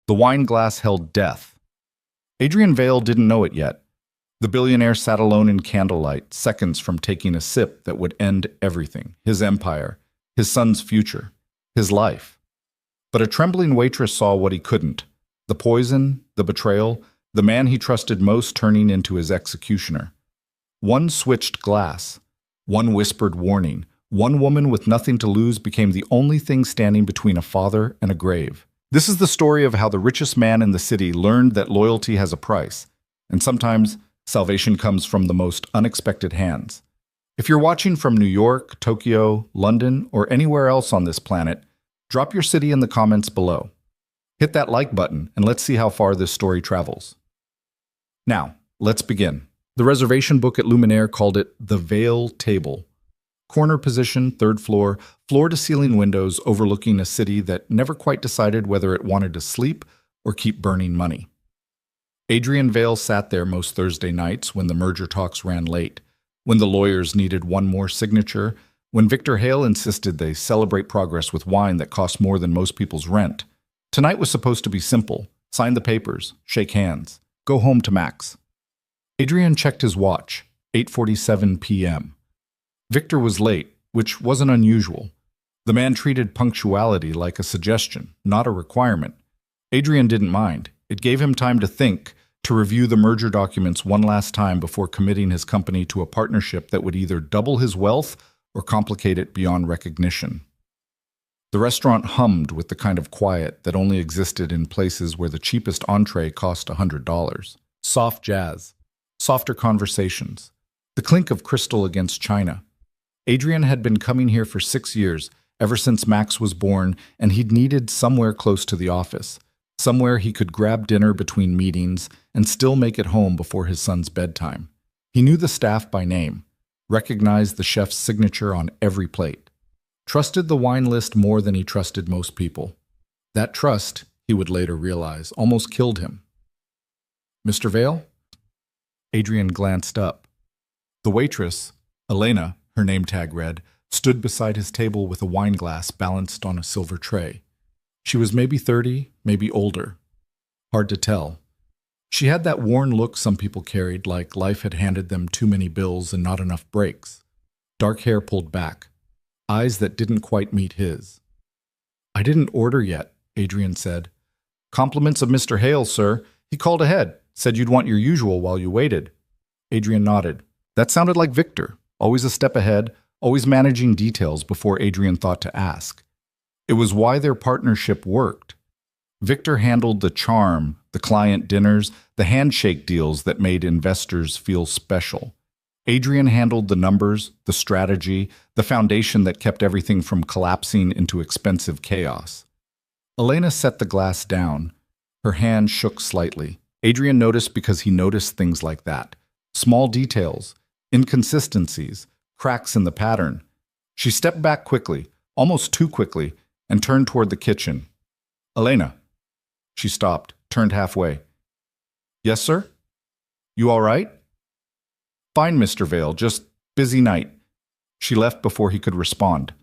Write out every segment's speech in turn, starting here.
The wine glass held death. Adrian Vale didn't know it yet. The billionaire sat alone in candlelight, seconds from taking a sip that would end everything: his empire, his son's future, his life. But a trembling waitress saw what he couldn't: the poison, the betrayal, the man he trusted most turning into his executioner. One switched glass, one whispered warning, one woman with nothing to lose became the only thing standing between a father and a grave. This is the story of how the richest man in the city learned that loyalty has a price, and sometimes salvation comes from the most unexpected hands. If you're watching from New York, Tokyo, London, or anywhere else on this planet, drop your city in the comments below. Hit that like button and let's see how far this story travels. Now, let's begin. The reservation book at Luminaire called it the Vale Table. Corner position, third floor, floor-to-ceiling windows overlooking a city that never quite decided whether it wanted to sleep or keep burning money. Adrian Vale sat there most Thursday nights when the merger talks ran late, when the lawyers needed one more signature, when Victor Hale insisted they celebrate progress with wine that cost more than most people's rent. Tonight was supposed to be simple: sign the papers, shake hands, go home to Max. Adrian checked his watch, 8:47 p.m. Victor was late, which wasn't unusual. The man treated punctuality like a suggestion, not a requirement. Adrian didn't mind. It gave him time to think, to review the merger documents one last time before committing his company to a partnership that would either double his wealth or complicate it beyond recognition. The restaurant hummed with the kind of quiet that only existed in places where the cheapest entree cost $100. Soft jazz, softer conversations, the clink of crystal against china. Adrian had been coming here for 6 years, ever since Max was born, and he'd needed somewhere close to the office, somewhere he could grab dinner between meetings and still make it home before his son's bedtime. He knew the staff by name, recognized the chef's signature on every plate, trusted the wine list more than he trusted most people. That trust, he would later realize, almost killed him. "Mr. Vale?" Adrian glanced up. The waitress, Elena, her name tag read, stood beside his table with a wine glass balanced on a silver tray. She was maybe 30, maybe older. Hard to tell. She had that worn look some people carried, like life had handed them too many bills and not enough breaks. Dark hair pulled back, eyes that didn't quite meet his. "I didn't order yet," Adrian said. "Compliments of Mr. Hale, sir. He called ahead, said you'd want your usual while you waited." Adrian nodded. That sounded like Victor, always a step ahead, always managing details before Adrian thought to ask. It was why their partnership worked. Victor handled the charm, the client dinners, the handshake deals that made investors feel special. Adrian handled the numbers, the strategy, the foundation that kept everything from collapsing into expensive chaos. Elena set the glass down. Her hand shook slightly. Adrian noticed because he noticed things like that. Small details, inconsistencies, cracks in the pattern. She stepped back quickly, almost too quickly, and turned toward the kitchen. "Elena." She stopped, turned halfway. "Yes, sir? You all right?" "Fine, Mr. Vale, just busy night." She left before he could respond.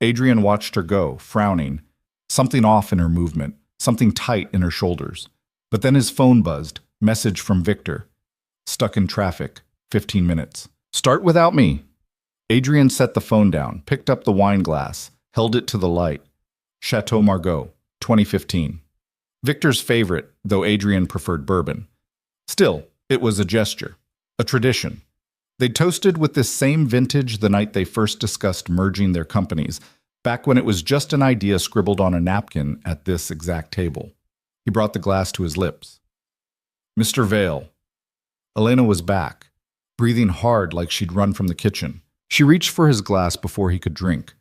Adrian watched her go, frowning. Something off in her movement, something tight in her shoulders. But then his phone buzzed, message from Victor. "Stuck in traffic, 15 minutes. Start without me." Adrian set the phone down, picked up the wine glass, held it to the light. Chateau Margaux, 2015. Victor's favorite, though Adrian preferred bourbon. Still, it was a gesture, a tradition. They toasted with this same vintage the night they first discussed merging their companies, back when it was just an idea scribbled on a napkin at this exact table. He brought the glass to his lips. "Mr. Vale." Elena was back, breathing hard like she'd run from the kitchen. She reached for his glass before he could drink.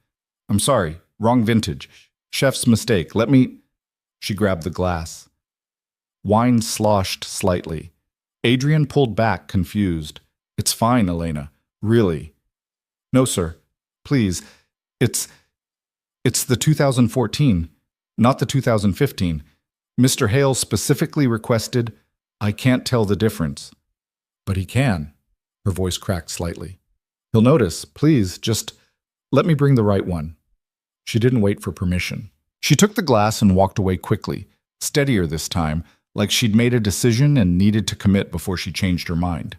"I'm sorry, wrong vintage. Chef's mistake. Let me—" She grabbed the glass. Wine sloshed slightly. Adrian pulled back, confused. "It's fine, Elena. Really." "No, sir. Please. It's the 2014, not the 2015. Mr. Hale specifically requested, I can't tell the difference." "But he can." Her voice cracked slightly. "He'll notice. Please, just let me bring the right one." She didn't wait for permission. She took the glass and walked away quickly, steadier this time, like she'd made a decision and needed to commit before she changed her mind.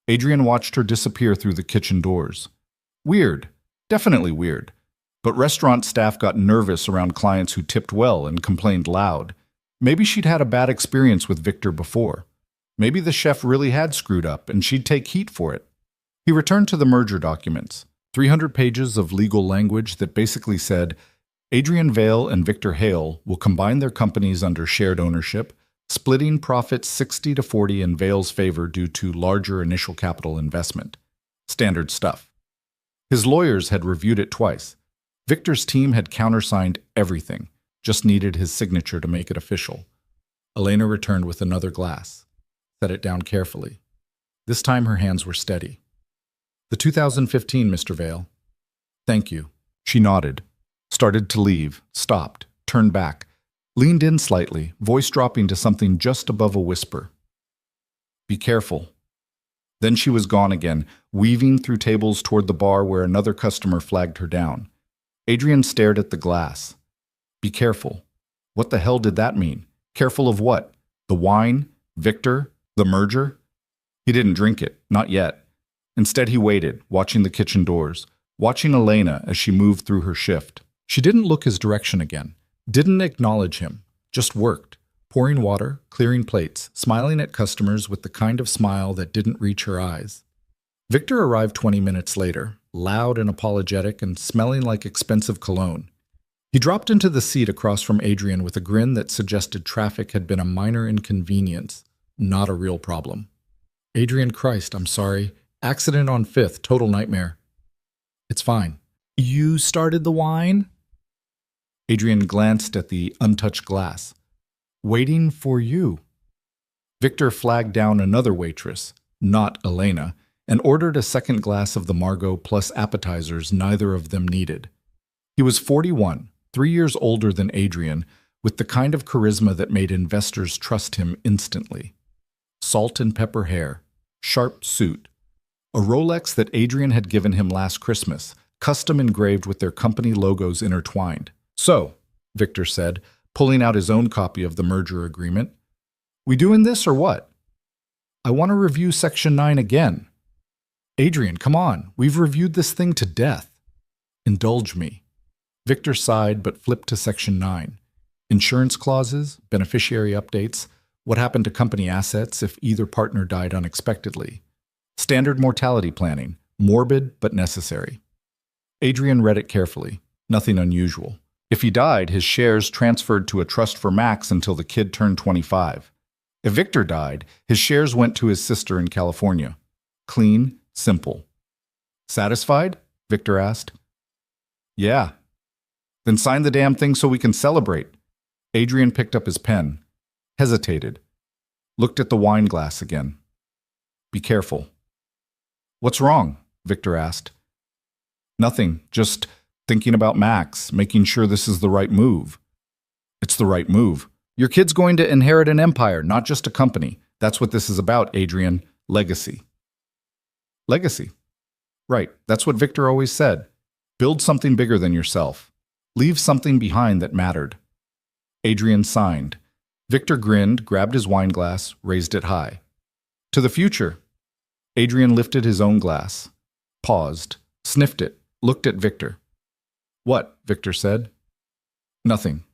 Adrian watched her disappear through the kitchen doors. Weird. Definitely weird. But restaurant staff got nervous around clients who tipped well and complained loud. Maybe she'd had a bad experience with Victor before. Maybe the chef really had screwed up and she'd take heat for it. He returned to the merger documents, 300 pages of legal language that basically said, Adrian Vale and Victor Hale will combine their companies under shared ownership, splitting profits 60-40 in Vale's favor due to larger initial capital investment. Standard stuff. His lawyers had reviewed it twice. Victor's team had countersigned everything, just needed his signature to make it official. Elena returned with another glass, set it down carefully. This time her hands were steady. The 2015, Mr. Vale. Thank you. She nodded, started to leave, stopped, turned back, leaned in slightly, voice dropping to something just above a whisper. Be careful. Then she was gone again, weaving through tables toward the bar where another customer flagged her down. Adrian stared at the glass. Be careful. What the hell did that mean? Careful of what? The wine? Victor? The merger? He didn't drink it, not yet. Instead, he waited, watching the kitchen doors, watching Elena as she moved through her shift. She didn't look his direction again, didn't acknowledge him, just worked, pouring water, clearing plates, smiling at customers with the kind of smile that didn't reach her eyes. Victor arrived 20 minutes later, loud and apologetic and smelling like expensive cologne. He dropped into the seat across from Adrian with a grin that suggested traffic had been a minor inconvenience, not a real problem. Adrian, Christ, I'm sorry. Accident on 5th, total nightmare. It's fine. You started the wine? Adrian glanced at the untouched glass. Waiting for you. Victor flagged down another waitress, not Elena, and ordered a second glass of the Margot plus appetizers neither of them needed. He was 41, 3 years older than Adrian, with the kind of charisma that made investors trust him instantly. Salt and pepper hair, sharp suit, a Rolex that Adrian had given him last Christmas, custom engraved with their company logos intertwined. So, Victor said, pulling out his own copy of the merger agreement, we doing this or what? I want to review Section 9 again. Adrian, come on, we've reviewed this thing to death. Indulge me. Victor sighed but flipped to Section 9. Insurance clauses, beneficiary updates, what happened to company assets if either partner died unexpectedly. Standard mortality planning, morbid but necessary. Adrian read it carefully, nothing unusual. If he died, his shares transferred to a trust for Max until the kid turned 25. If Victor died, his shares went to his sister in California. Clean, simple. Satisfied? Victor asked. Yeah. Then sign the damn thing so we can celebrate. Adrian picked up his pen, hesitated, looked at the wine glass again. Be careful. What's wrong? Victor asked. Nothing, just thinking about Max, making sure this is the right move. It's the right move. Your kid's going to inherit an empire, not just a company. That's what this is about, Adrian. Legacy. Legacy. Right, that's what Victor always said. Build something bigger than yourself. Leave something behind that mattered. Adrian signed. Victor grinned, grabbed his wine glass, raised it high. To the future. Adrian lifted his own glass, paused, sniffed it, looked at Victor. What? Victor said. Nothing.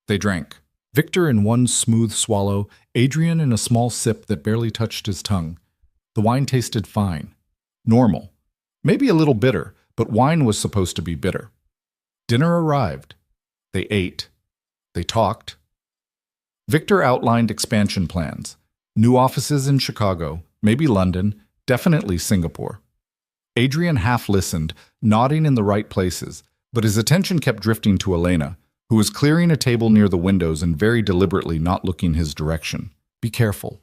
They drank. Victor in one smooth swallow, Adrian in a small sip that barely touched his tongue. The wine tasted fine. Normal. Maybe a little bitter, but wine was supposed to be bitter. Dinner arrived. They ate. They talked. Victor outlined expansion plans. New offices in Chicago, maybe London, definitely Singapore. Adrian half listened, nodding in the right places, but his attention kept drifting to Elena, who was clearing a table near the windows and very deliberately not looking his direction. Be careful.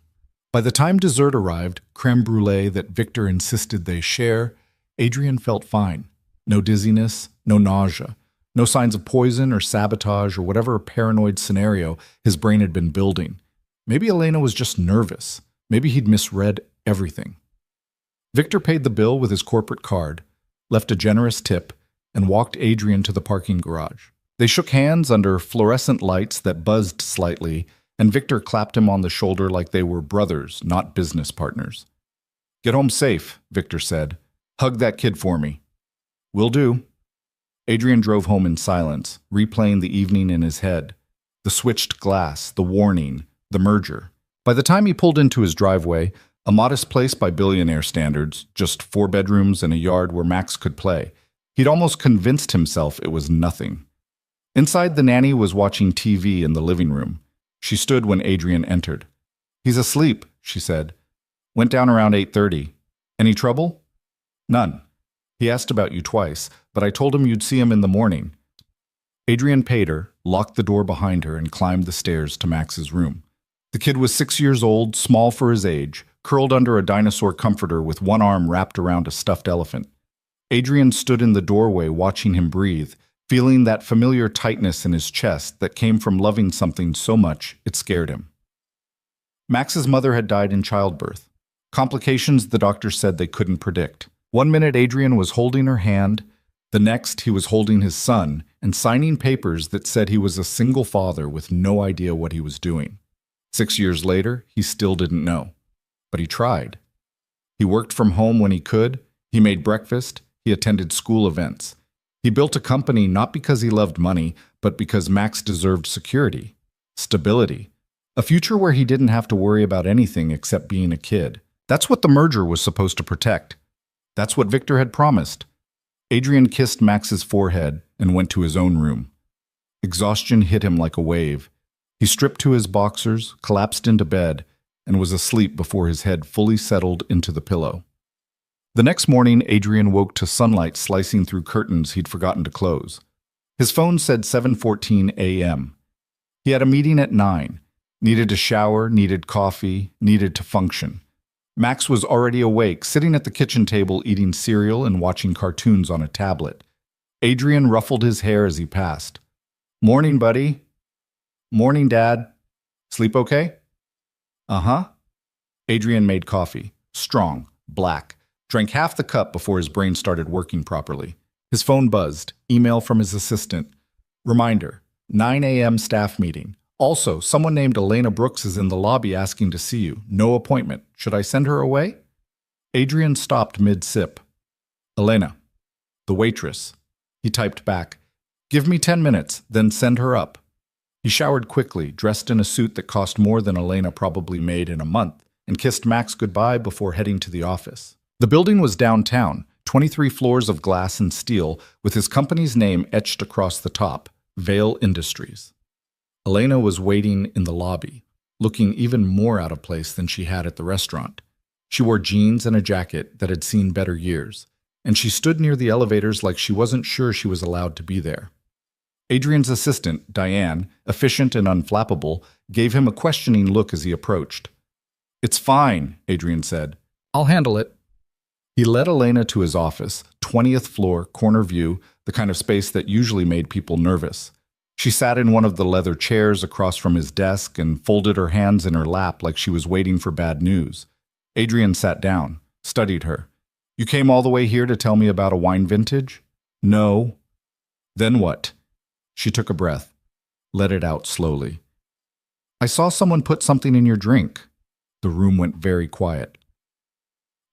By the time dessert arrived, creme brulee that Victor insisted they share, Adrian felt fine. No dizziness, no nausea, no signs of poison or sabotage or whatever paranoid scenario his brain had been building. Maybe Elena was just nervous. Maybe he'd misread everything. Victor paid the bill with his corporate card, left a generous tip, and walked Adrian to the parking garage. They shook hands under fluorescent lights that buzzed slightly, and Victor clapped him on the shoulder like they were brothers, not business partners. "Get home safe," Victor said. "Hug that kid for me." "Will do." Adrian drove home in silence, replaying the evening in his head. The switched glass, the warning, the merger. By the time he pulled into his driveway, a modest place by Billionaire standards, just 4 bedrooms and a yard where Max could play, he'd almost convinced himself it was nothing. Inside, the nanny was watching TV in the living room. She stood when Adrian entered. "He's asleep," she said. "Went down around 8:30. Any trouble?" "None. He asked about you twice, but I told him you'd see him in the morning." Adrian paid her, locked the door behind her, and climbed the stairs to Max's room. The kid was 6 years old, small for his age, curled under a dinosaur comforter with one arm wrapped around a stuffed elephant. Adrian stood in the doorway watching him breathe, feeling that familiar tightness in his chest that came from loving something so much it scared him. Max's mother had died in childbirth. Complications the doctor said they couldn't predict. One minute Adrian was holding her hand, the next he was holding his son and signing papers that said he was a single father with no idea what he was doing. 6 years later, he still didn't know. But he tried. He worked from home when he could, he made breakfast, he attended school events. He built a company not because he loved money, but because Max deserved security, stability, a future where he didn't have to worry about anything except being a kid. That's what the merger was supposed to protect. That's what Victor had promised. Adrian kissed Max's forehead and went to his own room. Exhaustion hit him like a wave. He stripped to his boxers, collapsed into bed, and was asleep before his head fully settled into the pillow. The next morning, Adrian woke to sunlight slicing through curtains he'd forgotten to close. His phone said 7:14 a.m. He had a meeting at 9, needed a shower, needed coffee, needed to function. Max was already awake, sitting at the kitchen table eating cereal and watching cartoons on a tablet. Adrian ruffled his hair as he passed. "Morning, buddy." "Morning, Dad. Sleep okay?" "Uh-huh." Adrian made coffee. Strong, black. Drank half the cup before his brain started working properly. His phone buzzed. Email from his assistant. Reminder, 9 a.m. staff meeting. Also, someone named Elena Brooks is in the lobby asking to see you. No appointment. Should I send her away? Adrian stopped mid-sip. "Elena." "The waitress." He typed back, "Give me 10 minutes, then send her up." He showered quickly, dressed in a suit that cost more than Elena probably made in a month, and kissed Max goodbye before heading to the office. The building was downtown, 23 floors of glass and steel, with his company's name etched across the top, Vale Industries. Elena was waiting in the lobby, looking even more out of place than she had at the restaurant. She wore jeans and a jacket that had seen better years, and she stood near the elevators like she wasn't sure she was allowed to be there. Adrian's assistant, Diane, efficient and unflappable, gave him a questioning look as he approached. "It's fine," Adrian said. "I'll handle it." He led Elena to his office, 20th floor, corner view, the kind of space that usually made people nervous. She sat in one of the leather chairs across from his desk and folded her hands in her lap like she was waiting for bad news. Adrian sat down, studied her. "You came all the way here to tell me about a wine vintage?" "No." "Then what?" She took a breath, let it out slowly. "I saw someone put something in your drink." The room went very quiet.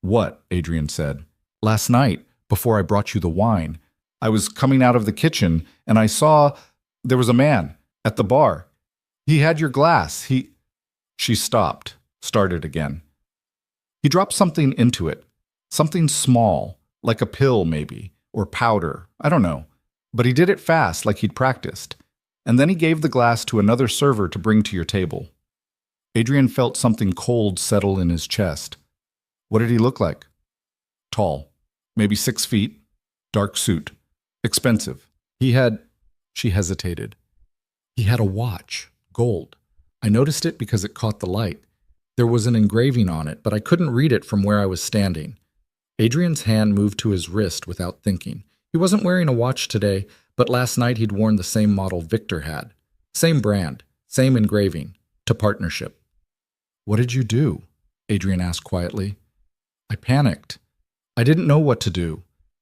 "What?" Adrian said. "Last night, before I brought you the wine, I was coming out of the kitchen and I saw there was a man at the bar. He had your glass. She stopped, started again. "He dropped something into it, something small, like a pill maybe, or powder, I don't know. But he did it fast, like he'd practiced. And then he gave the glass to another server to bring to your table." Adrian felt something cold settle in his chest. "What did he look like?" "Tall, maybe 6 feet, dark suit, expensive. He had..." She hesitated. "He had a watch, gold. I noticed it because it caught the light. There was an engraving on it, but I couldn't read it from where I was standing." Adrian's hand moved to his wrist without thinking. He wasn't wearing a watch today, but last night he'd worn the same model Victor had. Same brand, same engraving, to partnership. "What did you do?" Adrian asked quietly. "I panicked. I didn't know what to do.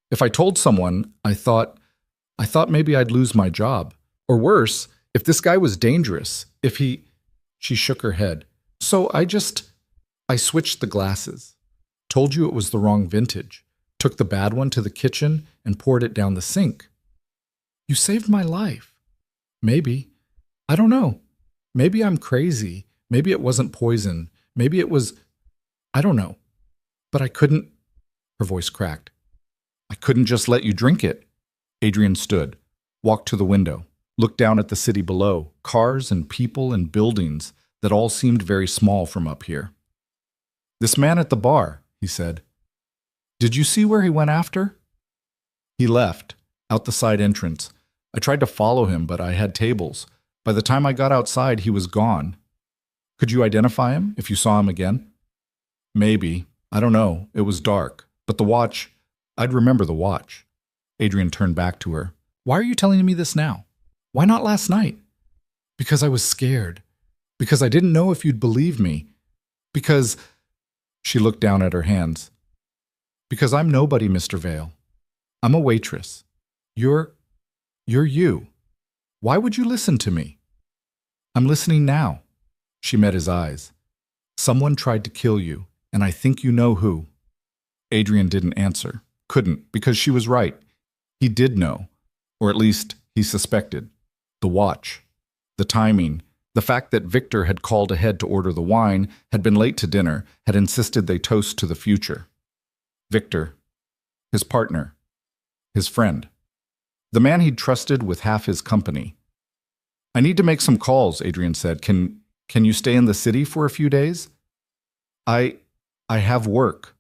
If I told someone, I thought maybe I'd lose my job. Or worse, if this guy was dangerous, if he... She shook her head. So I switched the glasses. Told you it was the wrong vintage. Took the bad one to the kitchen and poured it down the sink. You saved my life. Maybe. I don't know. Maybe I'm crazy. Maybe it wasn't poison. Maybe it was... I don't know. But I couldn't... Her voice cracked. I couldn't just let you drink it. Adrian stood, walked to the window, looked down at the city below, cars and people and buildings that all seemed very small from up here. This man at the bar, he said. Did you see where he went after? He left, out the side entrance. I tried to follow him, but I had tables. By the time I got outside, he was gone. Could you identify him if you saw him again? Maybe. I don't know. It was dark. But the watch, I'd remember the watch. Adrian turned back to her. Why are you telling me this now? Why not last night? Because I was scared. Because I didn't know if you'd believe me. Because... She looked down at her hands. Because I'm nobody, Mr. Vale. I'm a waitress. You're you. Why would you listen to me? I'm listening now. She met his eyes. Someone tried to kill you, and I think you know who. Adrian didn't answer. Couldn't, because she was right. He did know. Or at least, he suspected. The watch. The timing. The fact that Victor had called ahead to order the wine, had been late to dinner, had insisted they toast to the future. Victor. His partner. His friend. The man he'd trusted with half his company. I need to make some calls, Adrian said. Can you stay in the city for a few days? I have work.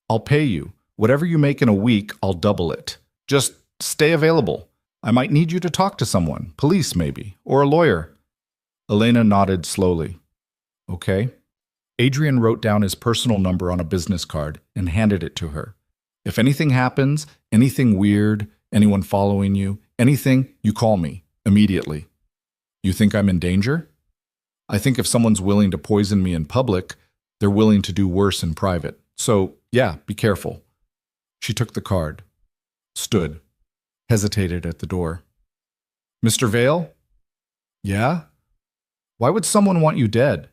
I'll pay you. Whatever you make in a week, I'll double it. Just stay available. I might need you to talk to someone, police maybe, or a lawyer. Elena nodded slowly. Okay. Adrian wrote down his personal number on a business card and handed it to her. If anything happens, anything weird, anyone following you, anything, you call me, immediately. You think I'm in danger? I think if someone's willing to poison me in public, they're willing to do worse in private. So, yeah, be careful. She took the card, stood, hesitated at the door. Mr. Vale? Yeah? Why would someone want you dead?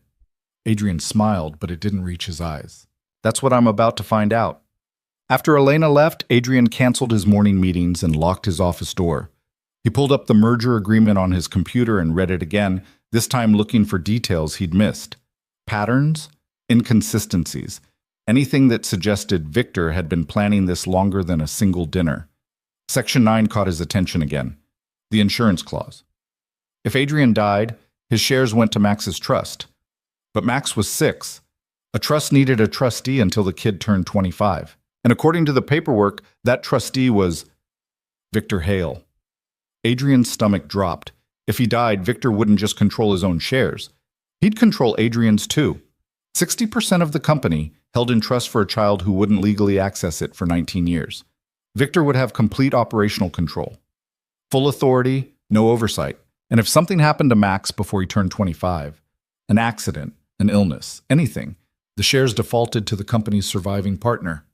Adrian smiled, but it didn't reach his eyes. That's what I'm about to find out. After Elena left, Adrian canceled his morning meetings and locked his office door. He pulled up the merger agreement on his computer and read it again, this time looking for details he'd missed. Patterns, inconsistencies, anything that suggested Victor had been planning this longer than a single dinner. Section 9 caught his attention again. The insurance clause. If Adrian died, his shares went to Max's trust. But Max was 6. A trust needed a trustee until the kid turned 25. And according to the paperwork, that trustee was Victor Hale. Adrian's stomach dropped. If he died, Victor wouldn't just control his own shares. He'd control Adrian's too. 60% of the company held in trust for a child who wouldn't legally access it for 19 years. Victor would have complete operational control. Full authority, no oversight. And if something happened to Max before he turned 25, an accident, an illness, anything, the shares defaulted to the company's surviving partner.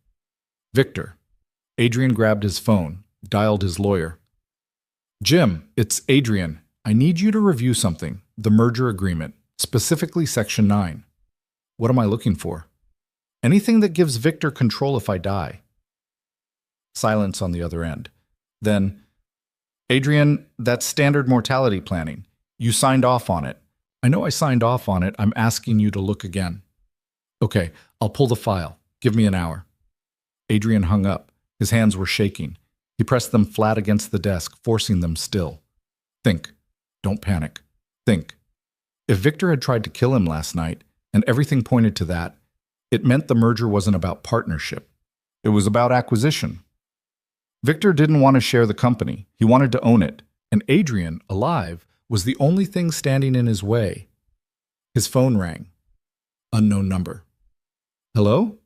Victor. Adrian grabbed his phone, dialed his lawyer. Jim, it's Adrian. I need you to review something, the merger agreement, specifically Section 9. What am I looking for? Anything that gives Victor control if I die. Silence on the other end. Then, Adrian, that's standard mortality planning. You signed off on it. I know I signed off on it. I'm asking you to look again. Okay, I'll pull the file. Give me an hour. Adrian hung up. His hands were shaking. He pressed them flat against the desk, forcing them still. Think. Don't panic. Think. If Victor had tried to kill him last night, and everything pointed to that, it meant the merger wasn't about partnership. It was about acquisition. Victor didn't want to share the company. He wanted to own it. And Adrian, alive, was the only thing standing in his way. His phone rang. Unknown number. Hello?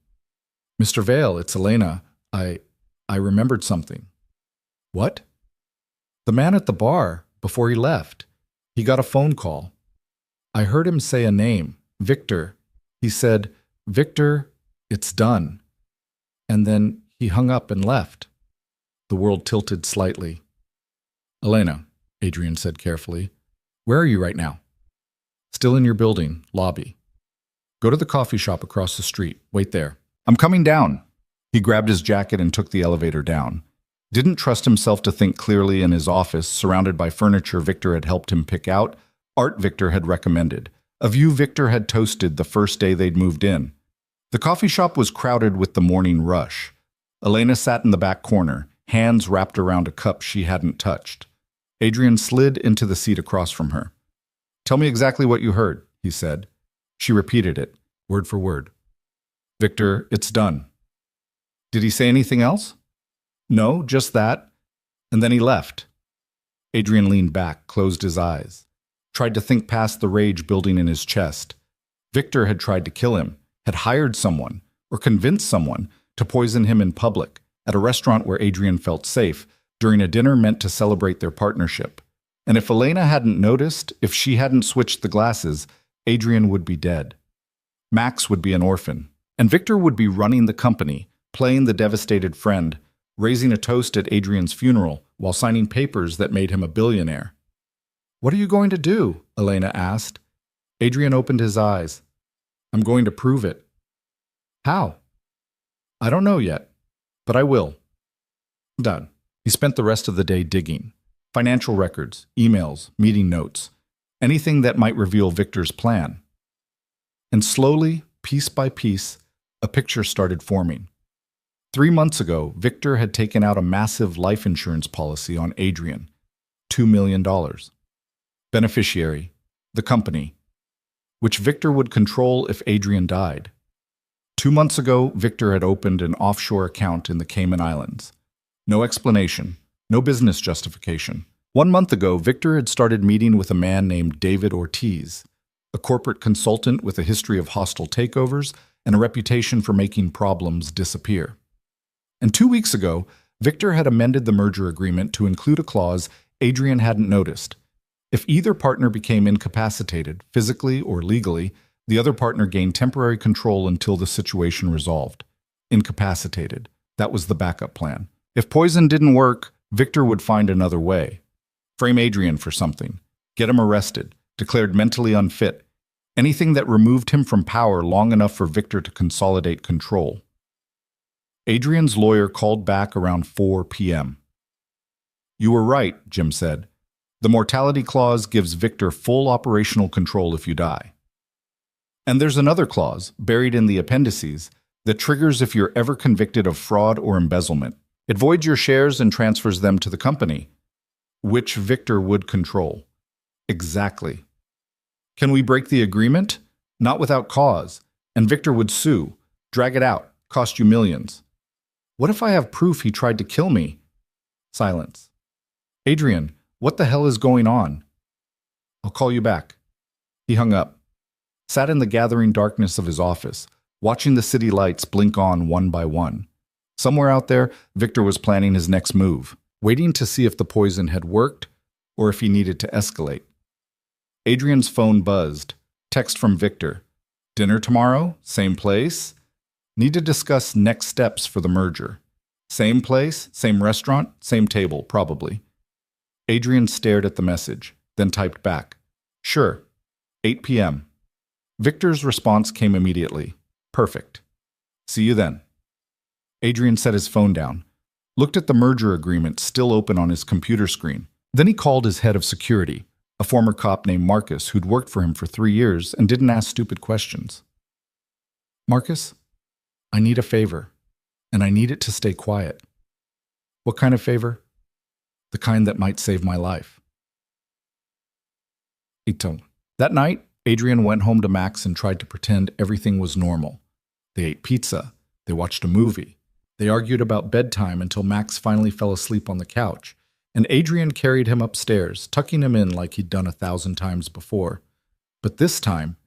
Mr. Vale, it's Elena. I remembered something. What? The man at the bar, before he left. He got a phone call. I heard him say a name, Victor. He said, Victor, it's done. And then he hung up and left. The world tilted slightly. Elena, Adrian said carefully. Where are you right now? Still in your building, lobby. Go to the coffee shop across the street. Wait there. I'm coming down. He grabbed his jacket and took the elevator down. Didn't trust himself to think clearly in his office, surrounded by furniture Victor had helped him pick out, art Victor had recommended, a view Victor had toasted the first day they'd moved in. The coffee shop was crowded with the morning rush. Elena sat in the back corner, hands wrapped around a cup she hadn't touched. Adrian slid into the seat across from her. Tell me exactly what you heard, he said. She repeated it, word for word. Victor, it's done. Did he say anything else? No, just that. And then he left. Adrian leaned back, closed his eyes, tried to think past the rage building in his chest. Victor had tried to kill him, had hired someone, or convinced someone to poison him in public, at a restaurant where Adrian felt safe, during a dinner meant to celebrate their partnership. And if Elena hadn't noticed, if she hadn't switched the glasses, Adrian would be dead. Max would be an orphan, and Victor would be running the company, playing the devastated friend, raising a toast at Adrian's funeral while signing papers that made him a billionaire. What are you going to do? Elena asked. Adrian opened his eyes. I'm going to prove it. How? I don't know yet, but I will. Done. He spent the rest of the day digging. Financial records, emails, meeting notes, anything that might reveal Victor's plan. And slowly, piece by piece, a picture started forming. 3 months ago, Victor had taken out a massive life insurance policy on Adrian, $2 million. Beneficiary, the company, which Victor would control if Adrian died. 2 months ago, Victor had opened an offshore account in the Cayman Islands. No explanation, no business justification. 1 month ago, Victor had started meeting with a man named David Ortiz, a corporate consultant with a history of hostile takeovers and a reputation for making problems disappear. And 2 weeks ago, Victor had amended the merger agreement to include a clause Adrian hadn't noticed. If either partner became incapacitated, physically or legally, the other partner gained temporary control until the situation resolved. Incapacitated. That was the backup plan. If poison didn't work, Victor would find another way. Frame Adrian for something. Get him arrested. Declared mentally unfit. Anything that removed him from power long enough for Victor to consolidate control. Adrian's lawyer called back around 4 p.m. You were right, Jim said. The mortality clause gives Victor full operational control if you die. And there's another clause, buried in the appendices, that triggers if you're ever convicted of fraud or embezzlement. It voids your shares and transfers them to the company, which Victor would control. Exactly. Can we break the agreement? Not without cause. And Victor would sue, drag it out, cost you millions. What if I have proof he tried to kill me? Silence. Adrian, what the hell is going on? I'll call you back. He hung up, sat in the gathering darkness of his office, watching the city lights blink on one by one. Somewhere out there, Victor was planning his next move, waiting to see if the poison had worked or if he needed to escalate. Adrian's phone buzzed. Text from Victor. Dinner tomorrow? Same place? Need to discuss next steps for the merger. Same place, same restaurant, same table, probably. Adrian stared at the message, then typed back. Sure. 8 p.m. Victor's response came immediately. Perfect. See you then. Adrian set his phone down, looked at the merger agreement still open on his computer screen. Then he called his head of security, a former cop named Marcus who'd worked for him for 3 years and didn't ask stupid questions. Marcus, I need a favor, and I need it to stay quiet. What kind of favor? The kind that might save my life. That night, Adrian went home to Max and tried to pretend everything was normal. They ate pizza. They watched a movie. They argued about bedtime until Max finally fell asleep on the couch, and Adrian carried him upstairs, tucking him in like he'd done 1,000 times before. But this time,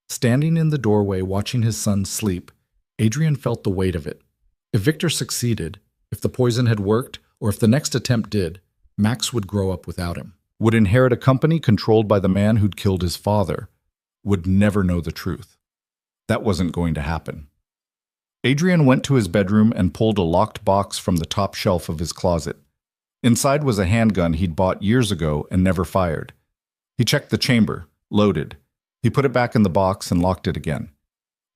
standing in the doorway watching his son sleep, Adrian felt the weight of it. If Victor succeeded, if the poison had worked, or if the next attempt did, Max would grow up without him, would inherit a company controlled by the man who'd killed his father, would never know the truth. That wasn't going to happen. Adrian went to his bedroom and pulled a locked box from the top shelf of his closet. Inside was a handgun he'd bought years ago and never fired. He checked the chamber, loaded. He put it back in the box and locked it again.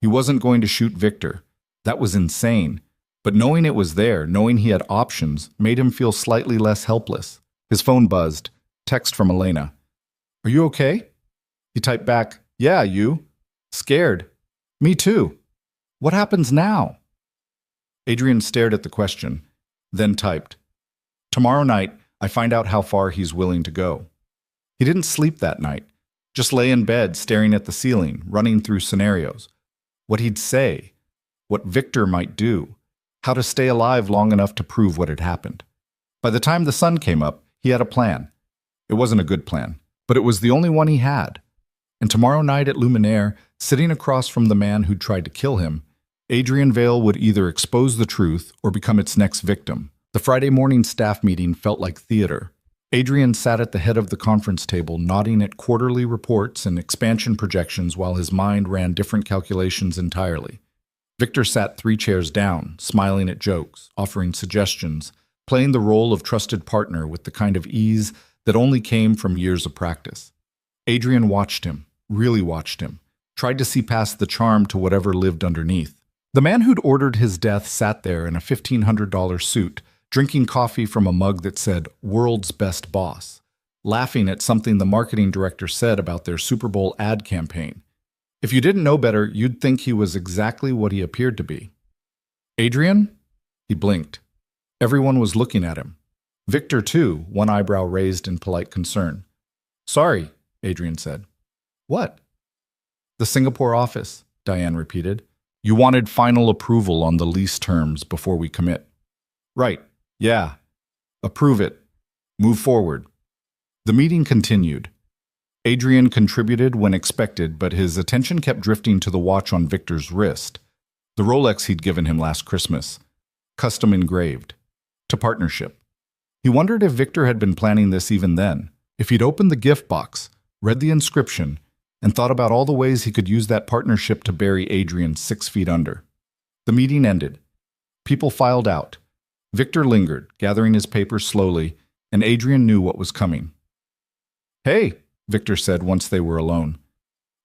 He wasn't going to shoot Victor. That was insane. But knowing it was there, knowing he had options, made him feel slightly less helpless. His phone buzzed. Text from Elena. "Are you okay?" He typed back, "Yeah, you?" "Scared." "Me too." "What happens now?" Adrian stared at the question, then typed, "Tomorrow night, I find out how far he's willing to go." He didn't sleep that night, just lay in bed staring at the ceiling, running through scenarios. What he'd say, what Victor might do, how to stay alive long enough to prove what had happened. By the time the sun came up, he had a plan. It wasn't a good plan, but it was the only one he had. And tomorrow night at Luminaire, sitting across from the man who'd tried to kill him, Adrian Vale would either expose the truth or become its next victim. The Friday morning staff meeting felt like theater. Adrian sat at the head of the conference table, nodding at quarterly reports and expansion projections while his mind ran different calculations entirely. Victor sat 3 chairs down, smiling at jokes, offering suggestions, playing the role of trusted partner with the kind of ease that only came from years of practice. Adrian watched him, really watched him, tried to see past the charm to whatever lived underneath. The man who'd ordered his death sat there in a $1,500 suit, drinking coffee from a mug that said, "World's Best Boss," laughing at something the marketing director said about their Super Bowl ad campaign. If you didn't know better, you'd think he was exactly what he appeared to be. "Adrian?" He blinked. Everyone was looking at him. Victor, too, one eyebrow raised in polite concern. "Sorry," Adrian said. "What?" "The Singapore office," Diane repeated. "You wanted final approval on the lease terms before we commit." "Right. Yeah. Approve it. Move forward." The meeting continued. Adrian contributed when expected, but his attention kept drifting to the watch on Victor's wrist, the Rolex he'd given him last Christmas, custom engraved, to partnership. He wondered if Victor had been planning this even then, if he'd opened the gift box, read the inscription, and thought about all the ways he could use that partnership to bury Adrian 6 feet under. The meeting ended. People filed out. Victor lingered, gathering his papers slowly, and Adrian knew what was coming. "Hey," Victor said once they were alone.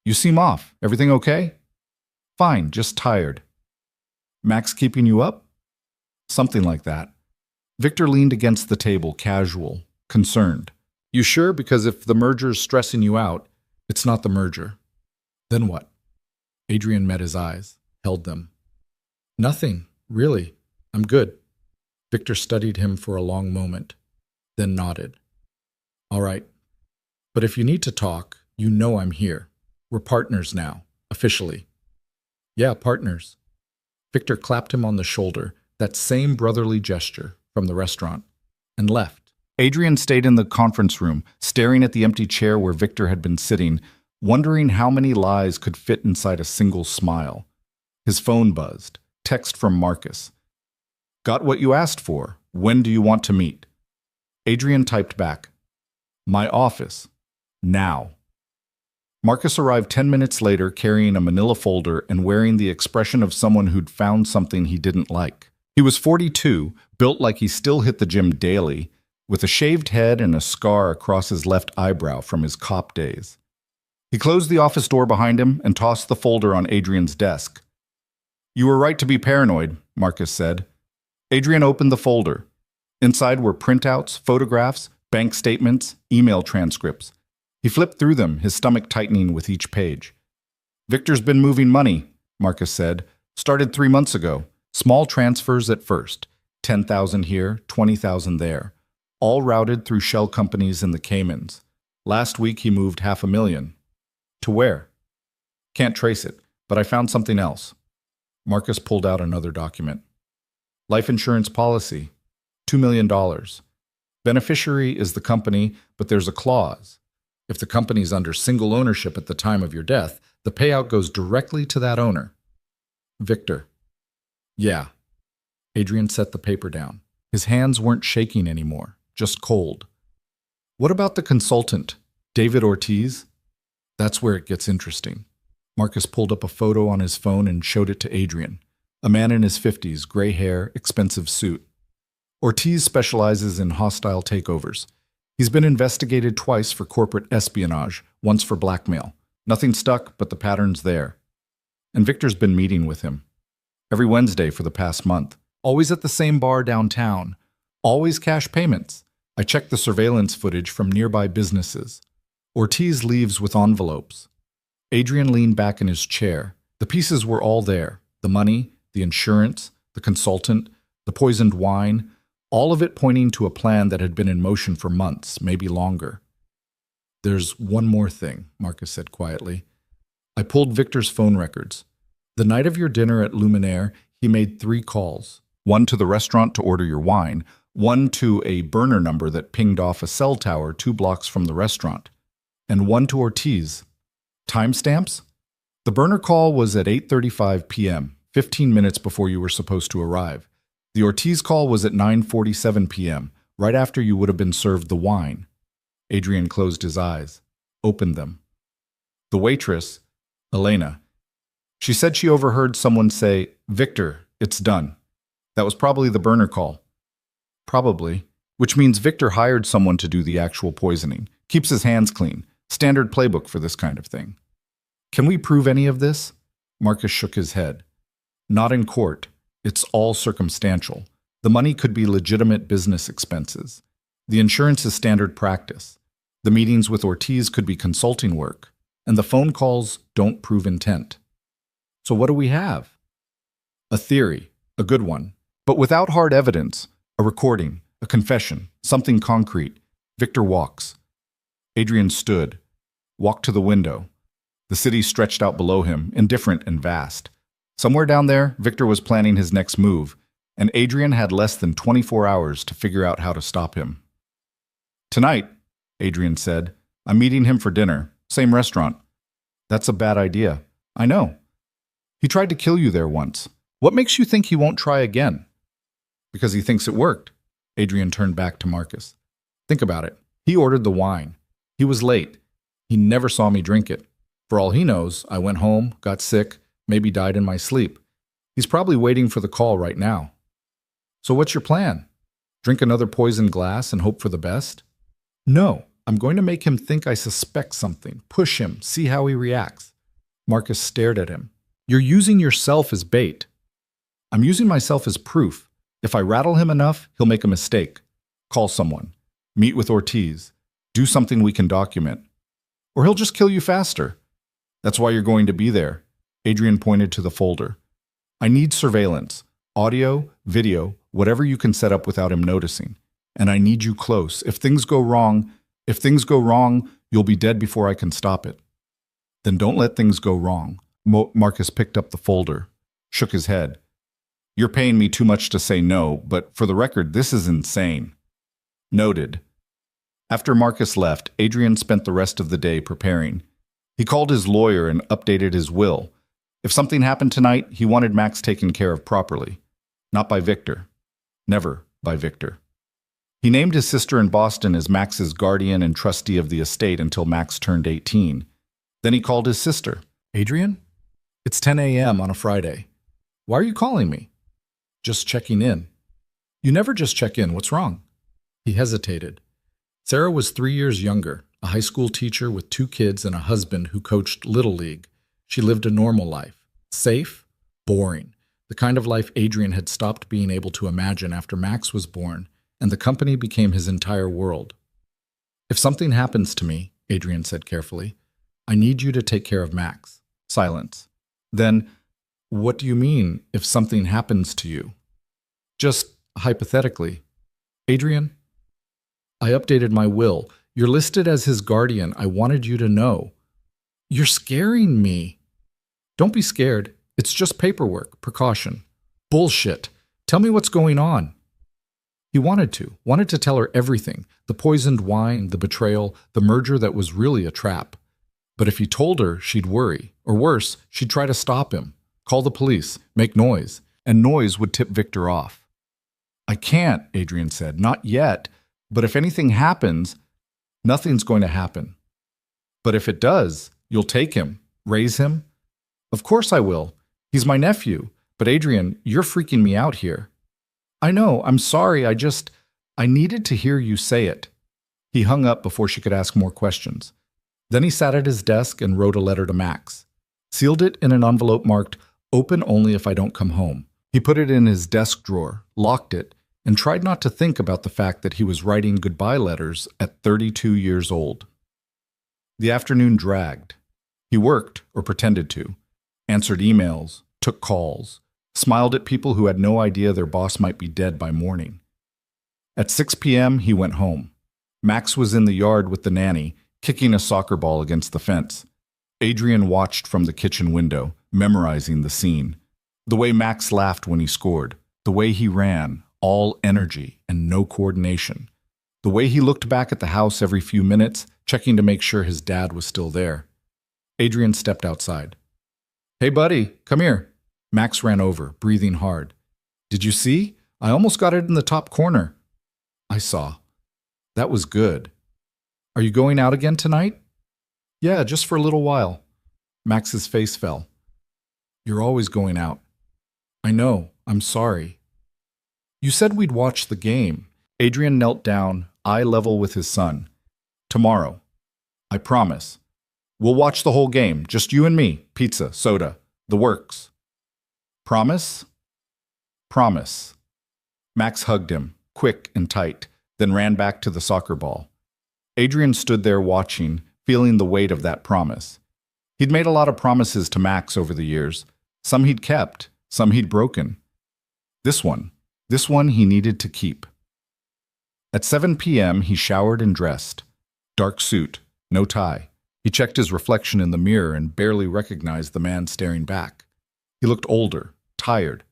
"You seem off. Everything okay?" "Fine, just tired." "Max keeping you up?" "Something like that." Victor leaned against the table, casual, concerned. "You sure? Because if the merger's stressing you out, it's not the merger." "Then what?" Adrian met his eyes, held them. "Nothing, really. I'm good." Victor studied him for a long moment, then nodded. "All right. But if you need to talk, you know I'm here. We're partners now, officially." "Yeah, partners." Victor clapped him on the shoulder, that same brotherly gesture from the restaurant, and left. Adrian stayed in the conference room, staring at the empty chair where Victor had been sitting, wondering how many lies could fit inside a single smile. His phone buzzed. Text from Marcus. "Got what you asked for. When do you want to meet?" Adrian typed back, "My office. Now." Marcus arrived 10 minutes later carrying a manila folder and wearing the expression of someone who'd found something he didn't like. He was 42, built like he still hit the gym daily, with a shaved head and a scar across his left eyebrow from his cop days. He closed the office door behind him and tossed the folder on Adrian's desk. "You were right to be paranoid," Marcus said. Adrian opened the folder. Inside were printouts, photographs, bank statements, email transcripts. He flipped through them, his stomach tightening with each page. "Victor's been moving money," Marcus said. "Started 3 months ago. Small transfers at first. 10,000 here, 20,000 there. All routed through shell companies in the Caymans. Last week he moved $500,000. To where?" "Can't trace it, but I found something else." Marcus pulled out another document. "Life insurance policy. $2 million. Beneficiary is the company, but there's a clause. If the company's under single ownership at the time of your death, the payout goes directly to that owner." "Victor." "Yeah." Adrian set the paper down. His hands weren't shaking anymore, just cold. "What about the consultant, David Ortiz?" "That's where it gets interesting." Marcus pulled up a photo on his phone and showed it to Adrian. A man in his 50s, gray hair, expensive suit. Ortiz specializes in hostile takeovers. He's been investigated twice for corporate espionage, once for blackmail. Nothing stuck, but the pattern's there. And Victor's been meeting with him. Every Wednesday for the past month. Always at the same bar downtown. Always cash payments. I checked the surveillance footage from nearby businesses. Ortiz leaves with envelopes. Adrian leaned back in his chair. The pieces were all there. The money, the insurance, the consultant, the poisoned wine, all of it pointing to a plan that had been in motion for months, maybe longer. "There's one more thing," Marcus said quietly. "I pulled Victor's phone records. The night of your dinner at Luminaire, he made 3 calls. One to the restaurant to order your wine, one to a burner number that pinged off a cell tower 2 blocks from the restaurant, and one to Ortiz. Timestamps? The burner call was at 8:35 p.m., 15 minutes before you were supposed to arrive. The Ortiz call was at 9:47 p.m., right after you would have been served the wine." Adrian closed his eyes, opened them. The waitress, Elena, she said she overheard someone say, "Victor, it's done." That was probably the burner call. Probably, which means Victor hired someone to do the actual poisoning. Keeps his hands clean. Standard playbook for this kind of thing. "Can we prove any of this?" Marcus shook his head. "Not in court. It's all circumstantial. The money could be legitimate business expenses. The insurance is standard practice. The meetings with Ortiz could be consulting work. And the phone calls don't prove intent. So what do we have?" "A theory, a good one, but without hard evidence. A recording, a confession, something concrete." Victor walks. Adrian stood, walked to the window. The city stretched out below him, indifferent and vast. Somewhere down there, Victor was planning his next move, and Adrian had less than 24 hours to figure out how to stop him. "Tonight," Adrian said, "I'm meeting him for dinner. Same restaurant." "That's a bad idea." "I know. He tried to kill you there once. What makes you think he won't try again?" "Because he thinks it worked." Adrian turned back to Marcus. "Think about it. He ordered the wine. He was late. He never saw me drink it. For all he knows, I went home, got sick, maybe died in my sleep. He's probably waiting for the call right now. So what's your plan? Drink another poisoned glass and hope for the best?" "No, I'm going to make him think I suspect something, push him, see how he reacts." Marcus stared at him. "You're using yourself as bait." "I'm using myself as proof. If I rattle him enough, he'll make a mistake. Call someone. Meet with Ortiz. Do something we can document. Or he'll just kill you faster. That's why you're going to be there." Adrian pointed to the folder. "I need surveillance. Audio, video, whatever you can set up without him noticing. And I need you close. If things go wrong, you'll be dead before I can stop it." "Then don't let things go wrong." Marcus picked up the folder, shook his head. "You're paying me too much to say no, but for the record, this is insane." "Noted." After Marcus left, Adrian spent the rest of the day preparing. He called his lawyer and updated his will. If something happened tonight, he wanted Max taken care of properly. Not by Victor. Never by Victor. He named his sister in Boston as Max's guardian and trustee of the estate until Max turned 18. Then he called his sister. "Adrian? It's 10 a.m. on a Friday. Why are you calling me?" "Just checking in." "You never just check in. What's wrong?" He hesitated. Sarah was 3 years younger, a high school teacher with 2 kids and a husband who coached Little League. She lived a normal life. Safe, boring. The kind of life Adrian had stopped being able to imagine after Max was born, and the company became his entire world. "If something happens to me," Adrian said carefully, "I need you to take care of Max." Silence. Then, "What do you mean, if something happens to you?" "Just hypothetically." "Adrian, I updated my will. You're listed as his guardian. I wanted you to know." "You're scaring me." "Don't be scared. It's just paperwork, precaution." "Bullshit. Tell me what's going on." He wanted to tell her everything. The poisoned wine, the betrayal, the merger that was really a trap. But if he told her, she'd worry. Or worse, she'd try to stop him. Call the police, make noise. And noise would tip Victor off. "I can't," Adrian said. "Not yet. But if anything happens, nothing's going to happen." "But if it does, you'll take him, raise him?" "Of course I will. He's my nephew. But Adrian, you're freaking me out here." I know, I'm sorry, I needed to hear you say it. He hung up before she could ask more questions. Then he sat at his desk and wrote a letter to Max. Sealed it in an envelope marked, "Open only if I don't come home." He put it in his desk drawer, locked it, and tried not to think about the fact that he was writing goodbye letters at 32 years old. The afternoon dragged. He worked, or pretended to, answered emails, took calls, smiled at people who had no idea their boss might be dead by morning. At 6 p.m., he went home. Max was in the yard with the nanny, kicking a soccer ball against the fence. Adrian watched from the kitchen window, memorizing the scene. The way Max laughed when he scored, the way he ran, all energy and no coordination. The way he looked back at the house every few minutes, checking to make sure his dad was still there. Adrian stepped outside. "Hey, buddy, come here." Max ran over, breathing hard. "Did you see? I almost got it in the top corner." "I saw. That was good. Are you going out again tonight?" "Yeah, just for a little while." Max's face fell. "You're always going out." "I know. I'm sorry." "You said we'd watch the game." Adrian knelt down, eye level with his son. "Tomorrow. I promise. We'll watch the whole game, just you and me, pizza, soda, the works." "Promise?" "Promise." Max hugged him, quick and tight, then ran back to the soccer ball. Adrian stood there watching, feeling the weight of that promise. He'd made a lot of promises to Max over the years. Some he'd kept, some he'd broken. This one he needed to keep. At 7 p.m., he showered and dressed. Dark suit, no tie. He checked his reflection in the mirror and barely recognized the man staring back. He looked older, tired,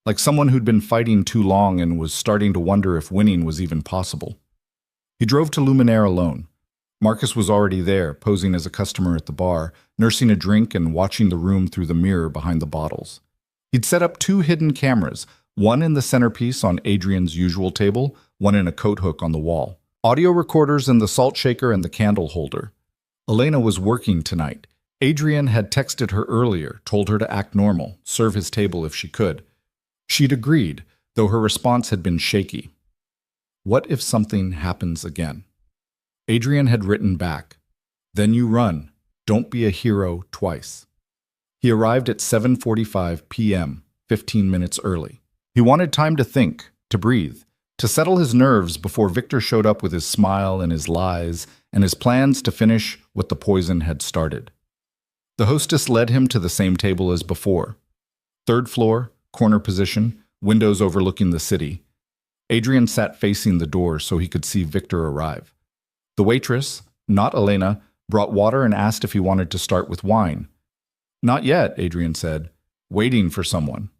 like someone who'd been fighting too long and was starting to wonder if winning was even possible. He drove to Billionaire alone. Marcus was already there, posing as a customer at the bar, nursing a drink and watching the room through the mirror behind the bottles. He'd set up 2 hidden cameras, one in the centerpiece on Adrian's usual table, one in a coat hook on the wall. Audio recorders in the salt shaker and the candle holder. Elena was working tonight. Adrian had texted her earlier, told her to act normal, serve his table if she could. She'd agreed, though her response had been shaky. What if something happens again? Adrian had written back, "Then you run. Don't be a hero twice." He arrived at 7:45 p.m., 15 minutes early. He wanted time to think, to breathe, to settle his nerves before Victor showed up with his smile and his lies and his plans to finish what the poison had started. The hostess led him to the same table as before. 3rd floor, corner position, windows overlooking the city. Adrian sat facing the door so he could see Victor arrive. The waitress, not Elena, brought water and asked if he wanted to start with wine. "Not yet," Adrian said, "waiting for someone."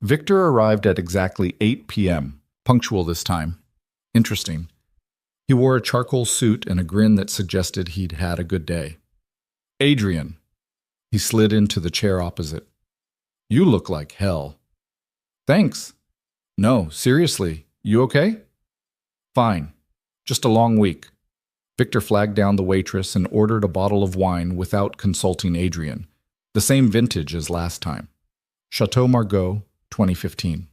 Victor arrived at exactly 8 p.m., punctual this time. Interesting. He wore a charcoal suit and a grin that suggested he'd had a good day. "Adrian." He slid into the chair opposite. "You look like hell." "Thanks." "No, seriously, you okay?" "Fine. Just a long week." Victor flagged down the waitress and ordered a bottle of wine without consulting Adrian. The same vintage as last time. Chateau Margaux, 2015.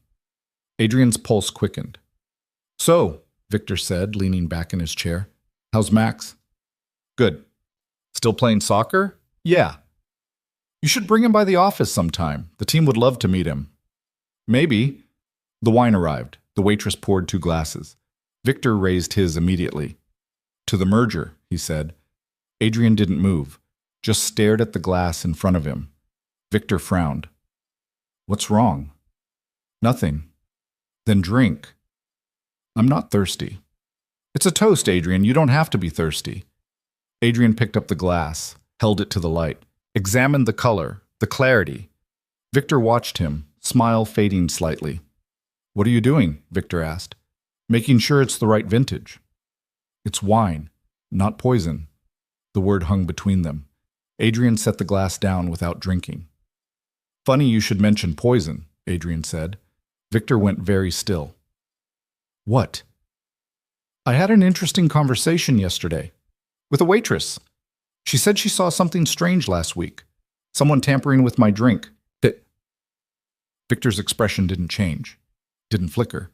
Adrian's pulse quickened. "So," Victor said, leaning back in his chair, "how's Max?" "Good." "Still playing soccer?" "Yeah." "You should bring him by the office sometime. The team would love to meet him." "Maybe." The wine arrived. The waitress poured 2 glasses. Victor raised his immediately. "To the merger," he said. Adrian didn't move, just stared at the glass in front of him. Victor frowned. "What's wrong?" "Nothing." "Then drink." "I'm not thirsty." "It's a toast, Adrian. You don't have to be thirsty." Adrian picked up the glass, held it to the light, examined the color, the clarity. Victor watched him, smile fading slightly. "What are you doing?" Victor asked. "Making sure it's the right vintage." "It's wine, not poison." The word hung between them. Adrian set the glass down without drinking. "Funny you should mention poison," Adrian said. Victor went very still. "What?" "I had an interesting conversation yesterday. With a waitress. She said she saw something strange last week. Someone tampering with my drink." Victor's expression didn't change. didn't flicker.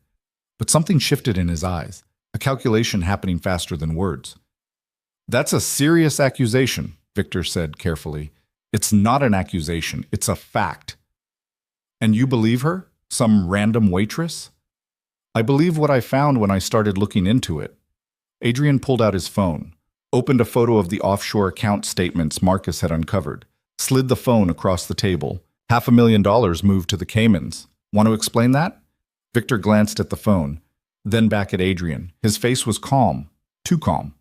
But something shifted in his eyes, a calculation happening faster than words. That's a serious accusation, Victor said carefully. It's not an accusation, it's a fact. And you believe her? Some random waitress? I believe what I found when I started looking into it. Adrian pulled out his phone, opened a photo of the offshore account statements Marcus had uncovered, slid the phone across the table. $500,000 moved to the Caymans. Want to explain that? Victor glanced at the phone, then back at Adrian. His face was calm, too calm.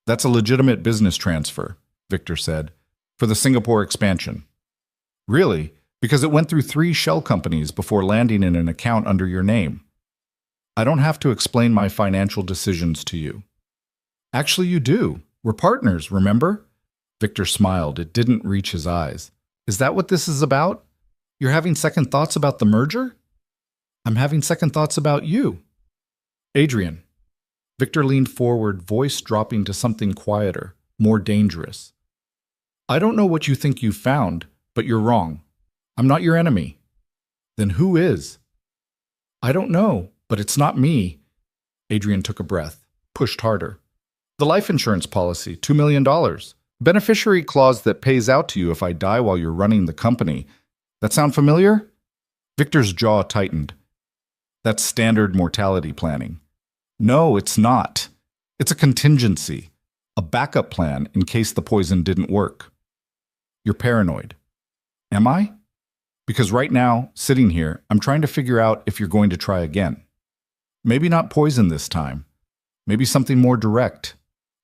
That's a legitimate business transfer, Victor said, for the Singapore expansion. Really? Because it went through 3 shell companies before landing in an account under your name. I don't have to explain my financial decisions to you. Actually, you do. We're partners, remember? Victor smiled. It didn't reach his eyes. Is that what this is about? You're having second thoughts about the merger? I'm having second thoughts about you. Adrian. Victor leaned forward, voice dropping to something quieter, more dangerous. I don't know what you think you've found, but you're wrong. I'm not your enemy. Then who is? I don't know, but it's not me. Adrian took a breath, pushed harder. The life insurance policy, $2 million. Beneficiary clause that pays out to you if I die while you're running the company. That sound familiar? Victor's jaw tightened. That's standard mortality planning. No, it's not. It's a contingency, a backup plan in case the poison didn't work. You're paranoid. Am I? Because right now, sitting here, I'm trying to figure out if you're going to try again. Maybe not poison this time. Maybe something more direct.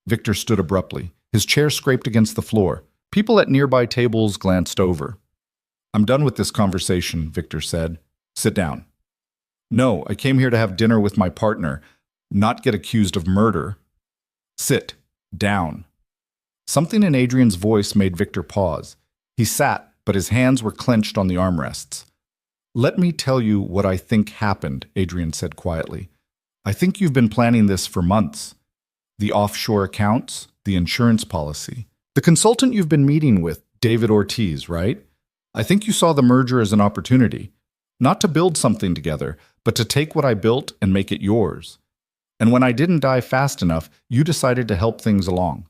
Victor stood abruptly. His chair scraped against the floor. People at nearby tables glanced over. I'm done with this conversation, Victor said. Sit down. No, I came here to have dinner with my partner, not get accused of murder. Sit down. Something in Adrian's voice made Victor pause. He sat, but his hands were clenched on the armrests. Let me tell you what I think happened, Adrian said quietly. I think you've been planning this for months. The offshore accounts, the insurance policy. The consultant you've been meeting with, David Ortiz, right? I think you saw the merger as an opportunity. Not to build something together, but to take what I built and make it yours. And when I didn't die fast enough, you decided to help things along.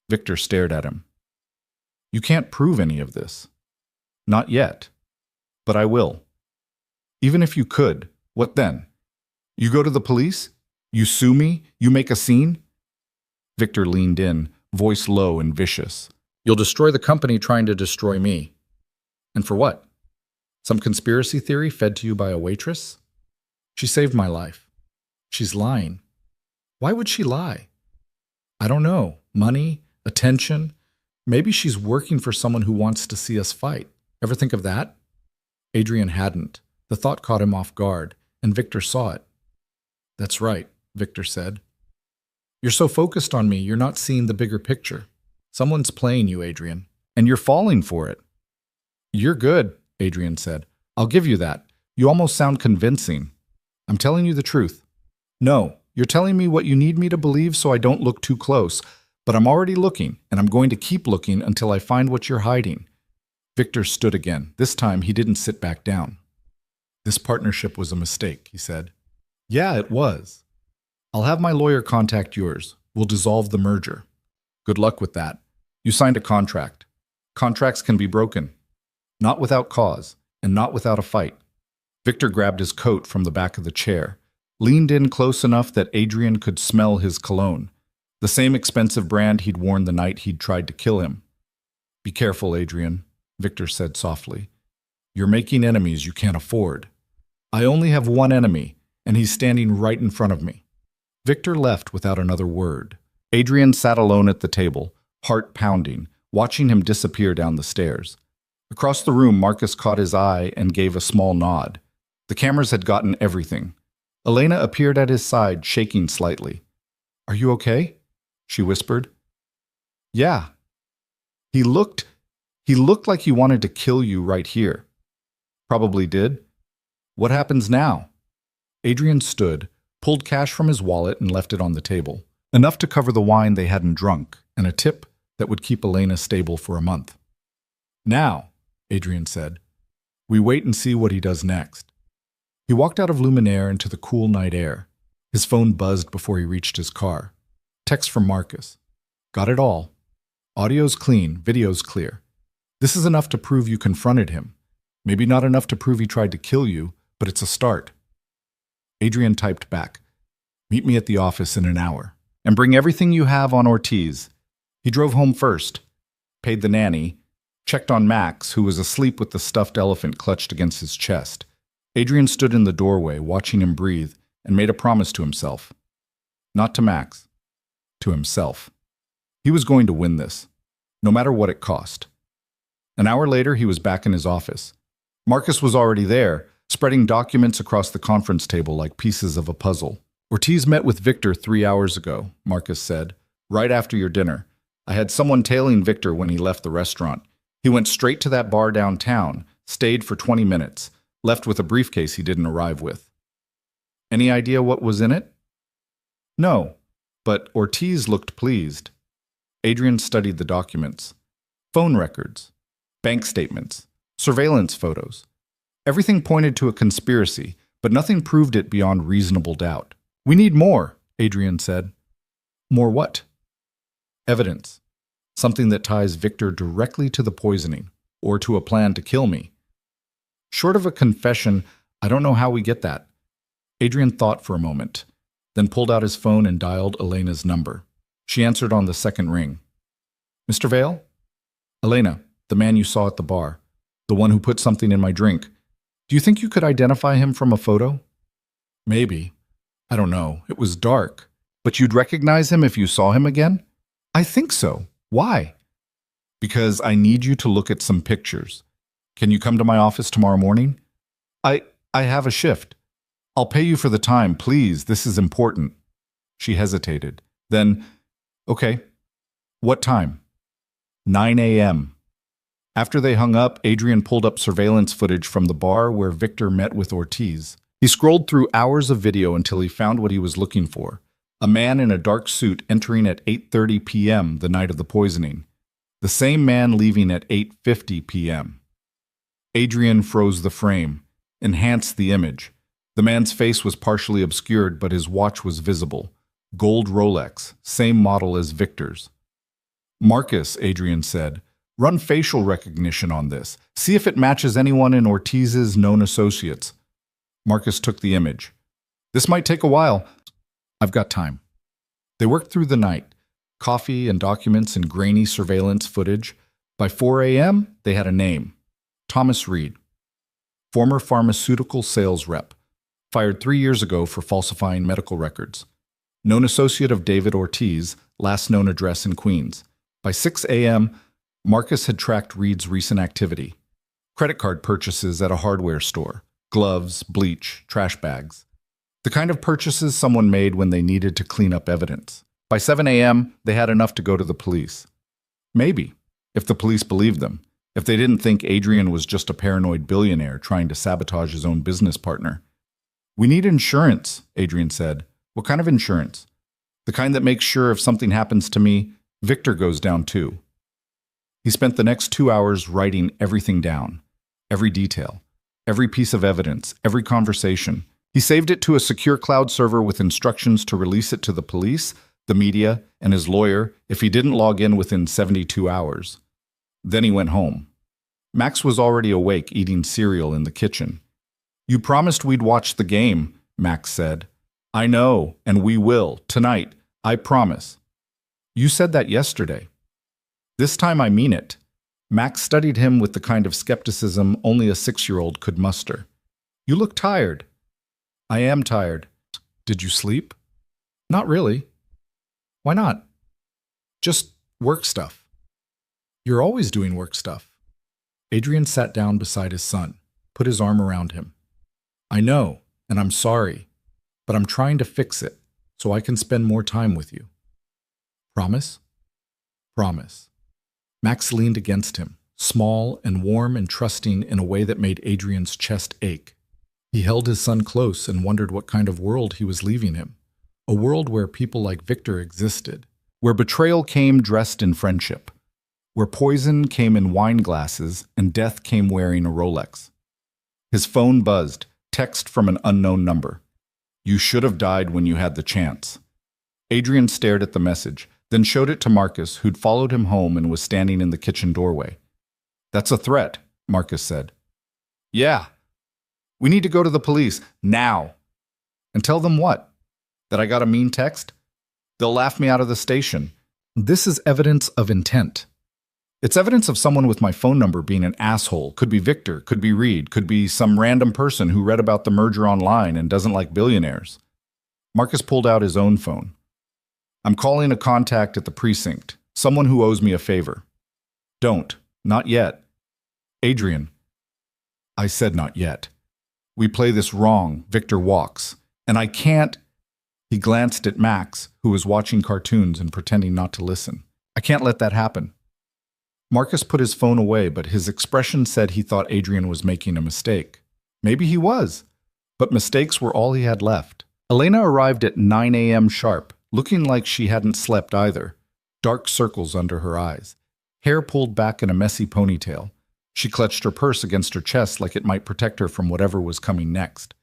Victor stared at him. You can't prove any of this. Not yet. But I will. Even if you could, what then? You go to the police? You sue me? You make a scene? Victor leaned in, voice low and vicious. You'll destroy the company trying to destroy me. And for what? Some conspiracy theory fed to you by a waitress? She saved my life. She's lying. Why would she lie? I don't know. Money? Attention? Maybe she's working for someone who wants to see us fight. Ever think of that? Adrian hadn't. The thought caught him off guard, and Victor saw it. That's right, Victor said. You're so focused on me, you're not seeing the bigger picture. Someone's playing you, Adrian, and you're falling for it. You're good, Adrian said. I'll give you that. You almost sound convincing. I'm telling you the truth. No, you're telling me what you need me to believe so I don't look too close, but I'm already looking, and I'm going to keep looking until I find what you're hiding. Victor stood again. This time, he didn't sit back down. This partnership was a mistake, he said. Yeah, it was. I'll have my lawyer contact yours. We'll dissolve the merger. Good luck with that. You signed a contract. Contracts can be broken. Not without cause, and not without a fight. Victor grabbed his coat from the back of the chair, leaned in close enough that Adrian could smell his cologne, the same expensive brand he'd worn the night he'd tried to kill him. Be careful, Adrian, Victor said softly. You're making enemies you can't afford. I only have one enemy, and he's standing right in front of me. Victor left without another word. Adrian sat alone at the table, heart pounding, watching him disappear down the stairs. Across the room, Marcus caught his eye and gave a small nod. The cameras had gotten everything. Elena appeared at his side, shaking slightly. Are you okay? She whispered. Yeah. He looked like he wanted to kill you right here. Probably did. What happens now? Adrian stood, pulled cash from his wallet and left it on the table. Enough to cover the wine they hadn't drunk, and a tip that would keep Elena stable for a month. Now, Adrian said, we wait and see what he does next. He walked out of Luminaire into the cool night air. His phone buzzed before he reached his car. Text from Marcus. Got it all. Audio's clean, video's clear. This is enough to prove you confronted him. Maybe not enough to prove he tried to kill you, but it's a start. Adrian typed back. Meet me at the office in an hour. And bring everything you have on Ortiz. He drove home first, paid the nanny, checked on Max, who was asleep with the stuffed elephant clutched against his chest. Adrian stood in the doorway, watching him breathe, and made a promise to himself. Not to Max, to himself. He was going to win this, no matter what it cost. An hour later, he was back in his office. Marcus was already there, spreading documents across the conference table like pieces of a puzzle. Ortiz met with Victor 3 hours ago, Marcus said, right after your dinner. I had someone tailing Victor when he left the restaurant. He went straight to that bar downtown, stayed for 20 minutes, left with a briefcase he didn't arrive with. Any idea what was in it? No, but Ortiz looked pleased. Adrian studied the documents. Phone records, bank statements, surveillance photos. Everything pointed to a conspiracy, but nothing proved it beyond reasonable doubt. We need more, Adrian said. More what? Evidence. Something that ties Victor directly to the poisoning, or to a plan to kill me. Short of a confession, I don't know how we get that. Adrian thought for a moment, then pulled out his phone and dialed Elena's number. She answered on the second ring. Mr. Vale? Elena, the man you saw at the bar. The one who put something in my drink. Do you think you could identify him from a photo? Maybe. I don't know. It was dark. But you'd recognize him if you saw him again? I think so. Why? Because I need you to look at some pictures. Can you come to my office tomorrow morning? I have a shift. I'll pay you for the time, please. This is important. She hesitated. Then, okay. What time? 9 a.m. After they hung up, Adrian pulled up surveillance footage from the bar where Victor met with Ortiz. He scrolled through hours of video until he found what he was looking for. A man in a dark suit entering at 8:30 p.m. the night of the poisoning. The same man leaving at 8:50 p.m. Adrian froze the frame, enhanced the image. The man's face was partially obscured, but his watch was visible. Gold Rolex, same model as Victor's. Marcus, Adrian said, run facial recognition on this. See if it matches anyone in Ortiz's known associates. Marcus took the image. This might take a while. I've got time. They worked through the night. Coffee and documents and grainy surveillance footage. By 4 a.m., they had a name. Thomas Reed. Former pharmaceutical sales rep. Fired 3 years ago for falsifying medical records. Known associate of David Ortiz, last known address in Queens. By 6 a.m., Marcus had tracked Reed's recent activity. Credit card purchases at a hardware store. Gloves, bleach, trash bags. The kind of purchases someone made when they needed to clean up evidence. By 7 a.m., they had enough to go to the police. Maybe, if the police believed them, if they didn't think Adrian was just a paranoid billionaire trying to sabotage his own business partner. We need insurance, Adrian said. What kind of insurance? The kind that makes sure if something happens to me, Victor goes down too. He spent the next 2 hours writing everything down, every detail, every piece of evidence, every conversation. He saved it to a secure cloud server with instructions to release it to the police, the media, and his lawyer if he didn't log in within 72 hours. Then he went home. Max was already awake, eating cereal in the kitchen. You promised we'd watch the game, Max said. I know, and we will, tonight, I promise. You said that yesterday. This time I mean it. Max studied him with the kind of skepticism only a 6-year-old could muster. You look tired. I am tired. Did you sleep? Not really. Why not? Just work stuff. You're always doing work stuff. Adrian sat down beside his son, put his arm around him. I know, and I'm sorry, but I'm trying to fix it so I can spend more time with you. Promise? Promise. Max leaned against him, small and warm and trusting in a way that made Adrian's chest ache. He held his son close and wondered what kind of world he was leaving him. A world where people like Victor existed, where betrayal came dressed in friendship, where poison came in wine glasses and death came wearing a Rolex. His phone buzzed, Text from an unknown number. You should have died when you had the chance. Adrian stared at the message, then showed it to Marcus, who'd followed him home and was standing in the kitchen doorway. That's a threat, Marcus said. Yeah. We need to go to the police, now. And tell them what? That I got a mean text? They'll laugh me out of the station. This is evidence of intent. It's evidence of someone with my phone number being an asshole. Could be Victor, could be Reed, could be some random person who read about the merger online and doesn't like billionaires. Marcus pulled out his own phone. I'm calling a contact at the precinct, someone who owes me a favor. Don't. Not yet. Adrian. I said not yet. We play this wrong. Victor walks. And I can't. He glanced at Max, who was watching cartoons and pretending not to listen. I can't let that happen. Marcus put his phone away, but his expression said he thought Adrian was making a mistake. Maybe he was, but mistakes were all he had left. Elena arrived at 9 a.m. sharp, looking like she hadn't slept either. Dark circles under her eyes, hair pulled back in a messy ponytail. She clutched her purse against her chest like it might protect her from whatever was coming next.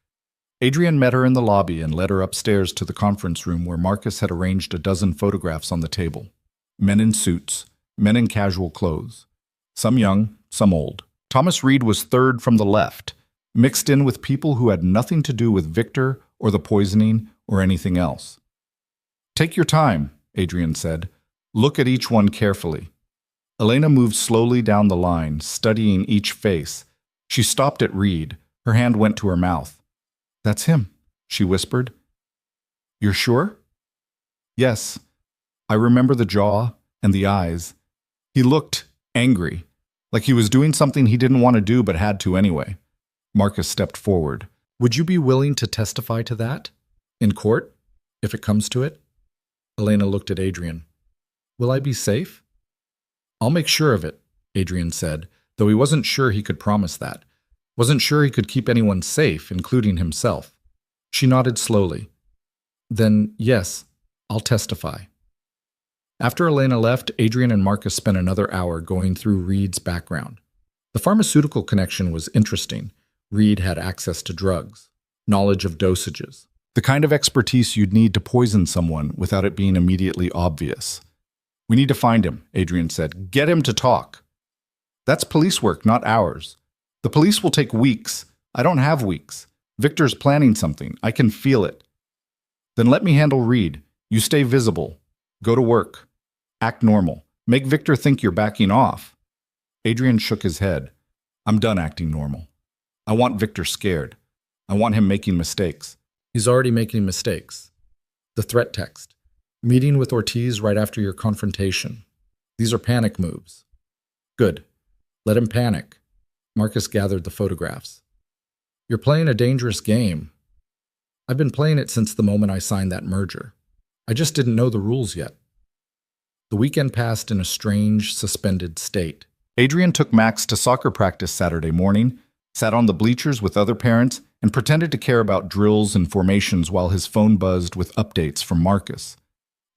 Adrian met her in the lobby and led her upstairs to the conference room where Marcus had arranged a dozen photographs on the table. Men in suits, men in casual clothes. Some young, some old. Thomas Reed was third from the left, mixed in with people who had nothing to do with Victor or the poisoning or anything else. Take your time, Adrian said. Look at each one carefully. Elena moved slowly down the line, studying each face. She stopped at Reed. Her hand went to her mouth. That's him, she whispered. You're sure? Yes. I remember the jaw and the eyes. He looked angry, like he was doing something he didn't want to do but had to anyway. Marcus stepped forward. Would you be willing to testify to that? In court, if it comes to it? Elena looked at Adrian. Will I be safe? I'll make sure of it, Adrian said, though he wasn't sure he could promise that. Wasn't sure he could keep anyone safe, including himself. She nodded slowly. Then, yes, I'll testify. After Elena left, Adrian and Marcus spent another hour going through Reed's background. The pharmaceutical connection was interesting. Reed had access to drugs, knowledge of dosages, the kind of expertise you'd need to poison someone without it being immediately obvious. We need to find him, Adrian said. Get him to talk. That's police work, not ours. The police will take weeks. I don't have weeks. Victor's planning something. I can feel it. Then let me handle Reed. You stay visible. Go to work. Act normal. Make Victor think you're backing off. Adrian shook his head. I'm done acting normal. I want Victor scared. I want him making mistakes. He's already making mistakes. The threat text. Meeting with Ortiz right after your confrontation. These are panic moves. Good. Let him panic. Marcus gathered the photographs. You're playing a dangerous game. I've been playing it since the moment I signed that merger. I just didn't know the rules yet. The weekend passed in a strange, suspended state. Adrian took Max to soccer practice Saturday morning, sat on the bleachers with other parents, and pretended to care about drills and formations while his phone buzzed with updates from Marcus.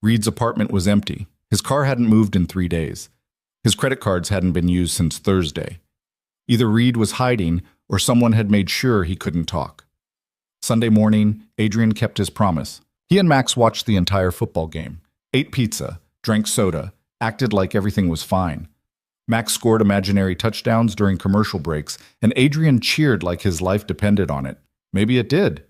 Reed's apartment was empty. His car hadn't moved in 3 days. His credit cards hadn't been used since Thursday. Either Reed was hiding or someone had made sure he couldn't talk. Sunday morning, Adrian kept his promise. He and Max watched the entire football game, ate pizza, drank soda, acted like everything was fine. Max scored imaginary touchdowns during commercial breaks, and Adrian cheered like his life depended on it. Maybe it did.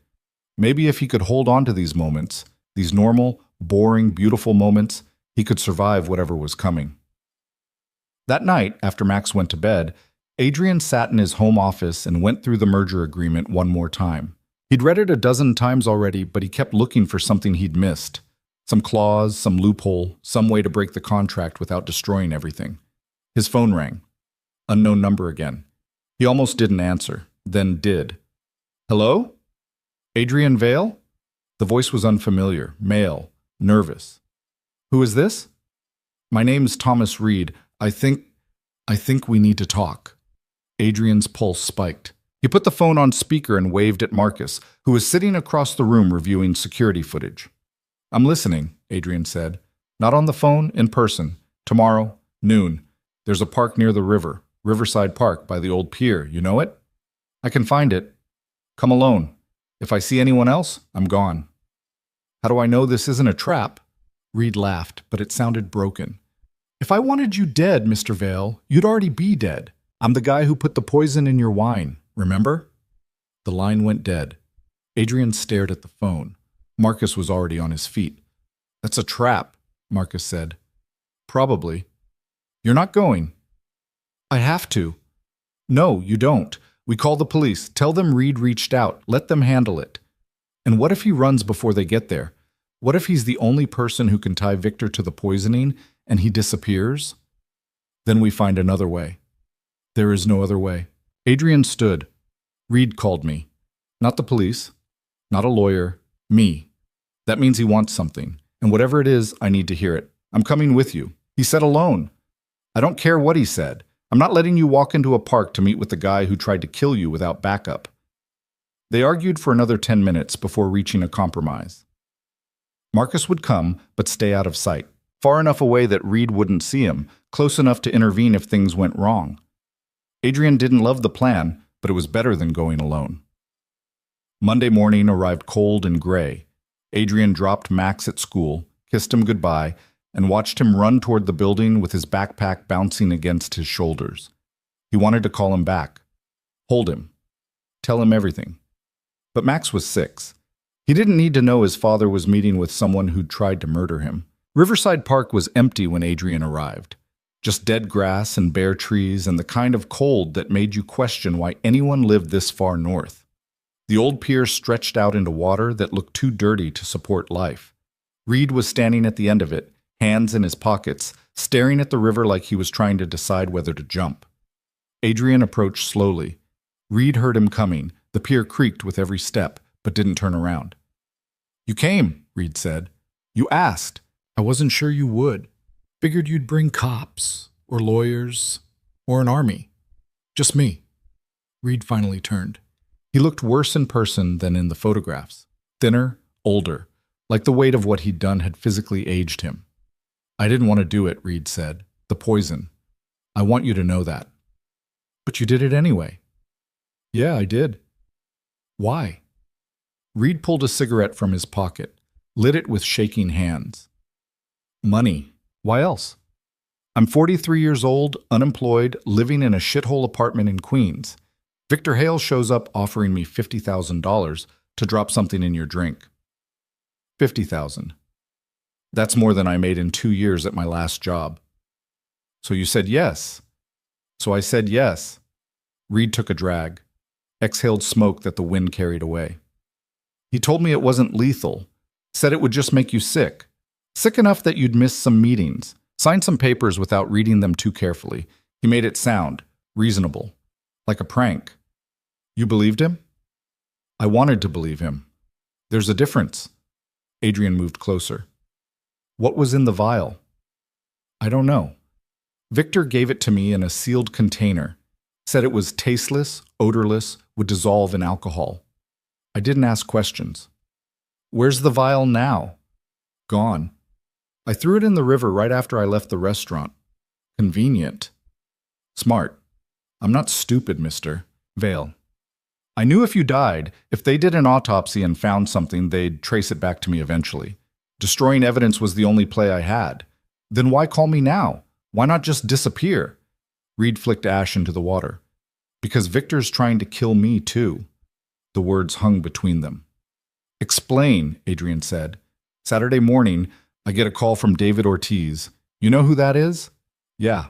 Maybe if he could hold on to these moments, these normal, boring, beautiful moments, he could survive whatever was coming. That night, after Max went to bed, Adrian sat in his home office and went through the merger agreement one more time. He'd read it a dozen times already, but he kept looking for something he'd missed. Some clause, some loophole, some way to break the contract without destroying everything. His phone rang. Unknown number again. He almost didn't answer, then did. Hello? Adrian Vale? The voice was unfamiliar, male, nervous. Who is this? My name's Thomas Reed. I think we need to talk. Adrian's pulse spiked. He put the phone on speaker and waved at Marcus, who was sitting across the room reviewing security footage. I'm listening, Adrian said. Not on the phone, in person. Tomorrow, noon. There's a park near the river, Riverside Park by the old pier. You know it? I can find it. Come alone. If I see anyone else, I'm gone. How do I know this isn't a trap? Reed laughed, but it sounded broken. If I wanted you dead, Mr. Vale, you'd already be dead. I'm the guy who put the poison in your wine, remember? The line went dead. Adrian stared at the phone. Marcus was already on his feet. That's a trap, Marcus said. Probably. You're not going. I have to. No, you don't. We call the police. Tell them Reed reached out. Let them handle it. And what if he runs before they get there? What if he's the only person who can tie Victor to the poisoning and he disappears? Then we find another way. There is no other way. Adrian stood. Reed called me. Not the police. Not a lawyer. Me. That means he wants something. And whatever it is, I need to hear it. I'm coming with you. He said alone. I don't care what he said. I'm not letting you walk into a park to meet with the guy who tried to kill you without backup. They argued for another 10 minutes before reaching a compromise. Marcus would come, but stay out of sight, far enough away that Reed wouldn't see him, close enough to intervene if things went wrong. Adrian didn't love the plan, but it was better than going alone. Monday morning arrived cold and gray. Adrian dropped Max at school, kissed him goodbye, and watched him run toward the building with his backpack bouncing against his shoulders. He wanted to call him back, hold him, tell him everything. But Max was 6. He didn't need to know his father was meeting with someone who'd tried to murder him. Riverside Park was empty when Adrian arrived. Just dead grass and bare trees and the kind of cold that made you question why anyone lived this far north. The old pier stretched out into water that looked too dirty to support life. Reed was standing at the end of it, hands in his pockets, staring at the river like he was trying to decide whether to jump. Adrian approached slowly. Reed heard him coming. The pier creaked with every step, but didn't turn around. You came, Reed said. You asked. I wasn't sure you would. Figured you'd bring cops, or lawyers, or an army. Just me. Reed finally turned. He looked worse in person than in the photographs. Thinner, older, like the weight of what he'd done had physically aged him. I didn't want to do it, Reed said. The poison. I want you to know that. But you did it anyway. Yeah, I did. Why? Reed pulled a cigarette from his pocket, lit it with shaking hands. Money. Why else? I'm 43 years old, unemployed, living in a shithole apartment in Queens. Victor Hale shows up offering me $50,000 to drop something in your drink. $50,000. That's more than I made in 2 years at my last job. So you said yes. So I said yes. Reed took a drag, exhaled smoke that the wind carried away. He told me it wasn't lethal, said it would just make you sick. Sick enough that you'd miss some meetings, sign some papers without reading them too carefully. He made it sound reasonable, like a prank. You believed him? I wanted to believe him. There's a difference. Adrian moved closer. What was in the vial? I don't know. Victor gave it to me in a sealed container, said it was tasteless, odorless, would dissolve in alcohol. I didn't ask questions. Where's the vial now? Gone. I threw it in the river right after I left the restaurant. Convenient. Smart. I'm not stupid, Mr. Vale. I knew if you died, if they did an autopsy and found something, they'd trace it back to me eventually. Destroying evidence was the only play I had. Then why call me now? Why not just disappear? Reed flicked ash into the water. Because Victor's trying to kill me too. The words hung between them. Explain, Adrian said. Saturday morning, I get a call from David Ortiz. You know who that is? Yeah.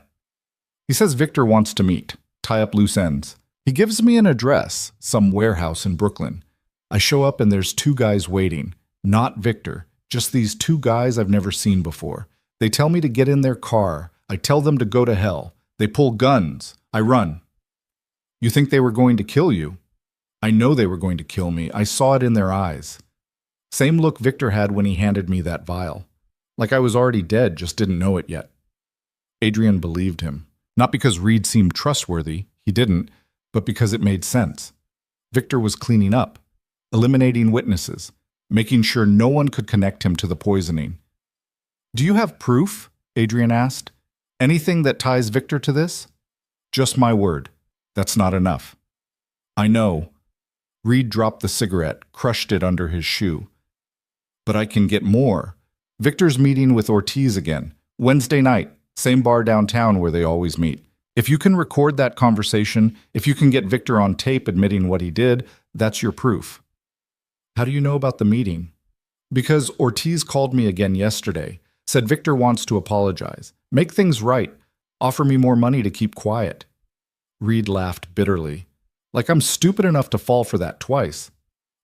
He says Victor wants to meet, tie up loose ends. He gives me an address, some warehouse in Brooklyn. I show up and there's 2 guys waiting. Not Victor, just these 2 guys I've never seen before. They tell me to get in their car. I tell them to go to hell. They pull guns. I run. You think they were going to kill you? I know they were going to kill me. I saw it in their eyes. Same look Victor had when he handed me that vial. Like I was already dead, just didn't know it yet. Adrian believed him. Not because Reed seemed trustworthy, he didn't, but because it made sense. Victor was cleaning up, eliminating witnesses, making sure no one could connect him to the poisoning. Do you have proof? Adrian asked. Anything that ties Victor to this? Just my word. That's not enough. I know. Reed dropped the cigarette, crushed it under his shoe. But I can get more. Victor's meeting with Ortiz again. Wednesday night, same bar downtown where they always meet. If you can record that conversation, if you can get Victor on tape admitting what he did, that's your proof. How do you know about the meeting? Because Ortiz called me again yesterday, said Victor wants to apologize, make things right, offer me more money to keep quiet. Reed laughed bitterly. Like I'm stupid enough to fall for that twice.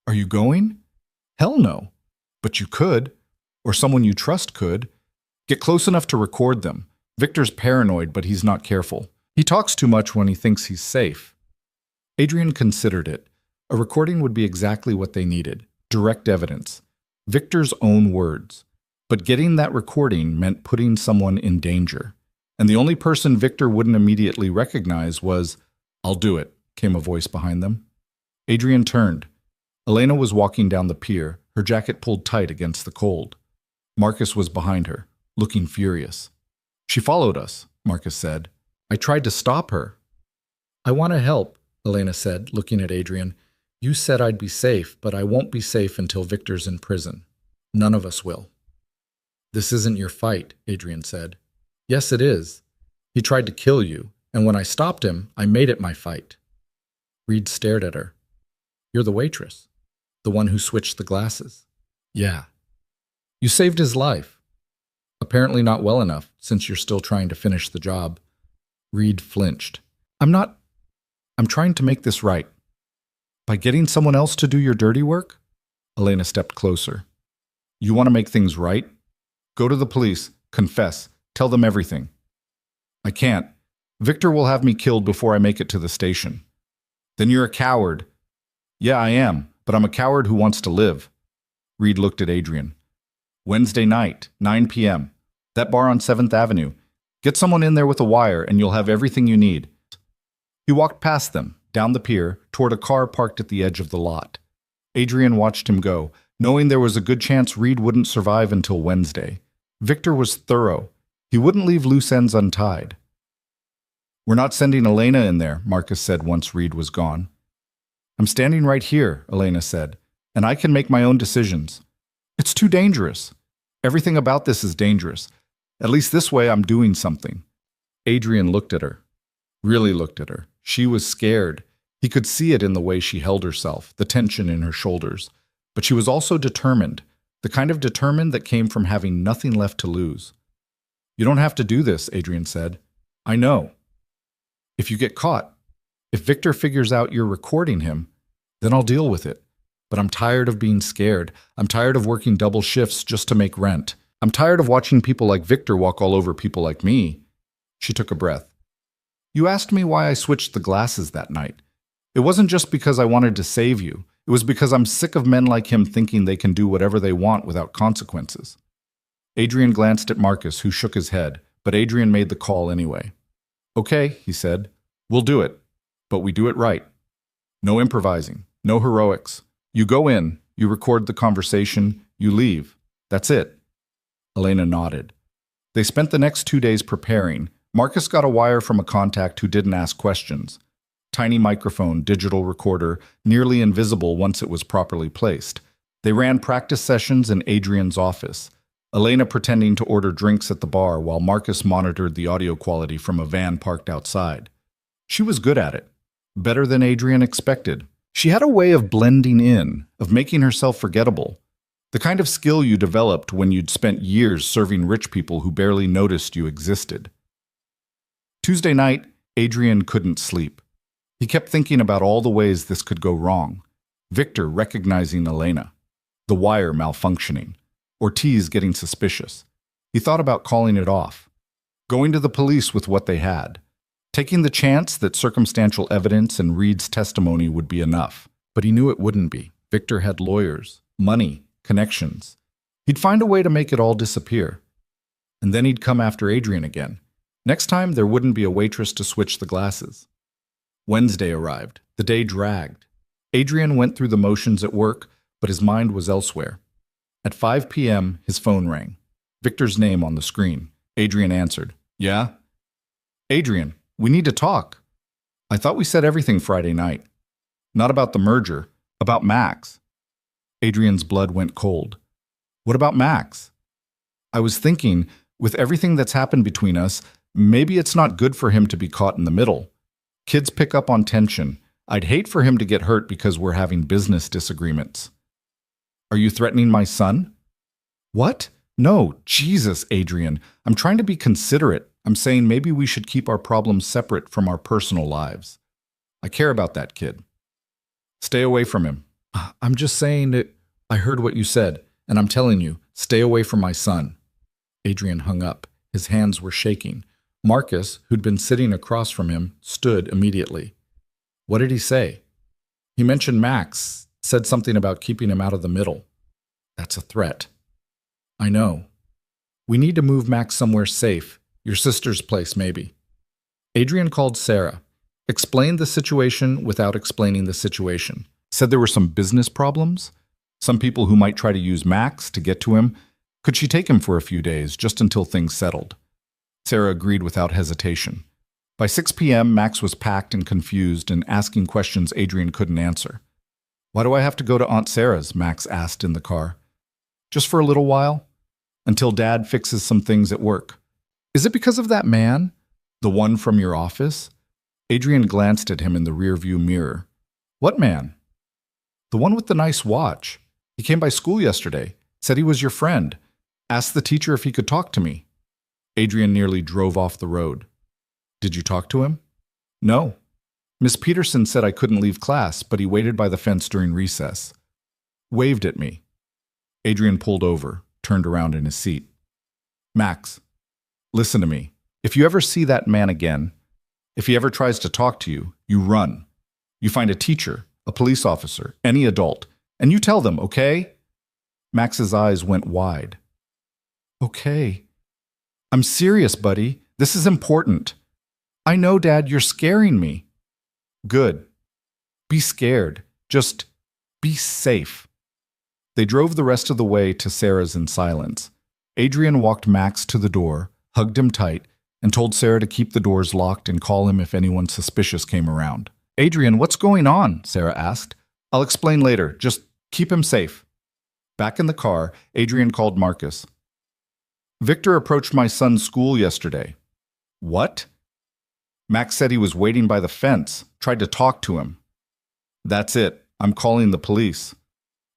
Are you going? Hell no. But you could, or someone you trust could. Get close enough to record them. Victor's paranoid, but he's not careful. He talks too much when he thinks he's safe. Adrian considered it. A recording would be exactly what they needed. Direct evidence. Victor's own words. But getting that recording meant putting someone in danger. And the only person Victor wouldn't immediately recognize was, "I'll do it," came a voice behind them. Adrian turned. Elena was walking down the pier, her jacket pulled tight against the cold. Marcus was behind her, looking furious. "She followed us," Marcus said. "I tried to stop her." "I want to help," Elena said, looking at Adrian. "You said I'd be safe, but I won't be safe until Victor's in prison. None of us will." "This isn't your fight," Adrian said. "Yes, it is. He tried to kill you, and when I stopped him, I made it my fight." Reed stared at her. "You're the waitress, the one who switched the glasses." "Yeah." "You saved his life. Apparently not well enough, since you're still trying to finish the job." Reed flinched. I'm trying to make this right." "By getting someone else to do your dirty work?" Elena stepped closer. "You want to make things right? Go to the police, confess, tell them everything." "I can't. Victor will have me killed before I make it to the station." "Then you're a coward." "Yeah, I am, but I'm a coward who wants to live." Reed looked at Adrian. "Wednesday night, 9 p.m. That bar on 7th Avenue. Get someone in there with a wire and you'll have everything you need." He walked past them, down the pier, toward a car parked at the edge of the lot. Adrian watched him go, knowing there was a good chance Reed wouldn't survive until Wednesday. Victor was thorough. He wouldn't leave loose ends untied. "We're not sending Elena in there," Marcus said once Reed was gone. "I'm standing right here," Elena said, "and I can make my own decisions. It's too dangerous. Everything about this is dangerous. At least this way I'm doing something." Adrian looked at her. Really looked at her. She was scared. He could see it in the way she held herself, the tension in her shoulders. But she was also determined, the kind of determined that came from having nothing left to lose. "You don't have to do this," Adrian said. "I know. If you get caught, if Victor figures out you're recording him, then I'll deal with it. But I'm tired of being scared. I'm tired of working double shifts just to make rent. I'm tired of watching people like Victor walk all over people like me." She took a breath. "You asked me why I switched the glasses that night. It wasn't just because I wanted to save you. It was because I'm sick of men like him thinking they can do whatever they want without consequences." Adrian glanced at Marcus, who shook his head, but Adrian made the call anyway. "Okay," he said. "We'll do it. But we do it right. No improvising. No heroics. You go in, you record the conversation, you leave. That's it." Elena nodded. They spent the next 2 days preparing. Marcus got a wire from a contact who didn't ask questions. Tiny microphone, digital recorder, nearly invisible once it was properly placed. They ran practice sessions in Adrian's office, Elena pretending to order drinks at the bar while Marcus monitored the audio quality from a van parked outside. She was good at it. Better than Adrian expected. She had a way of blending in, of making herself forgettable. The kind of skill you developed when you'd spent years serving rich people who barely noticed you existed. Tuesday night, Adrian couldn't sleep. He kept thinking about all the ways this could go wrong. Victor recognizing Elena. The wire malfunctioning. Ortiz getting suspicious. He thought about calling it off. Going to the police with what they had. Taking the chance that circumstantial evidence and Reed's testimony would be enough. But he knew it wouldn't be. Victor had lawyers, money, connections. He'd find a way to make it all disappear. And then he'd come after Adrian again. Next time, there wouldn't be a waitress to switch the glasses. Wednesday arrived. The day dragged. Adrian went through the motions at work, but his mind was elsewhere. At 5 p.m., his phone rang. Victor's name on the screen. Adrian answered. "Yeah?" "Adrian, we need to talk." "I thought we said everything Friday night." "Not about the merger, About Max. Adrian's blood went cold. What about Max? I was thinking, with everything that's happened between us, maybe it's not good for him to be caught in the middle. Kids pick up on tension. I'd hate for him to get hurt because we're having business disagreements. Are you threatening my son? What? No, Jesus, Adrian. I'm trying to be considerate. I'm saying maybe we should keep our problems separate from our personal lives. I care about that kid. Stay away from him. I'm just saying that I heard what you said, and I'm telling you, stay away from my son. Adrian hung up. His hands were shaking. Marcus, who'd been sitting across from him, stood immediately. What did he say? He mentioned Max, said something about keeping him out of the middle. That's a threat. I know. We need to move Max somewhere safe. Your sister's place, maybe. Adrian called Sarah, explained the situation without explaining the situation. Said there were some business problems, some people who might try to use Max to get to him. Could she take him for a few days, just until things settled? Sarah agreed without hesitation. By 6 p.m., Max was packed and confused and asking questions Adrian couldn't answer. Why do I have to go to Aunt Sarah's? Max asked in the car. Just for a little while, until Dad fixes some things at work. Is it because of that man? The one from your office? Adrian glanced at him in the rearview mirror. What man? The one with the nice watch. He came by school yesterday, said he was your friend, asked the teacher if he could talk to me. Adrian nearly drove off the road. Did you talk to him? No. Miss Peterson said I couldn't leave class, but he waited by the fence during recess. Waved at me. Adrian pulled over, turned around in his seat. Max, listen to me. If you ever see that man again, if he ever tries to talk to you, you run. You find a teacher, a police officer, any adult, and you tell them, okay? Max's eyes went wide. Okay. I'm serious, buddy. This is important. I know, Dad, you're scaring me. Good. Be scared. Just be safe. They drove the rest of the way to Sarah's in silence. Adrian walked Max to the door, hugged him tight, and told Sarah to keep the doors locked and call him if anyone suspicious came around. Adrian, what's going on? Sarah asked. I'll explain later. Just keep him safe. Back in the car, Adrian called Marcus. Victor approached my son's school yesterday. What? Max said he was waiting by the fence, tried to talk to him. That's it. I'm calling the police.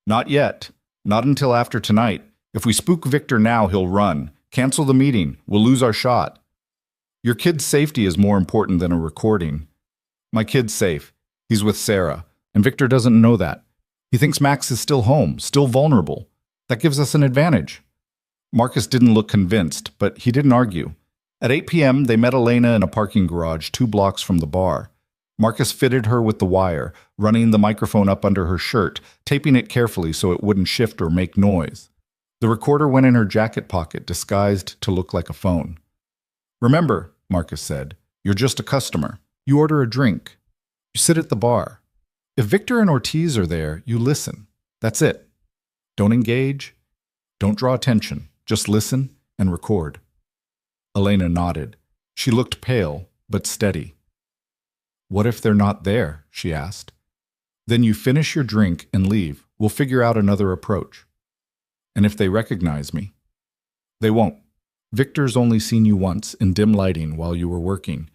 Not yet. Not until after tonight. If we spook Victor now, he'll run. Cancel the meeting. We'll lose our shot. Your kid's safety is more important than a recording. My kid's safe. He's with Sarah, and Victor doesn't know that. He thinks Max is still home, still vulnerable. That gives us an advantage. Marcus didn't look convinced, but he didn't argue. At 8 p.m., they met Elena in a parking garage 2 blocks from the bar. Marcus fitted her with the wire, running the microphone up under her shirt, taping it carefully so it wouldn't shift or make noise. The recorder went in her jacket pocket, disguised to look like a phone. Remember, Marcus said, you're just a customer. You order a drink. You sit at the bar. If Victor and Ortiz are there, you listen. That's it. Don't engage. Don't draw attention. Just listen and record. Elena nodded. She looked pale, but steady. What if they're not there? She asked. Then you finish your drink and leave. We'll figure out another approach. And if they recognize me? They won't. Victor's only seen you once in dim lighting while you were working.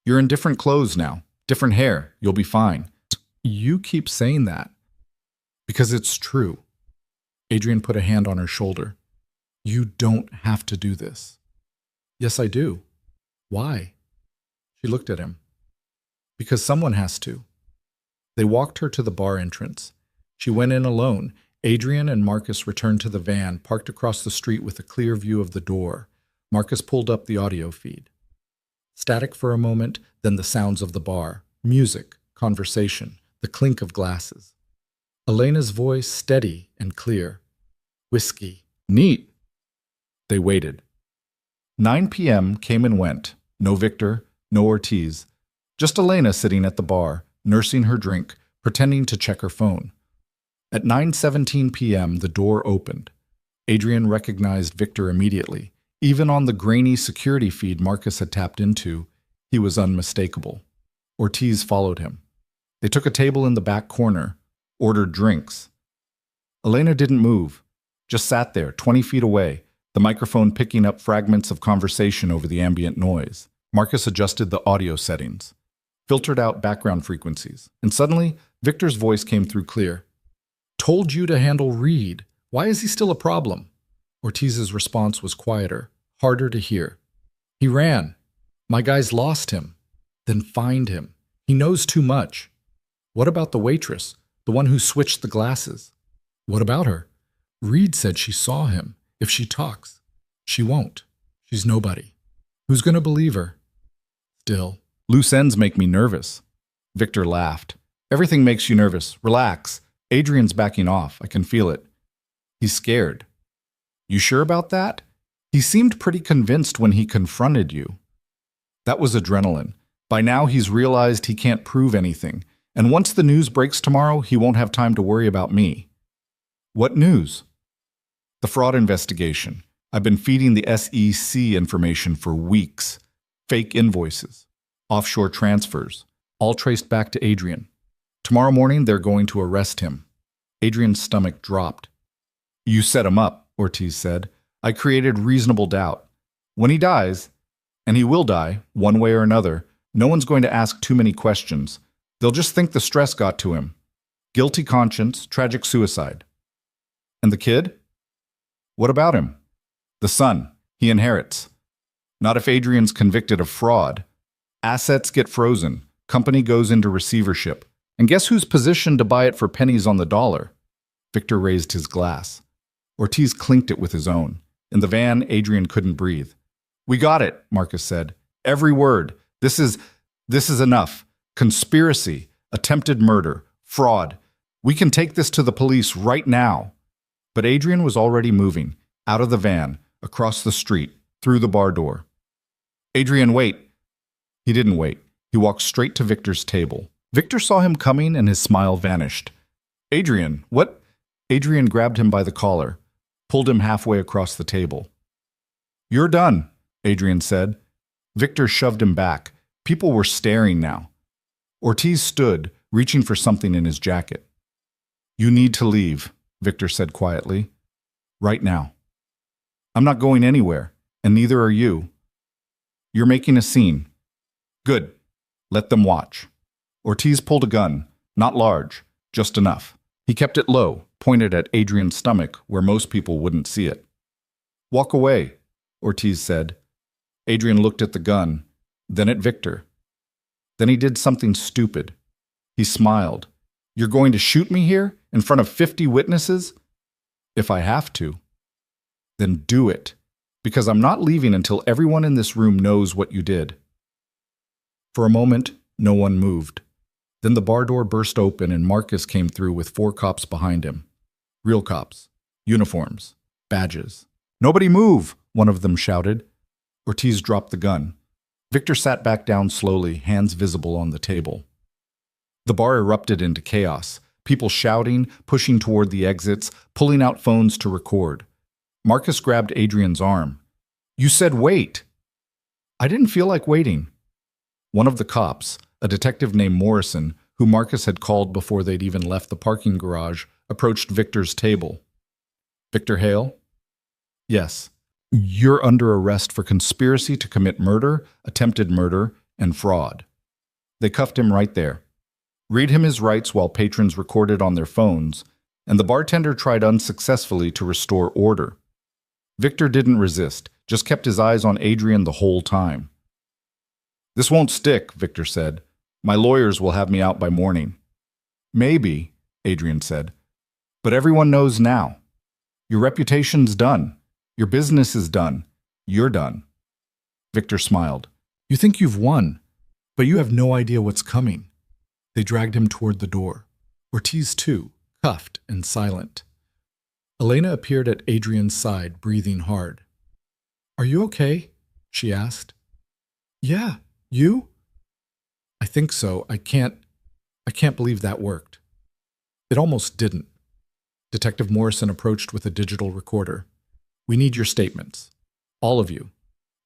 You're in different clothes now, different hair. You'll be fine. You keep saying that. Because it's true. Adrian put a hand on her shoulder. You don't have to do this. Yes, I do. Why? She looked at him. Because someone has to. They walked her to the bar entrance. She went in alone. Adrian and Marcus returned to the van, parked across the street with a clear view of the door. Marcus pulled up the audio feed. Static for a moment, then the sounds of the bar. Music, conversation, the clink of glasses. Elena's voice steady and clear. Whiskey. Neat. They waited. 9 p.m. came and went. No Victor, no Ortiz. Just Elena sitting at the bar, nursing her drink, pretending to check her phone. At 9:17 p.m., the door opened. Adrian recognized Victor immediately. Even on the grainy security feed Marcus had tapped into, he was unmistakable. Ortiz followed him. They took a table in the back corner. ordered drinks. Elena didn't move, just sat there, 20 feet away, the microphone picking up fragments of conversation over the ambient noise. Marcus adjusted the audio settings, filtered out background frequencies, and suddenly, Victor's voice came through clear. "Told you to handle Reed. Why is he still a problem?" Ortiz's response was quieter, harder to hear. "He ran. My guys lost him. Then find him. He knows too much." "What about the waitress, the one who switched the glasses?" "What about her?" "Reed said she saw him. If she talks, she won't. She's nobody. Who's going to believe her?" "Still, loose ends make me nervous." Victor laughed. "Everything makes you nervous. Relax. Adrian's backing off. I can feel it. He's scared." "You sure about that? He seemed pretty convinced when he confronted you." "That was adrenaline. By now he's realized he can't prove anything, and once the news breaks tomorrow, he won't have time to worry about me." "What news?" "The fraud investigation. I've been feeding the SEC information for weeks. Fake invoices, offshore transfers, all traced back to Adrian. Tomorrow morning, they're going to arrest him." Adrian's stomach dropped. "You set him up," Ortiz said. "I created reasonable doubt. When he dies, and he will die, one way or another, no one's going to ask too many questions. They'll just think the stress got to him. Guilty conscience, tragic suicide." "And the kid? What about him?" "The son. He inherits. Not if Adrian's convicted of fraud. Assets get frozen. Company goes into receivership. And guess who's positioned to buy it for pennies on the dollar?" Victor raised his glass. Ortiz clinked it with his own. In the van, Adrian couldn't breathe. "We got it," Marcus said. "Every word. This is enough. Conspiracy, attempted murder, fraud. We can take this to the police right now." But Adrian was already moving, out of the van, across the street, through the bar door. "Adrian, wait." He didn't wait. He walked straight to Victor's table. Victor saw him coming and his smile vanished. "Adrian, what?" Adrian grabbed him by the collar, pulled him halfway across the table. "You're done," Adrian said. Victor shoved him back. People were staring now. Ortiz stood, reaching for something in his jacket. "You need to leave," Victor said quietly. "Right now." "I'm not going anywhere, and neither are you." "You're making a scene." "Good. Let them watch." Ortiz pulled a gun, not large, just enough. He kept it low, pointed at Adrian's stomach where most people wouldn't see it. "Walk away," Ortiz said. Adrian looked at the gun, then at Victor. Then he did something stupid. He smiled. "You're going to shoot me here, in front of 50 witnesses?" "If I have to." "Then do it, because I'm not leaving until everyone in this room knows what you did." For a moment, no one moved. Then the bar door burst open and Marcus came through with 4 cops behind him. Real cops. Uniforms. Badges. "Nobody move!" one of them shouted. Ortiz dropped the gun. Victor sat back down slowly, hands visible on the table. The bar erupted into chaos. People shouting, pushing toward the exits, pulling out phones to record. Marcus grabbed Adrian's arm. "You said wait!" "I didn't feel like waiting." One of the cops, a detective named Morrison, who Marcus had called before they'd even left the parking garage, approached Victor's table. "Victor Hale?" "Yes. You're under arrest for conspiracy to commit murder, attempted murder, and fraud." They cuffed him right there. Read him his rights while patrons recorded on their phones, and the bartender tried unsuccessfully to restore order. Victor didn't resist, just kept his eyes on Adrian the whole time. "This won't stick," Victor said. "My lawyers will have me out by morning." "Maybe," Adrian said. "But everyone knows now. Your reputation's done. Your business is done. You're done." Victor smiled. "You think you've won, but you have no idea what's coming." They dragged him toward the door. Ortiz, too, cuffed and silent. Elena appeared at Adrian's side, breathing hard. "Are you okay?" she asked. "Yeah. You?" "I think so. I can't believe that worked." It almost didn't. Detective Morrison approached with a digital recorder. "We need your statements. All of you.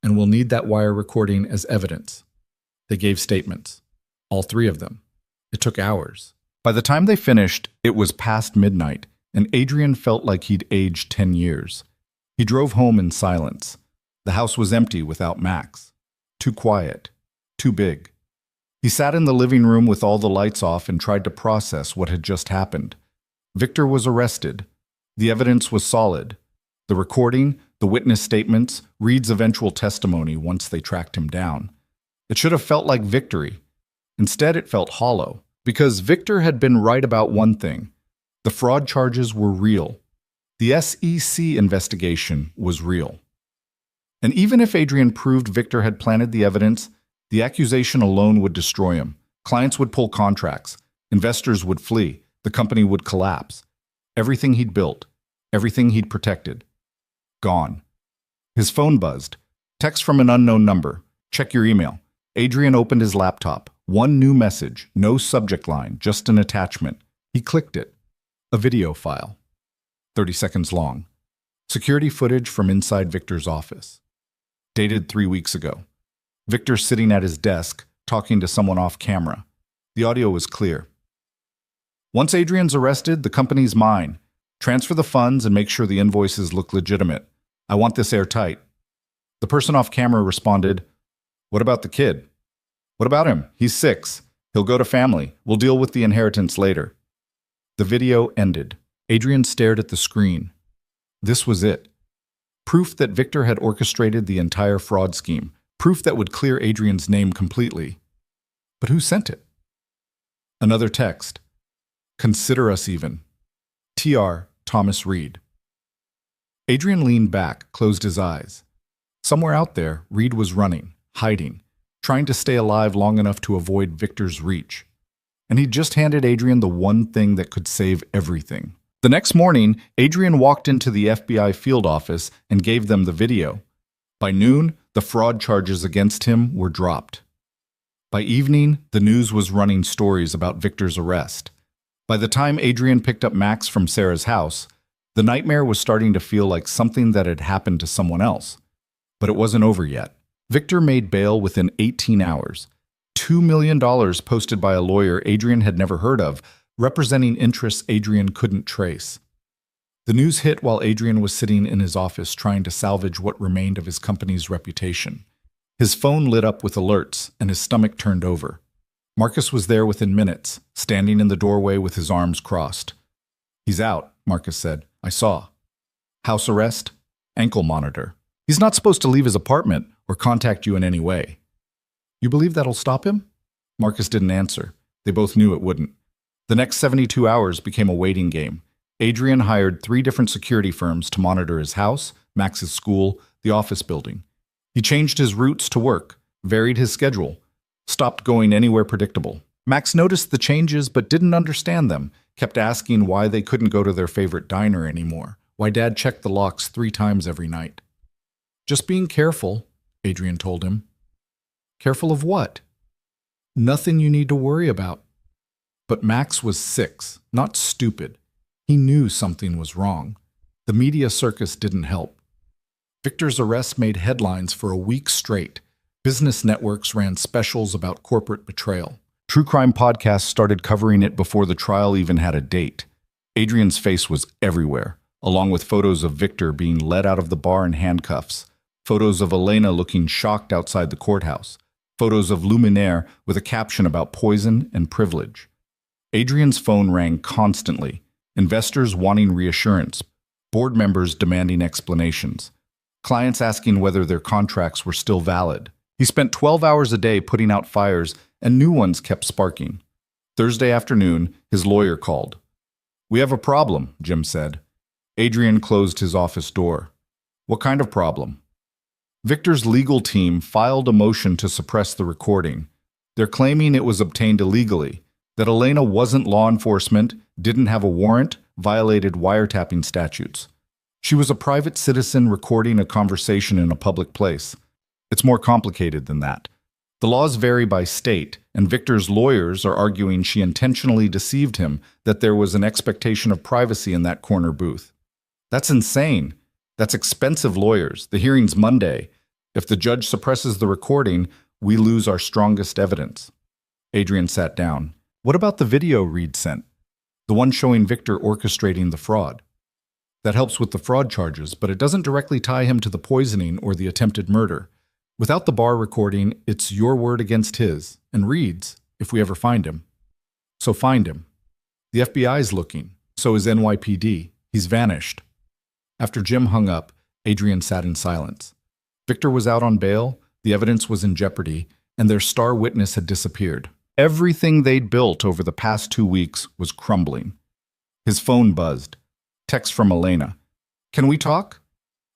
And we'll need that wire recording as evidence." They gave statements. All 3 of them. It took hours. By the time they finished, it was past midnight, and Adrian felt like he'd aged 10 years. He drove home in silence. The house was empty without Max. Too quiet. Too big. He sat in the living room with all the lights off and tried to process what had just happened. Victor was arrested. The evidence was solid. The recording, the witness statements, Reed's eventual testimony once they tracked him down. It should have felt like victory. Instead, it felt hollow, because Victor had been right about one thing. The fraud charges were real. The SEC investigation was real. And even if Adrian proved Victor had planted the evidence, the accusation alone would destroy him. Clients would pull contracts. Investors would flee. The company would collapse. Everything he'd built, everything he'd protected, gone. His phone buzzed. Text from an unknown number. Check your email. Adrian opened his laptop. One new message, no subject line, just an attachment. He clicked it. A video file. 30 seconds long. Security footage from inside Victor's office. Dated 3 weeks ago. Victor sitting at his desk, talking to someone off camera. The audio was clear. Once Adrian's arrested, the company's mine. Transfer the funds and make sure the invoices look legitimate. I want this airtight. The person off camera responded, "What about the kid?" "What about him? He's 6. He'll go to family. We'll deal with the inheritance later." The video ended. Adrian stared at the screen. This was it. Proof that Victor had orchestrated the entire fraud scheme. Proof that would clear Adrian's name completely. But who sent it? Another text. "Consider us even. T.R. Thomas Reed." Adrian leaned back, closed his eyes. Somewhere out there, Reed was running, hiding, trying to stay alive long enough to avoid Victor's reach. And he'd just handed Adrian the one thing that could save everything. The next morning, Adrian walked into the FBI field office and gave them the video. By noon, the fraud charges against him were dropped. By evening, the news was running stories about Victor's arrest. By the time Adrian picked up Max from Sarah's house, the nightmare was starting to feel like something that had happened to someone else. But it wasn't over yet. Victor made bail within 18 hours. $2 million posted by a lawyer Adrian had never heard of, representing interests Adrian couldn't trace. The news hit while Adrian was sitting in his office trying to salvage what remained of his company's reputation. His phone lit up with alerts, and his stomach turned over. Marcus was there within minutes, standing in the doorway with his arms crossed. "He's out," Marcus said. "I saw. House arrest, ankle monitor. He's not supposed to leave his apartment or contact you in any way." "You believe that'll stop him?" Marcus didn't answer. They both knew it wouldn't. The next 72 hours became a waiting game. Adrian hired 3 different security firms to monitor his house, Max's school, the office building. He changed his routes to work, varied his schedule, stopped going anywhere predictable. Max noticed the changes but didn't understand them, kept asking why they couldn't go to their favorite diner anymore, why Dad checked the locks 3 times every night. "Just being careful," Adrian told him. "Careful of what?" "Nothing you need to worry about." But Max was 6, not stupid. He knew something was wrong. The media circus didn't help. Victor's arrest made headlines for a week straight. Business networks ran specials about corporate betrayal. True crime podcasts started covering it before the trial even had a date. Adrian's face was everywhere, along with photos of Victor being led out of the bar in handcuffs, photos of Elena looking shocked outside the courthouse, photos of Luminaire with a caption about poison and privilege. Adrian's phone rang constantly, investors wanting reassurance, board members demanding explanations, clients asking whether their contracts were still valid. He spent 12 hours a day putting out fires, and new ones kept sparking. Thursday afternoon, his lawyer called. "We have a problem," Jim said. Adrian closed his office door. "What kind of problem?" Victor's legal team filed a motion to suppress the recording. They're claiming it was obtained illegally, that Elena wasn't law enforcement, didn't have a warrant, violated wiretapping statutes. She was a private citizen recording a conversation in a public place. It's more complicated than that. The laws vary by state, and Victor's lawyers are arguing she intentionally deceived him, that there was an expectation of privacy in that corner booth. That's insane. That's expensive lawyers. The hearing's Monday. If the judge suppresses the recording, we lose our strongest evidence. Adrian sat down. What about the video Reed sent? The one showing Victor orchestrating the fraud. That helps with the fraud charges, but it doesn't directly tie him to the poisoning or the attempted murder. Without the bar recording, it's your word against his, and Reed's, if we ever find him. So find him. The FBI's looking, so is NYPD. He's vanished. After Jim hung up, Adrian sat in silence. Victor was out on bail, the evidence was in jeopardy, and their star witness had disappeared. Everything they'd built over the past 2 weeks was crumbling. His phone buzzed. Text from Elena. Can we talk?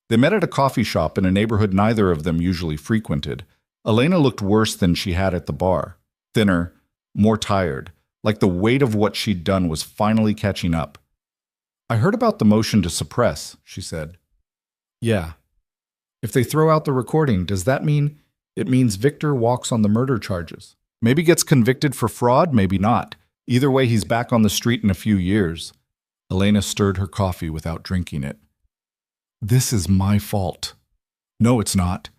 They met at a coffee shop in a neighborhood neither of them usually frequented. Elena looked worse than she had at the bar. Thinner, more tired, like the weight of what she'd done was finally catching up. I heard about the motion to suppress, she said. Yeah. If they throw out the recording, does that mean it means Victor walks on the murder charges? Maybe gets convicted for fraud, maybe not. Either way, he's back on the street in a few years. Elena stirred her coffee without drinking it. This is my fault. No, it's not.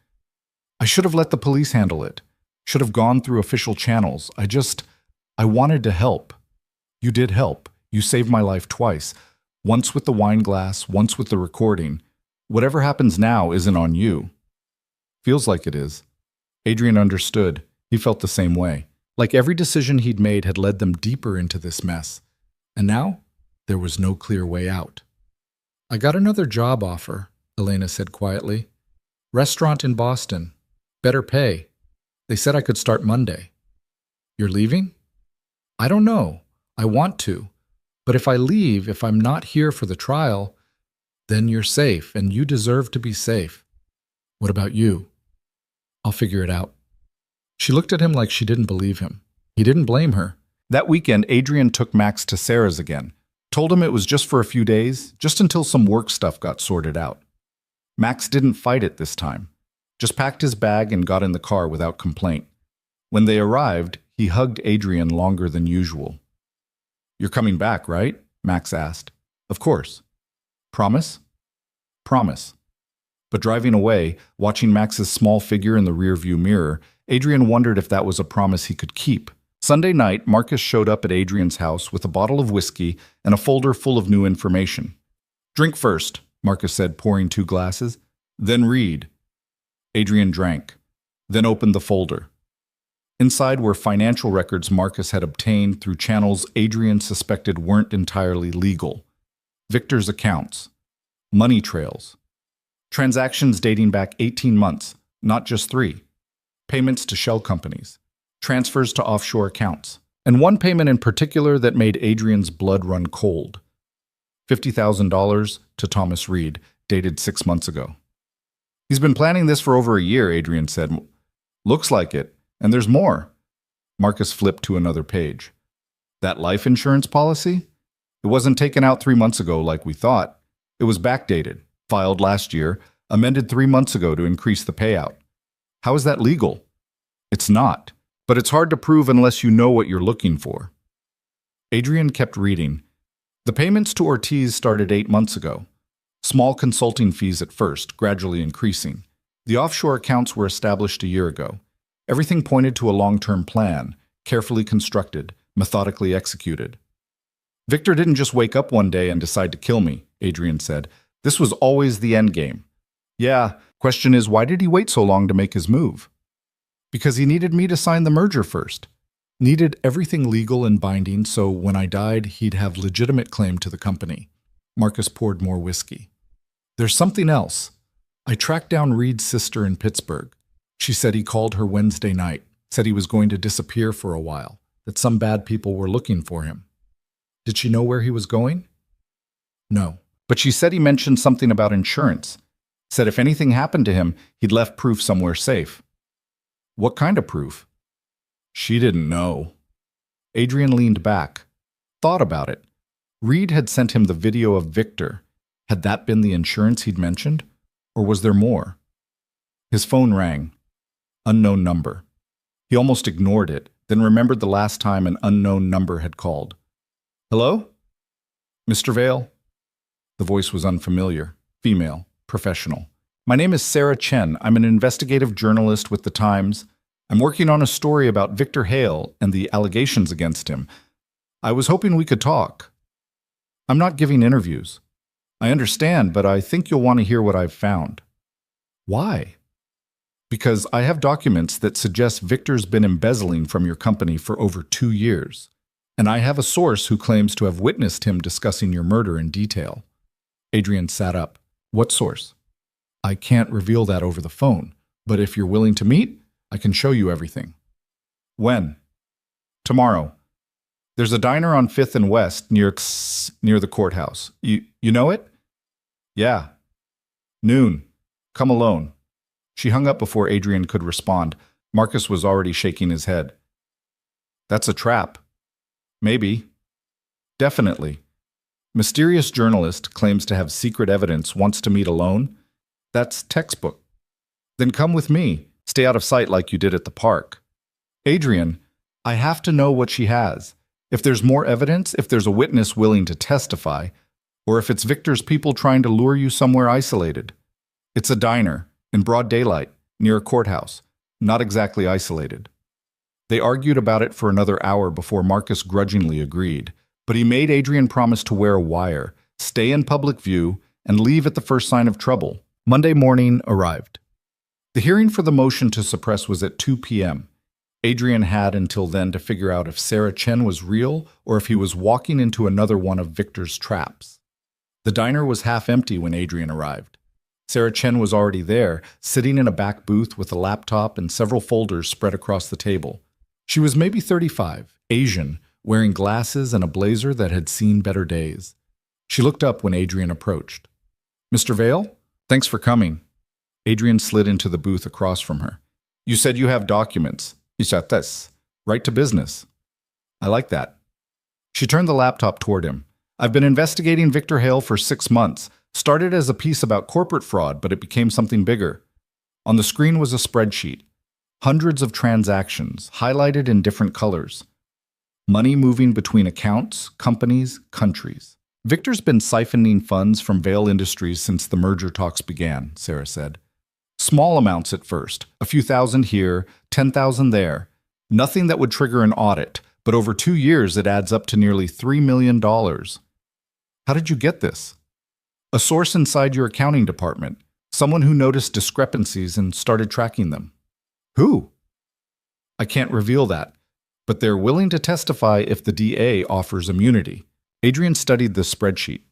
I should have let the police handle it. Should have gone through official channels. I wanted to help. You did help. You saved my life twice. Once with the wine glass, once with the recording. Whatever happens now isn't on you. Feels like it is. Adrian understood. He felt the same way. Like every decision he'd made had led them deeper into this mess. And now, there was no clear way out. I got another job offer, Elena said quietly. Restaurant in Boston. Better pay. They said I could start Monday. You're leaving? I don't know. I want to. But if I leave, if I'm not here for the trial, then you're safe, and you deserve to be safe. What about you? I'll figure it out. She looked at him like she didn't believe him. He didn't blame her. That weekend, Adrian took Max to Sarah's again. Told him it was just for a few days, just until some work stuff got sorted out. Max didn't fight it this time. Just packed his bag and got in the car without complaint. When they arrived, he hugged Adrian longer than usual. You're coming back, right? Max asked. Of course. Promise? Promise. But driving away, watching Max's small figure in the rearview mirror, Adrian wondered if that was a promise he could keep. Sunday night, Marcus showed up at Adrian's house with a bottle of whiskey and a folder full of new information. Drink first, Marcus said, pouring 2 glasses. Then read. Adrian drank, then opened the folder. Inside were financial records Marcus had obtained through channels Adrian suspected weren't entirely legal. Victor's accounts. Money trails. Transactions dating back 18 months, not just 3. Payments to shell companies. Transfers to offshore accounts. And one payment in particular that made Adrian's blood run cold. $50,000 to Thomas Reed, dated 6 months ago. He's been planning this for over a year, Adrian said. Looks like it. And there's more. Marcus flipped to another page. That life insurance policy? It wasn't taken out 3 months ago like we thought. It was backdated, filed last year, amended 3 months ago to increase the payout. How is that legal? It's not, but it's hard to prove unless you know what you're looking for. Adrian kept reading. The payments to Ortiz started 8 months ago. Small consulting fees at first, gradually increasing. The offshore accounts were established a year ago. Everything pointed to a long-term plan, carefully constructed, methodically executed. Victor didn't just wake up one day and decide to kill me, Adrian said. This was always the end game. Yeah, question is, why did he wait so long to make his move? Because he needed me to sign the merger first. Needed everything legal and binding so when I died, he'd have legitimate claim to the company. Marcus poured more whiskey. There's something else. I tracked down Reed's sister in Pittsburgh. She said he called her Wednesday night, said he was going to disappear for a while, that some bad people were looking for him. Did she know where he was going? No, but she said he mentioned something about insurance. Said if anything happened to him, he'd left proof somewhere safe. What kind of proof? She didn't know. Adrian leaned back, thought about it. Reed had sent him the video of Victor. Had that been the insurance he'd mentioned? Or was there more? His phone rang. Unknown number. He almost ignored it, then remembered the last time an unknown number had called. Hello? Mr. Vale? The voice was unfamiliar. Female. Professional. My name is Sarah Chen. I'm an investigative journalist with The Times. I'm working on a story about Victor Hale and the allegations against him. I was hoping we could talk. I'm not giving interviews. I understand, but I think you'll want to hear what I've found. Why? Because I have documents that suggest Victor's been embezzling from your company for over 2 years, and I have a source who claims to have witnessed him discussing your murder in detail. Adrian sat up. What source? I can't reveal that over the phone, but if you're willing to meet, I can show you everything. When? Tomorrow. There's a diner on 5th and West near the courthouse. You know it? Yeah. Noon. Come alone. She hung up before Adrian could respond. Marcus was already shaking his head. That's a trap. Maybe. Definitely. Mysterious journalist claims to have secret evidence, wants to meet alone. That's textbook. Then come with me. Stay out of sight like you did at the park. Adrian, I have to know what she has. If there's more evidence, if there's a witness willing to testify, or if it's Victor's people trying to lure you somewhere isolated. It's a diner, in broad daylight, near a courthouse, not exactly isolated. They argued about it for another hour before Marcus grudgingly agreed, but he made Adrian promise to wear a wire, stay in public view, and leave at the first sign of trouble. Monday morning arrived. The hearing for the motion to suppress was at 2 p.m. Adrian had until then to figure out if Sarah Chen was real or if he was walking into another one of Victor's traps. The diner was half empty when Adrian arrived. Sarah Chen was already there, sitting in a back booth with a laptop and several folders spread across the table. She was maybe 35, Asian, wearing glasses and a blazer that had seen better days. She looked up when Adrian approached. Mr. Vale? Thanks for coming. Adrian slid into the booth across from her. You said you have documents. Isates. Right to business. I like that. She turned the laptop toward him. I've been investigating Victor Hale for 6 months. Started as a piece about corporate fraud, but it became something bigger. On the screen was a spreadsheet. Hundreds of transactions, highlighted in different colors. Money moving between accounts, companies, countries. Victor's been siphoning funds from Vale Industries since the merger talks began, Sarah said. Small amounts at first, a few thousand here, 10,000 there. Nothing that would trigger an audit, but over 2 years it adds up to nearly $3 million. How did you get this? A source inside your accounting department, someone who noticed discrepancies and started tracking them. Who? I can't reveal that, but they're willing to testify if the DA offers immunity. Adrian studied the spreadsheet.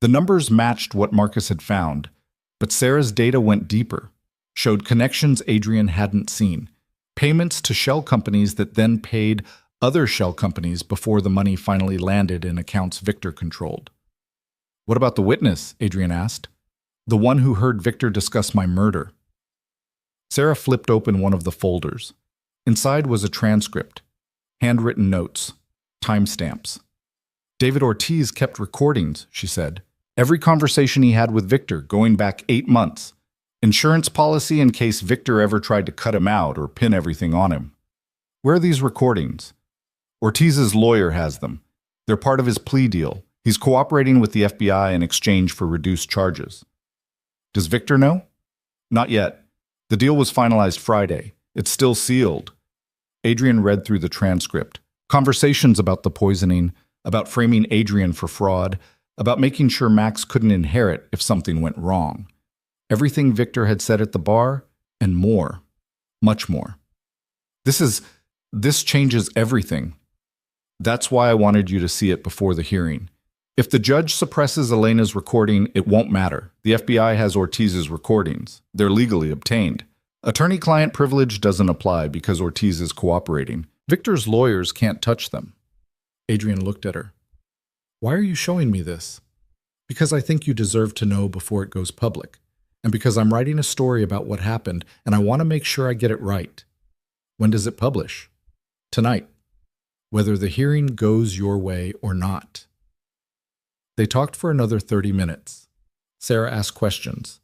The numbers matched what Marcus had found, but Sarah's data went deeper, showed connections Adrian hadn't seen, payments to shell companies that then paid other shell companies before the money finally landed in accounts Victor controlled. What about the witness? Adrian asked. The one who heard Victor discuss my murder. Sarah flipped open one of the folders. Inside was a transcript, handwritten notes, timestamps. David Ortiz kept recordings, she said. Every conversation he had with Victor, going back 8 months. Insurance policy in case Victor ever tried to cut him out or pin everything on him. Where are these recordings? Ortiz's lawyer has them. They're part of his plea deal. He's cooperating with the FBI in exchange for reduced charges. Does Victor know? Not yet. The deal was finalized Friday. It's still sealed. Adrian read through the transcript. Conversations about the poisoning, about framing Adrian for fraud, about making sure Max couldn't inherit if something went wrong. Everything Victor had said at the bar, and more. Much more. This changes everything. That's why I wanted you to see it before the hearing. If the judge suppresses Elena's recording, it won't matter. The FBI has Ortiz's recordings. They're legally obtained. Attorney-client privilege doesn't apply because Ortiz is cooperating. Victor's lawyers can't touch them. Adrian looked at her. Why are you showing me this? Because I think you deserve to know before it goes public. And because I'm writing a story about what happened, and I want to make sure I get it right. When does it publish? Tonight. Whether the hearing goes your way or not. They talked for another 30 minutes. Sarah asked questions.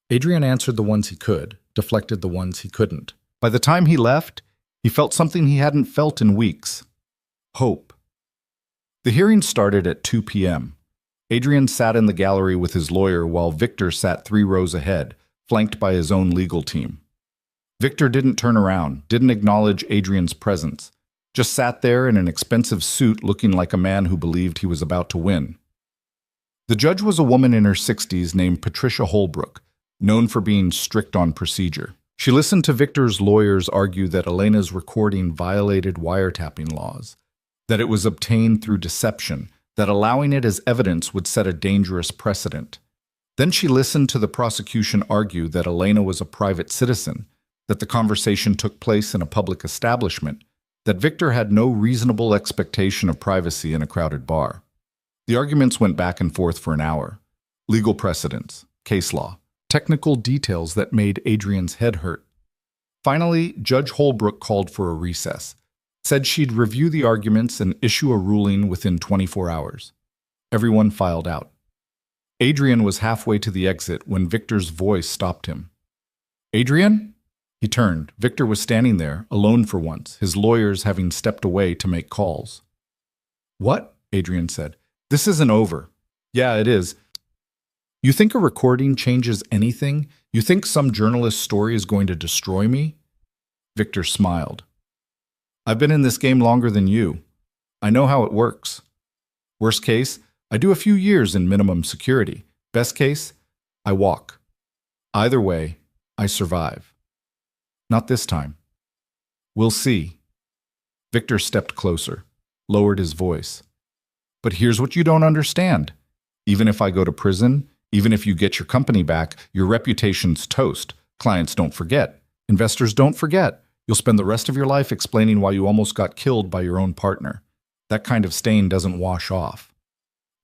Adrian answered the ones he could, deflected the ones he couldn't. By the time he left, he felt something he hadn't felt in weeks. Hope. The hearing started at 2 p.m. Adrian sat in the gallery with his lawyer while Victor sat 3 rows ahead, flanked by his own legal team. Victor didn't turn around, didn't acknowledge Adrian's presence, just sat there in an expensive suit looking like a man who believed he was about to win. The judge was a woman in her 60s named Patricia Holbrook, known for being strict on procedure. She listened to Victor's lawyers argue that Elena's recording violated wiretapping laws, that it was obtained through deception, that allowing it as evidence would set a dangerous precedent. Then she listened to the prosecution argue that Elena was a private citizen, that the conversation took place in a public establishment, that Victor had no reasonable expectation of privacy in a crowded bar. The arguments went back and forth for an hour. Legal precedents, case law, technical details that made Adrian's head hurt. Finally, Judge Holbrook called for a recess, said she'd review the arguments and issue a ruling within 24 hours. Everyone filed out. Adrian was halfway to the exit when Victor's voice stopped him. "Adrian?" He turned. Victor was standing there, alone for once, his lawyers having stepped away to make calls. "What?" Adrian said. "This isn't over." "Yeah, it is. You think a recording changes anything? You think some journalist's story is going to destroy me?" Victor smiled. "I've been in this game longer than you. I know how it works. Worst case, I do a few years in minimum security. Best case, I walk. Either way, I survive. Not this time. We'll see." Victor stepped closer, lowered his voice. "But here's what you don't understand. Even if I go to prison, even if you get your company back, your reputation's toast. Clients don't forget. Investors don't forget. You'll spend the rest of your life explaining why you almost got killed by your own partner. That kind of stain doesn't wash off.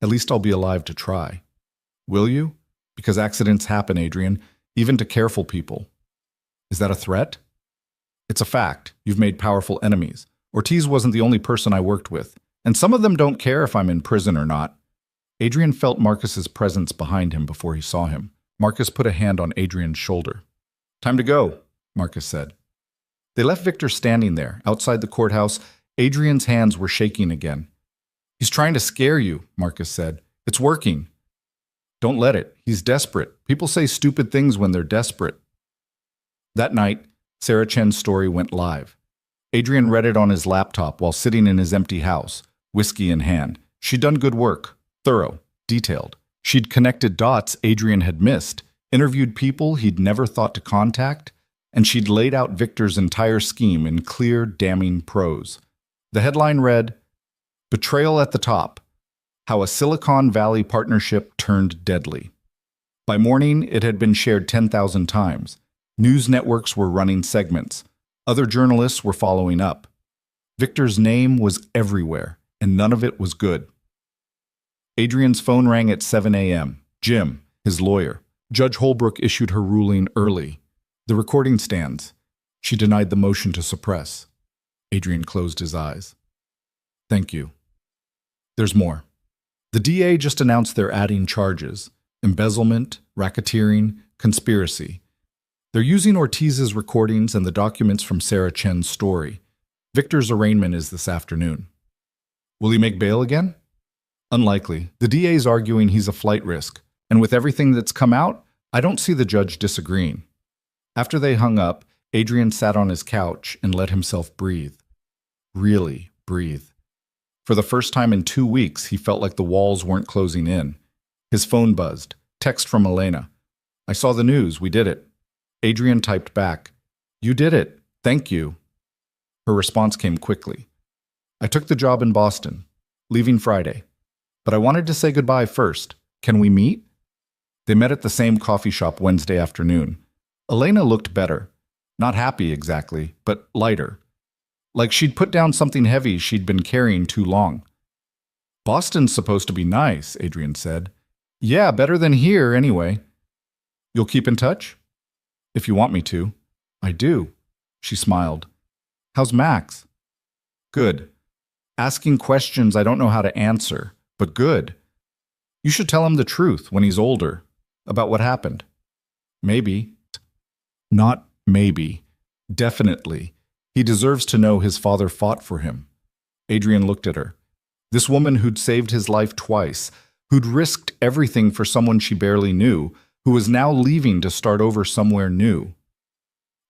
At least I'll be alive to try. Will you? Because accidents happen, Adrian, even to careful people. Is that a threat? It's a fact. You've made powerful enemies. Ortiz wasn't the only person I worked with, and some of them don't care if I'm in prison or not." Adrian felt Marcus's presence behind him before he saw him. Marcus put a hand on Adrian's shoulder. "Time to go," Marcus said. They left Victor standing there, outside the courthouse. Adrian's hands were shaking again. "He's trying to scare you," Marcus said. "It's working." "Don't let it. He's desperate. People say stupid things when they're desperate." That night, Sarah Chen's story went live. Adrian read it on his laptop while sitting in his empty house, whiskey in hand. She'd done good work, thorough, detailed. She'd connected dots Adrian had missed, interviewed people he'd never thought to contact, and she'd laid out Victor's entire scheme in clear, damning prose. The headline read, "Betrayal at the Top: How a Silicon Valley Partnership Turned Deadly." By morning, it had been shared 10,000 times. News networks were running segments. Other journalists were following up. Victor's name was everywhere, and none of it was good. Adrian's phone rang at 7 a.m. Jim, his lawyer. Judge Holbrook issued her ruling early. The recording stands. She denied the motion to suppress. Adrian closed his eyes. "Thank you. There's more." The DA just announced they're adding charges: embezzlement, racketeering, conspiracy. They're using Ortiz's recordings and the documents from Sarah Chen's story. Victor's arraignment is this afternoon. Will he make bail again? Unlikely. The DA's arguing he's a flight risk, and with everything that's come out, I don't see the judge disagreeing. After they hung up, Adrian sat on his couch and let himself breathe. Really breathe. For the first time in 2 weeks, he felt like the walls weren't closing in. His phone buzzed. Text from Elena. "I saw the news. We did it." Adrian typed back, "You did it. Thank you." Her response came quickly. "I took the job in Boston, leaving Friday. But I wanted to say goodbye first. Can we meet?" They met at the same coffee shop Wednesday afternoon. Elena looked better. Not happy exactly, but lighter. Like she'd put down something heavy she'd been carrying too long. "Boston's supposed to be nice," Adrian said. "Yeah, better than here anyway." "You'll keep in touch?" "If you want me to." "I do." She smiled. "How's Max?" "Good. Asking questions I don't know how to answer, but good. You should tell him the truth when he's older, about what happened." "Maybe." "Not maybe. Definitely. He deserves to know his father fought for him." Adrian looked at her. This woman who'd saved his life twice, who'd risked everything for someone she barely knew, who was now leaving to start over somewhere new.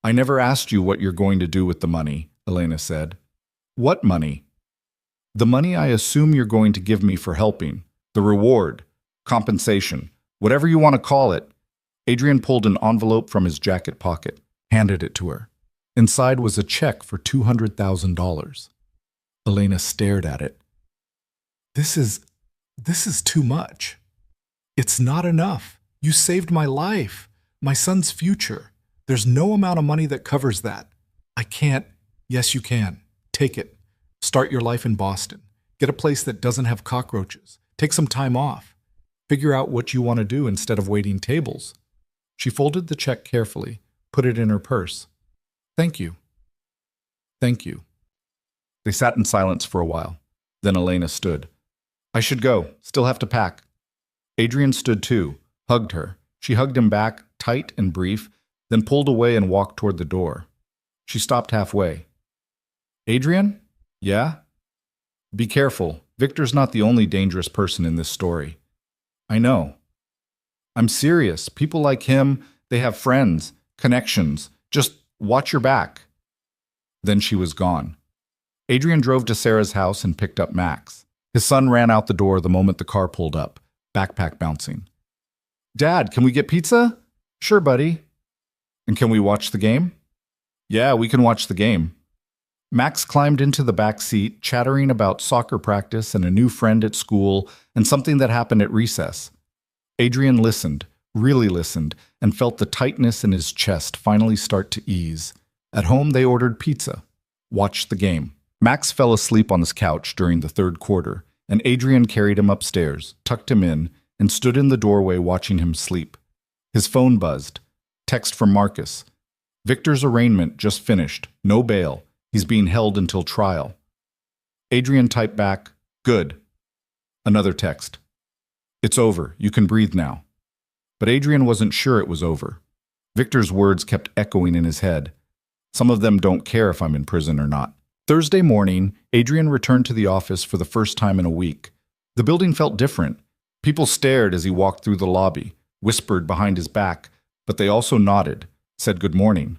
I never asked you what you're going to do with the money, Elena said. What money? The money I assume you're going to give me for helping. The reward, compensation, whatever you want to call it. Adrian pulled an envelope from his jacket pocket, handed it to her. Inside was a check for $200,000. Elena stared at it. This is too much. It's not enough. You saved my life, my son's future. There's no amount of money that covers that. I can't. Yes, you can. Take it. Start your life in Boston. Get a place that doesn't have cockroaches. Take some time off. Figure out what you want to do instead of waiting tables. She folded the check carefully, put it in her purse. Thank you. Thank you. They sat in silence for a while. Then Elena stood. I should go. Still have to pack. Adrian stood too, hugged her. She hugged him back, tight and brief, then pulled away and walked toward the door. She stopped halfway. Adrian? Yeah? Be careful. Victor's not the only dangerous person in this story. I know. I'm serious. People like him, they have friends, connections. Just watch your back. Then she was gone. Adrian drove to Sarah's house and picked up Max. His son ran out the door the moment the car pulled up, backpack bouncing. Dad, can we get pizza? Sure, buddy. And can we watch the game? Yeah, we can watch the game. Max climbed into the back seat, chattering about soccer practice and a new friend at school and something that happened at recess. Adrian listened, really listened, and felt the tightness in his chest finally start to ease. At home, they ordered pizza, watched the game. Max fell asleep on his couch during the third quarter, and Adrian carried him upstairs, tucked him in, and stood in the doorway watching him sleep. His phone buzzed. Text from Marcus. Victor's arraignment just finished. No bail. He's being held until trial. Adrian typed back, good. Another text. It's over. You can breathe now. But Adrian wasn't sure it was over. Victor's words kept echoing in his head. Some of them don't care if I'm in prison or not. Thursday morning, Adrian returned to the office for the first time in a week. The building felt different. People stared as he walked through the lobby, whispered behind his back, but they also nodded, said good morning.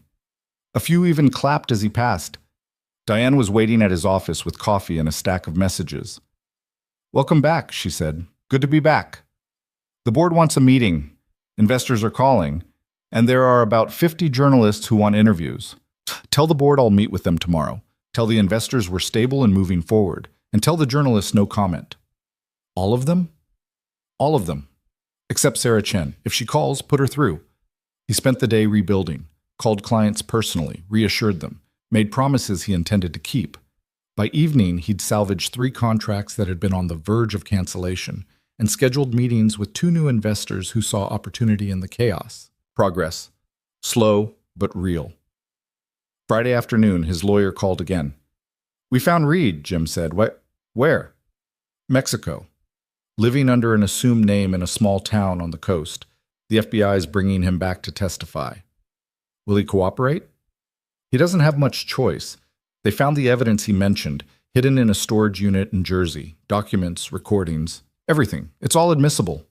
A few even clapped as he passed. Diane was waiting at his office with coffee and a stack of messages. Welcome back, she said. Good to be back. The board wants a meeting. Investors are calling, and there are about 50 journalists who want interviews. Tell the board I'll meet with them tomorrow. Tell the investors we're stable and moving forward, and tell the journalists no comment. All of them? All of them. Except Sarah Chen. If she calls, put her through. He spent the day rebuilding, called clients personally, reassured them, made promises he intended to keep. By evening, he'd salvaged 3 contracts that had been on the verge of cancellation and scheduled meetings with 2 new investors who saw opportunity in the chaos. Progress. Slow, but real. Friday afternoon, his lawyer called again. We found Reed, Jim said. Where? Mexico. Living under an assumed name in a small town on the coast. The FBI is bringing him back to testify. Will he cooperate? He doesn't have much choice. They found the evidence he mentioned, hidden in a storage unit in Jersey. Documents, recordings, everything. It's all admissible.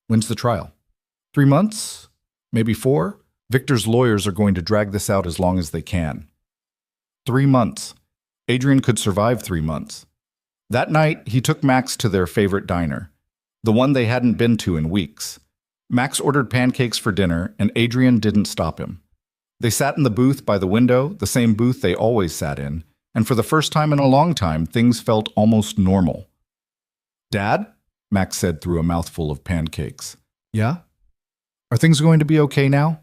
When's the trial? 3 months? Maybe 4? Victor's lawyers are going to drag this out as long as they can. 3 months. Adrian could survive 3 months. That night, he took Max to their favorite diner, the one they hadn't been to in weeks. Max ordered pancakes for dinner, and Adrian didn't stop him. They sat in the booth by the window, the same booth they always sat in, and for the first time in a long time, things felt almost normal. Dad? Max said through a mouthful of pancakes. Yeah? Are things going to be okay now?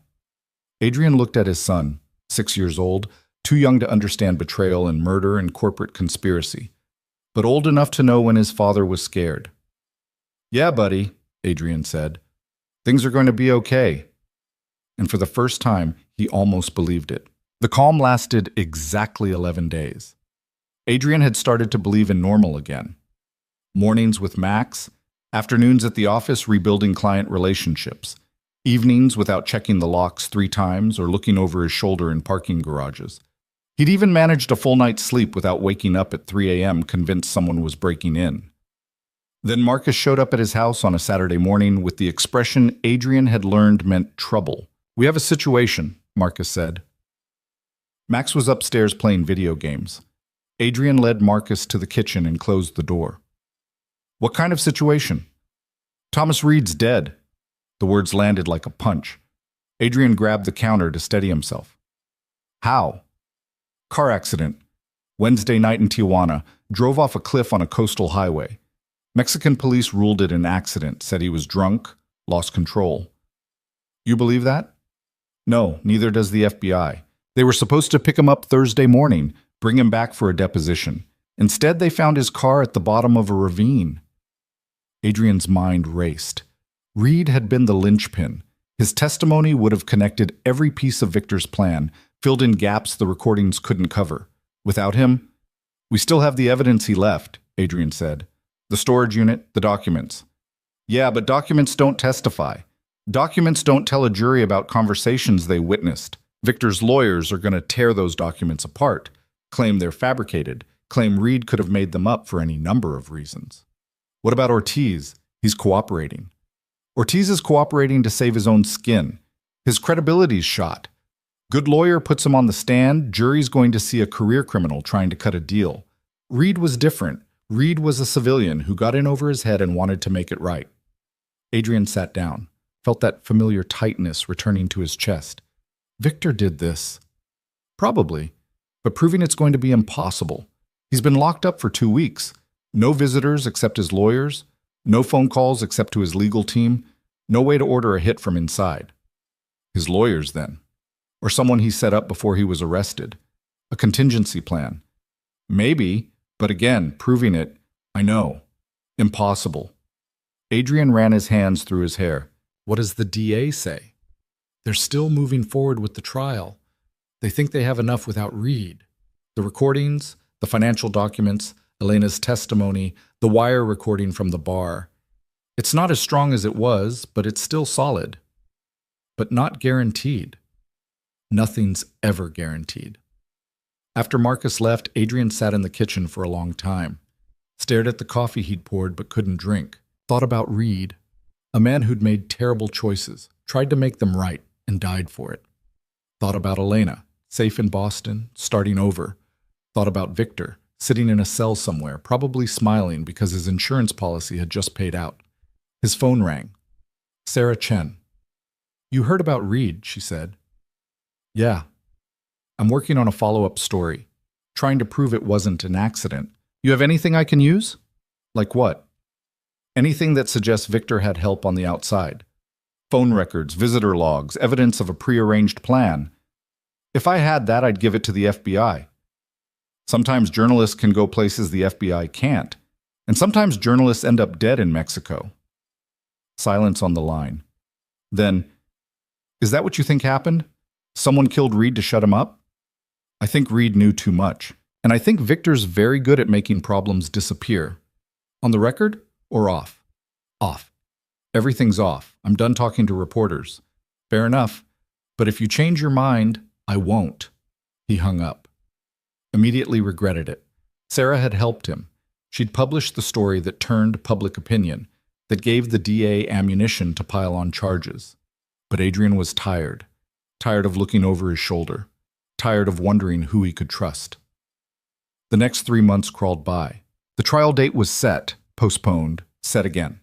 Adrian looked at his son, 6 years old, too young to understand betrayal and murder and corporate conspiracy, but old enough to know when his father was scared. Yeah, buddy, Adrian said. Things are going to be okay. And for the first time, he almost believed it. The calm lasted exactly 11 days. Adrian had started to believe in normal again. Mornings with Max, afternoons at the office rebuilding client relationships, evenings without checking the locks 3 times or looking over his shoulder in parking garages. He'd even managed a full night's sleep without waking up at 3 a.m. convinced someone was breaking in. Then Marcus showed up at his house on a Saturday morning with the expression Adrian had learned meant trouble. We have a situation, Marcus said. Max was upstairs playing video games. Adrian led Marcus to the kitchen and closed the door. What kind of situation? Thomas Reed's dead. The words landed like a punch. Adrian grabbed the counter to steady himself. How? Car accident. Wednesday night in Tijuana. Drove off a cliff on a coastal highway. Mexican police ruled it an accident, said he was drunk, lost control. You believe that? No, neither does the FBI. They were supposed to pick him up Thursday morning, bring him back for a deposition. Instead, they found his car at the bottom of a ravine. Adrian's mind raced. Reed had been the linchpin. His testimony would have connected every piece of Victor's plan, filled in gaps the recordings couldn't cover. Without him, we still have the evidence he left, Adrian said. The storage unit, the documents. Yeah, but documents don't testify. Documents don't tell a jury about conversations they witnessed. Victor's lawyers are going to tear those documents apart, claim they're fabricated, claim Reed could have made them up for any number of reasons. What about Ortiz? He's cooperating. Ortiz is cooperating to save his own skin. His credibility's shot. Good lawyer puts him on the stand, jury's going to see a career criminal trying to cut a deal. Reed was different. Reed was a civilian who got in over his head and wanted to make it right. Adrian sat down, felt that familiar tightness returning to his chest. Victor did this. Probably, but proving it's going to be impossible. He's been locked up for 2 weeks. No visitors except his lawyers, no phone calls except to his legal team, no way to order a hit from inside. His lawyers, then. Or someone he set up before he was arrested. A contingency plan. Maybe, but again, proving it, I know. Impossible. Adrian ran his hands through his hair. What does the DA say? They're still moving forward with the trial. They think they have enough without Reed. The recordings, the financial documents, Elena's testimony, the wire recording from the bar. It's not as strong as it was, but it's still solid. But not guaranteed. Nothing's ever guaranteed. After Marcus left, Adrian sat in the kitchen for a long time. Stared at the coffee he'd poured but couldn't drink. Thought about Reed. A man who'd made terrible choices, tried to make them right, and died for it. Thought about Elena, safe in Boston, starting over. Thought about Victor, sitting in a cell somewhere, probably smiling because his insurance policy had just paid out. His phone rang. Sarah Chen. You heard about Reed, she said. Yeah. I'm working on a follow-up story, trying to prove it wasn't an accident. You have anything I can use? Like what? Anything that suggests Victor had help on the outside. Phone records, visitor logs, evidence of a prearranged plan. If I had that, I'd give it to the FBI. Sometimes journalists can go places the FBI can't, and sometimes journalists end up dead in Mexico. Silence on the line. Then, is that what you think happened? Someone killed Reed to shut him up? I think Reed knew too much, and I think Victor's very good at making problems disappear. On the record or off? Off. Everything's off. I'm done talking to reporters. Fair enough, but if you change your mind, I won't. He hung up. Immediately regretted it. Sarah had helped him. She'd published the story that turned public opinion, that gave the DA ammunition to pile on charges. But Adrian was tired. Tired of looking over his shoulder. Tired of wondering who he could trust. The next 3 months crawled by. The trial date was set, postponed, set again.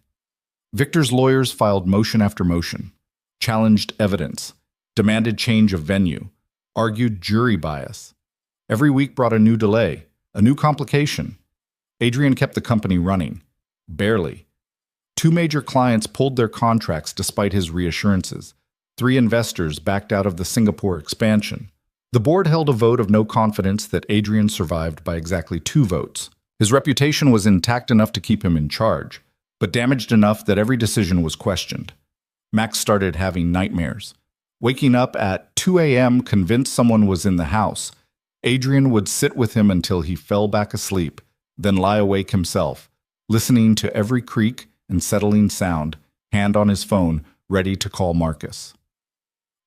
Victor's lawyers filed motion after motion, challenged evidence, demanded change of venue, argued jury bias. Every week brought a new delay, a new complication. Adrian kept the company running. Barely. 2 major clients pulled their contracts despite his reassurances. 3 investors backed out of the Singapore expansion. The board held a vote of no confidence that Adrian survived by exactly 2 votes. His reputation was intact enough to keep him in charge, but damaged enough that every decision was questioned. Max started having nightmares. Waking up at 2 a.m. convinced someone was in the house. Adrian would sit with him until he fell back asleep, then lie awake himself, listening to every creak and settling sound, hand on his phone, ready to call Marcus.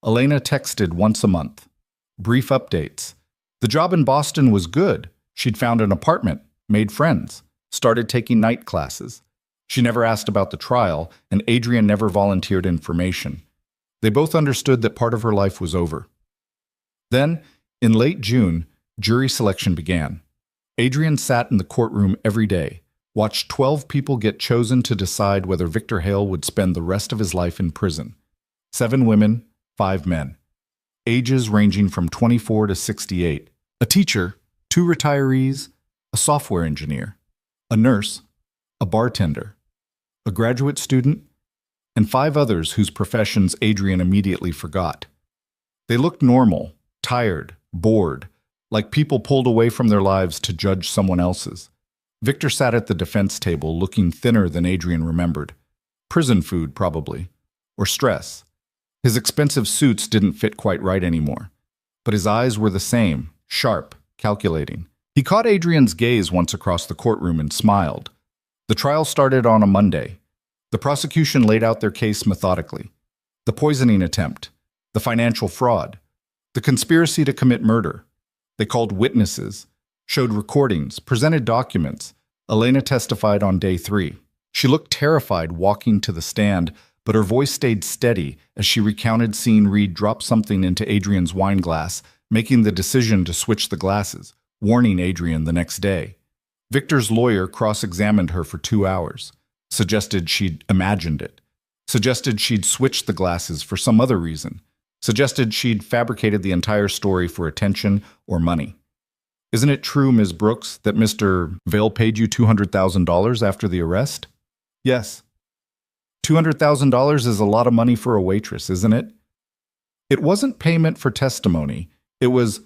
Elena texted once a month. Brief updates. The job in Boston was good. She'd found an apartment, made friends, started taking night classes. She never asked about the trial, and Adrian never volunteered information. They both understood that part of her life was over. Then, In late June, jury selection began. Adrian sat in the courtroom every day, watched 12 people get chosen to decide whether Victor Hale would spend the rest of his life in prison. 7 women, 5 men. Ages ranging from 24 to 68. A teacher, 2 retirees, a software engineer, a nurse, a bartender, a graduate student, and 5 others whose professions Adrian immediately forgot. They looked normal, tired, bored, like people pulled away from their lives to judge someone else's. Victor sat at the defense table looking thinner than Adrian remembered. Prison food, probably. Or stress. His expensive suits didn't fit quite right anymore. But his eyes were the same, sharp, calculating. He caught Adrian's gaze once across the courtroom and smiled. The trial started on a Monday. The prosecution laid out their case methodically. The poisoning attempt, the financial fraud, the conspiracy to commit murder. They called witnesses, showed recordings, presented documents. Elena testified on day 3. She looked terrified walking to the stand, but her voice stayed steady as she recounted seeing Reed drop something into Adrian's wine glass, making the decision to switch the glasses, warning Adrian the next day. Victor's lawyer cross-examined her for 2 hours, suggested she'd imagined it, suggested she'd switched the glasses for some other reason, suggested she'd fabricated the entire story for attention or money. Isn't it true, Ms. Brooks, that Mr. Vale paid you $200,000 after the arrest? Yes. $200,000 is a lot of money for a waitress, isn't it? It wasn't payment for testimony. It was,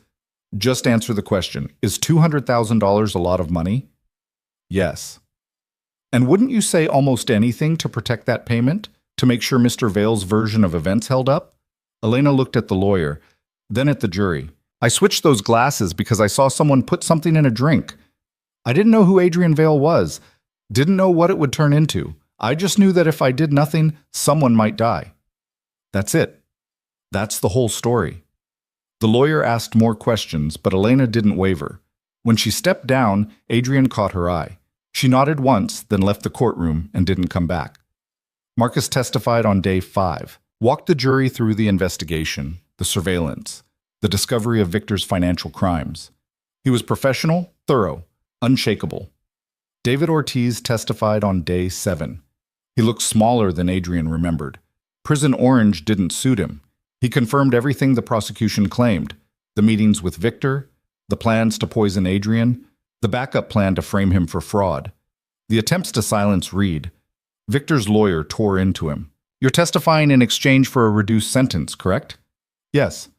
just answer the question, is $200,000 a lot of money? Yes. And wouldn't you say almost anything to protect that payment, to make sure Mr. Vale's version of events held up? Elena looked at the lawyer, then at the jury. I switched those glasses because I saw someone put something in a drink. I didn't know who Adrian Vale was, didn't know what it would turn into. I just knew that if I did nothing, someone might die. That's it. That's the whole story. The lawyer asked more questions, but Elena didn't waver. When she stepped down, Adrian caught her eye. She nodded once, then left the courtroom and didn't come back. Marcus testified on day 5, walked the jury through the investigation, the surveillance, the discovery of Victor's financial crimes. He was professional, thorough, unshakable. David Ortiz testified on day 7. He looked smaller than Adrian remembered. Prison orange didn't suit him. He confirmed everything the prosecution claimed, the meetings with Victor, the plans to poison Adrian, the backup plan to frame him for fraud, the attempts to silence Reed. Victor's lawyer tore into him. You're testifying in exchange for a reduced sentence, correct? Yes.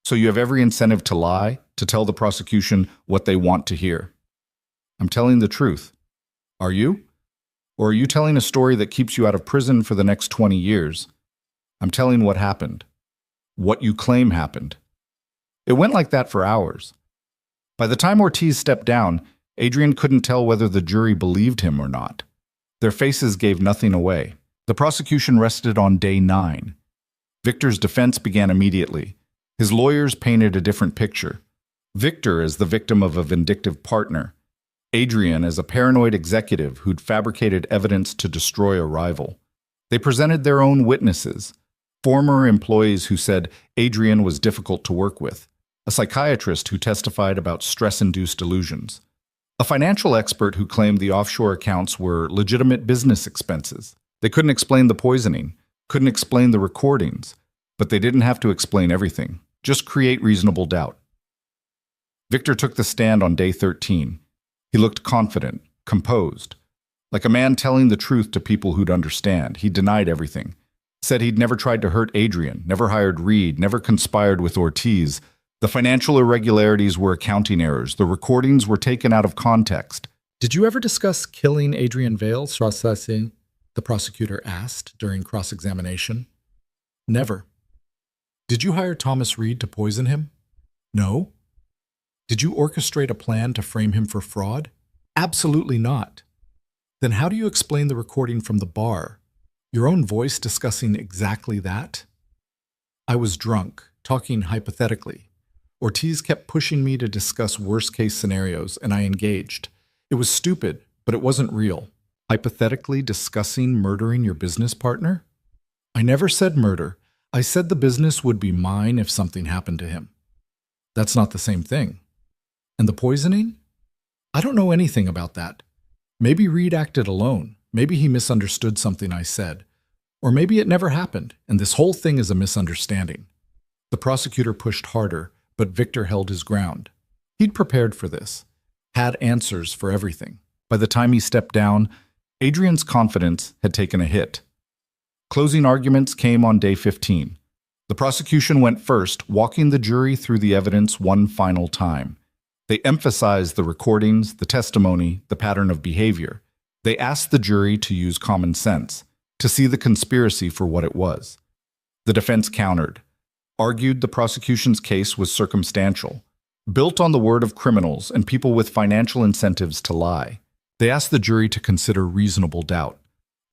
So you have every incentive to lie, to tell the prosecution what they want to hear. I'm telling the truth. Are you? Or are you telling a story that keeps you out of prison for the next 20 years? I'm telling what happened. What you claim happened. It went like that for hours. By the time Ortiz stepped down, Adrian couldn't tell whether the jury believed him or not. Their faces gave nothing away. The prosecution rested on day 9. Victor's defense began immediately. His lawyers painted a different picture. Victor as the victim of a vindictive partner. Adrian as a paranoid executive who'd fabricated evidence to destroy a rival. They presented their own witnesses, former employees who said Adrian was difficult to work with, a psychiatrist who testified about stress-induced delusions, a financial expert who claimed the offshore accounts were legitimate business expenses. They couldn't explain the poisoning, couldn't explain the recordings, but they didn't have to explain everything, just create reasonable doubt. Victor took the stand on day 13. He looked confident, composed, like a man telling the truth to people who'd understand. He denied everything, said he'd never tried to hurt Adrian, never hired Reed, never conspired with Ortiz. The financial irregularities were accounting errors. The recordings were taken out of context. Did you ever discuss killing Adrian Vale, Srasasi? The prosecutor asked during cross-examination. Never. Did you hire Thomas Reed to poison him? No. Did you orchestrate a plan to frame him for fraud? Absolutely not. Then how do you explain the recording from the bar? Your own voice discussing exactly that? I was drunk, talking hypothetically. Ortiz kept pushing me to discuss worst-case scenarios, and I engaged. It was stupid, but it wasn't real. Hypothetically discussing murdering your business partner? I never said murder. I said the business would be mine if something happened to him. That's not the same thing. And the poisoning? I don't know anything about that. Maybe Reed acted alone. Maybe he misunderstood something I said. Or maybe it never happened, and this whole thing is a misunderstanding. The prosecutor pushed harder, but Victor held his ground. He'd prepared for this, had answers for everything. By the time he stepped down, Adrian's confidence had taken a hit. Closing arguments came on day 15. The prosecution went first, walking the jury through the evidence one final time. They emphasized the recordings, the testimony, the pattern of behavior. They asked the jury to use common sense, to see the conspiracy for what it was. The defense countered, argued the prosecution's case was circumstantial, built on the word of criminals and people with financial incentives to lie. They asked the jury to consider reasonable doubt,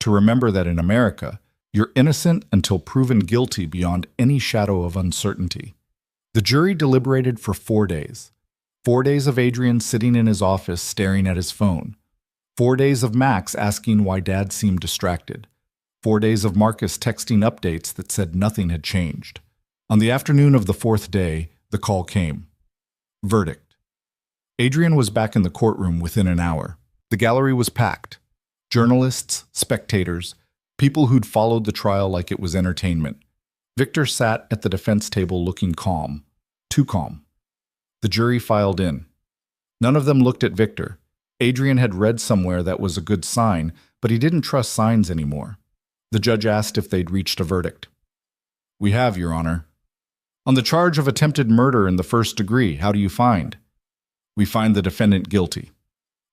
to remember that in America, you're innocent until proven guilty beyond any shadow of uncertainty. The jury deliberated for 4 days. 4 days of Adrian sitting in his office staring at his phone. 4 days of Max asking why Dad seemed distracted. 4 days of Marcus texting updates that said nothing had changed. On the afternoon of the 4th day, the call came. Verdict. Adrian was back in the courtroom within an hour. The gallery was packed. Journalists, spectators, people who'd followed the trial like it was entertainment. Victor sat at the defense table looking calm. Too calm. The jury filed in. None of them looked at Victor. Adrian had read somewhere that was a good sign, but he didn't trust signs anymore. The judge asked if they'd reached a verdict. "We have, Your Honor." "On the charge of attempted murder in the first degree, how do you find?" "We find the defendant guilty."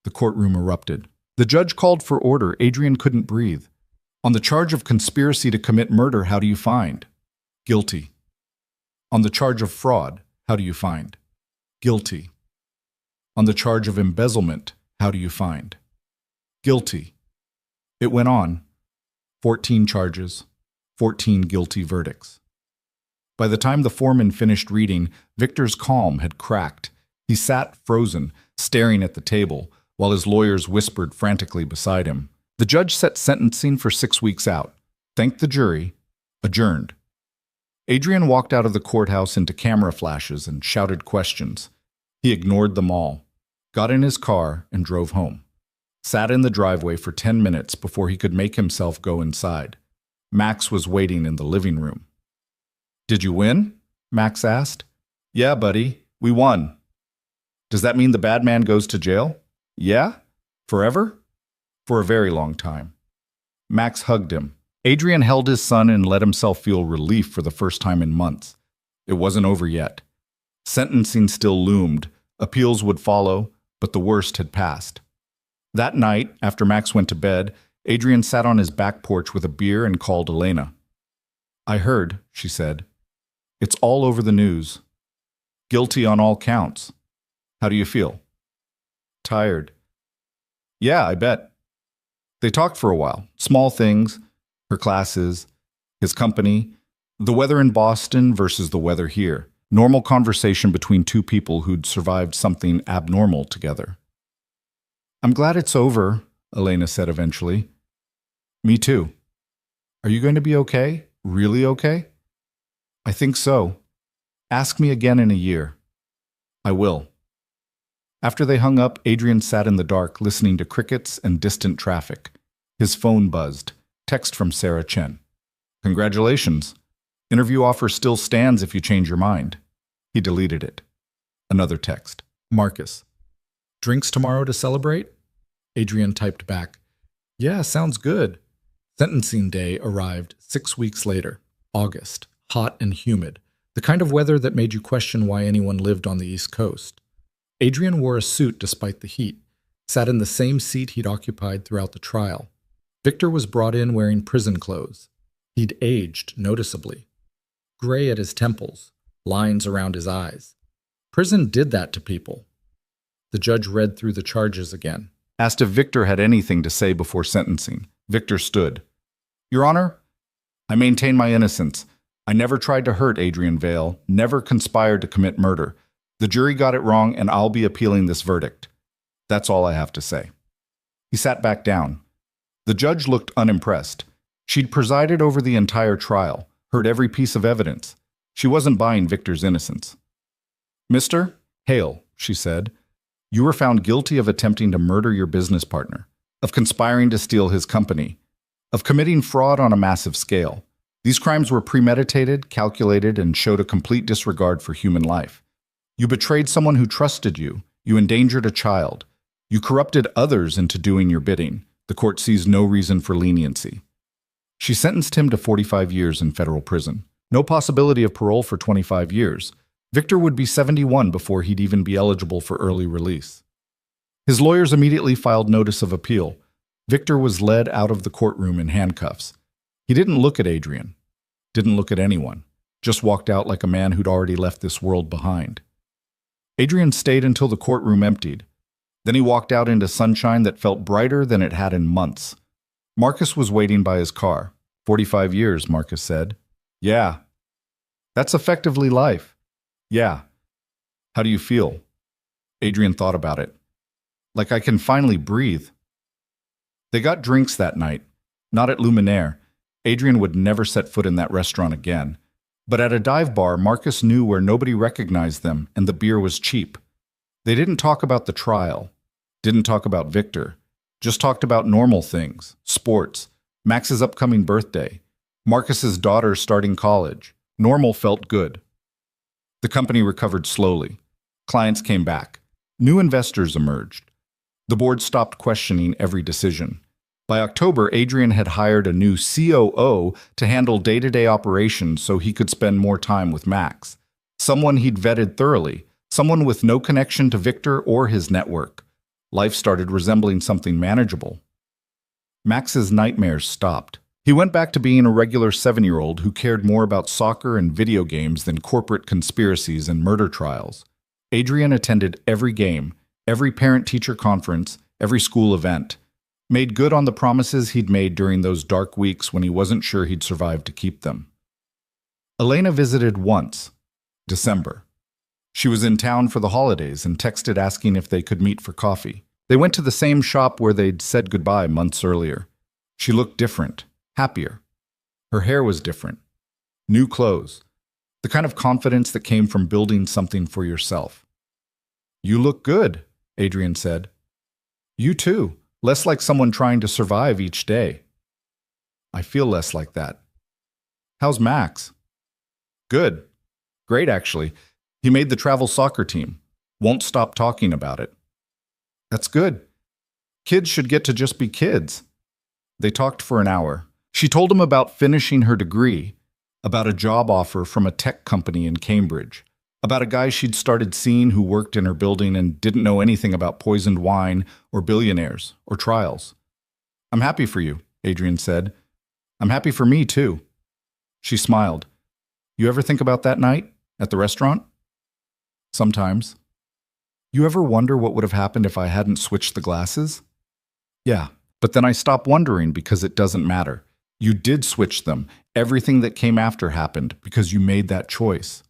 The courtroom erupted. The judge called for order. Adrian couldn't breathe. "On the charge of conspiracy to commit murder, how do you find?" "Guilty." "On the charge of fraud, how do you find?" "Guilty." "On the charge of embezzlement, how do you find?" "Guilty." It went on. 14 charges, 14 guilty verdicts. By the time the foreman finished reading, Victor's calm had cracked. He sat frozen, staring at the table, while his lawyers whispered frantically beside him. The judge set sentencing for 6 weeks out, thanked the jury, adjourned. Adrian walked out of the courthouse into camera flashes and shouted questions. He ignored them all, got in his car, and drove home. Sat in the driveway for 10 minutes before he could make himself go inside. Max was waiting in the living room. "Did you win?" Max asked. "Yeah, buddy, we won." "Does that mean the bad man goes to jail?" "Yeah? Forever?" "For a very long time." Max hugged him. Adrian held his son and let himself feel relief for the first time in months. It wasn't over yet. Sentencing still loomed. Appeals would follow, but the worst had passed. That night, after Max went to bed, Adrian sat on his back porch with a beer and called Elena. "I heard," she said. "It's all over the news. Guilty on all counts. How do you feel?" "Tired." "Yeah, I bet." They talked for a while. Small things, her classes, his company, the weather in Boston versus the weather here. Normal conversation between two people who'd survived something abnormal together. "I'm glad it's over," Elena said eventually. "Me too." "Are you going to be okay? Really okay?" "I think so. Ask me again in a year." "I will." After they hung up, Adrian sat in the dark listening to crickets and distant traffic. His phone buzzed. Text from Sarah Chen. "Congratulations. Interview offer still stands if you change your mind." He deleted it. Another text. "Marcus. Drinks tomorrow to celebrate?" Adrian typed back, "Yeah, sounds good." Sentencing day arrived 6 weeks later. August. Hot and humid. The kind of weather that made you question why anyone lived on the East Coast. Adrian wore a suit despite the heat, sat in the same seat he'd occupied throughout the trial. Victor was brought in wearing prison clothes. He'd aged noticeably. Gray at his temples, lines around his eyes. Prison did that to people. The judge read through the charges again. Asked if Victor had anything to say before sentencing. Victor stood. "Your Honor, I maintain my innocence. I never tried to hurt Adrian Vale, never conspired to commit murder. The jury got it wrong, and I'll be appealing this verdict. That's all I have to say." He sat back down. The judge looked unimpressed. She'd presided over the entire trial, heard every piece of evidence. She wasn't buying Victor's innocence. Mister Hale, she said, you were found guilty of attempting to murder your business partner, of conspiring to steal his company, of committing fraud on a massive scale. These crimes were premeditated, calculated, and showed a complete disregard for human life. You betrayed someone who trusted you. You endangered a child. You corrupted others into doing your bidding. The court sees no reason for leniency. She sentenced him to 45 years in federal prison. No possibility of parole for 25 years. Victor would be 71 before he'd even be eligible for early release. His lawyers immediately filed notice of appeal. Victor was led out of the courtroom in handcuffs. He didn't look at Adrian, didn't look at anyone, just walked out like a man who'd already left this world behind. Adrian stayed until the courtroom emptied. Then he walked out into sunshine that felt brighter than it had in months. Marcus was waiting by his car. 45 years, Marcus said. Yeah. That's effectively life. Yeah. How do you feel? Adrian thought about it. Like I can finally breathe. They got drinks that night. Not at Billionaire. Adrian would never set foot in that restaurant again. But at a dive bar, Marcus knew where nobody recognized them and the beer was cheap. They didn't talk about the trial, didn't talk about Victor, just talked about normal things, sports, Max's upcoming birthday, Marcus's daughter starting college. Normal felt good. The company recovered slowly. Clients came back. New investors emerged. The board stopped questioning every decision. By October, Adrian had hired a new COO to handle day-to-day operations so he could spend more time with Max. Someone he'd vetted thoroughly, someone with no connection to Victor or his network. Life started resembling something manageable. Max's nightmares stopped. He went back to being a regular 7-year-old who cared more about soccer and video games than corporate conspiracies and murder trials. Adrian attended every game, every parent-teacher conference, every school event. Made good on the promises he'd made during those dark weeks when he wasn't sure he'd survive to keep them. Elena visited once, December. She was in town for the holidays and texted asking if they could meet for coffee. They went to the same shop where they'd said goodbye months earlier. She looked different, happier. Her hair was different. New clothes. The kind of confidence that came from building something for yourself. You look good, Adrian said. You too. Less like someone trying to survive each day. I feel less like that. How's Max? Good. Great, actually. He made the travel soccer team. Won't stop talking about it. That's good. Kids should get to just be kids. They talked for an hour. She told him about finishing her degree, about a job offer from a tech company in Cambridge, about a guy she'd started seeing who worked in her building and didn't know anything about poisoned wine or billionaires or trials. I'm happy for you, Adrian said. I'm happy for me, too. She smiled. You ever think about that night at the restaurant? Sometimes. You ever wonder what would have happened if I hadn't switched the glasses? Yeah, but then I stopped wondering because it doesn't matter. You did switch them. Everything that came after happened because you made that choice.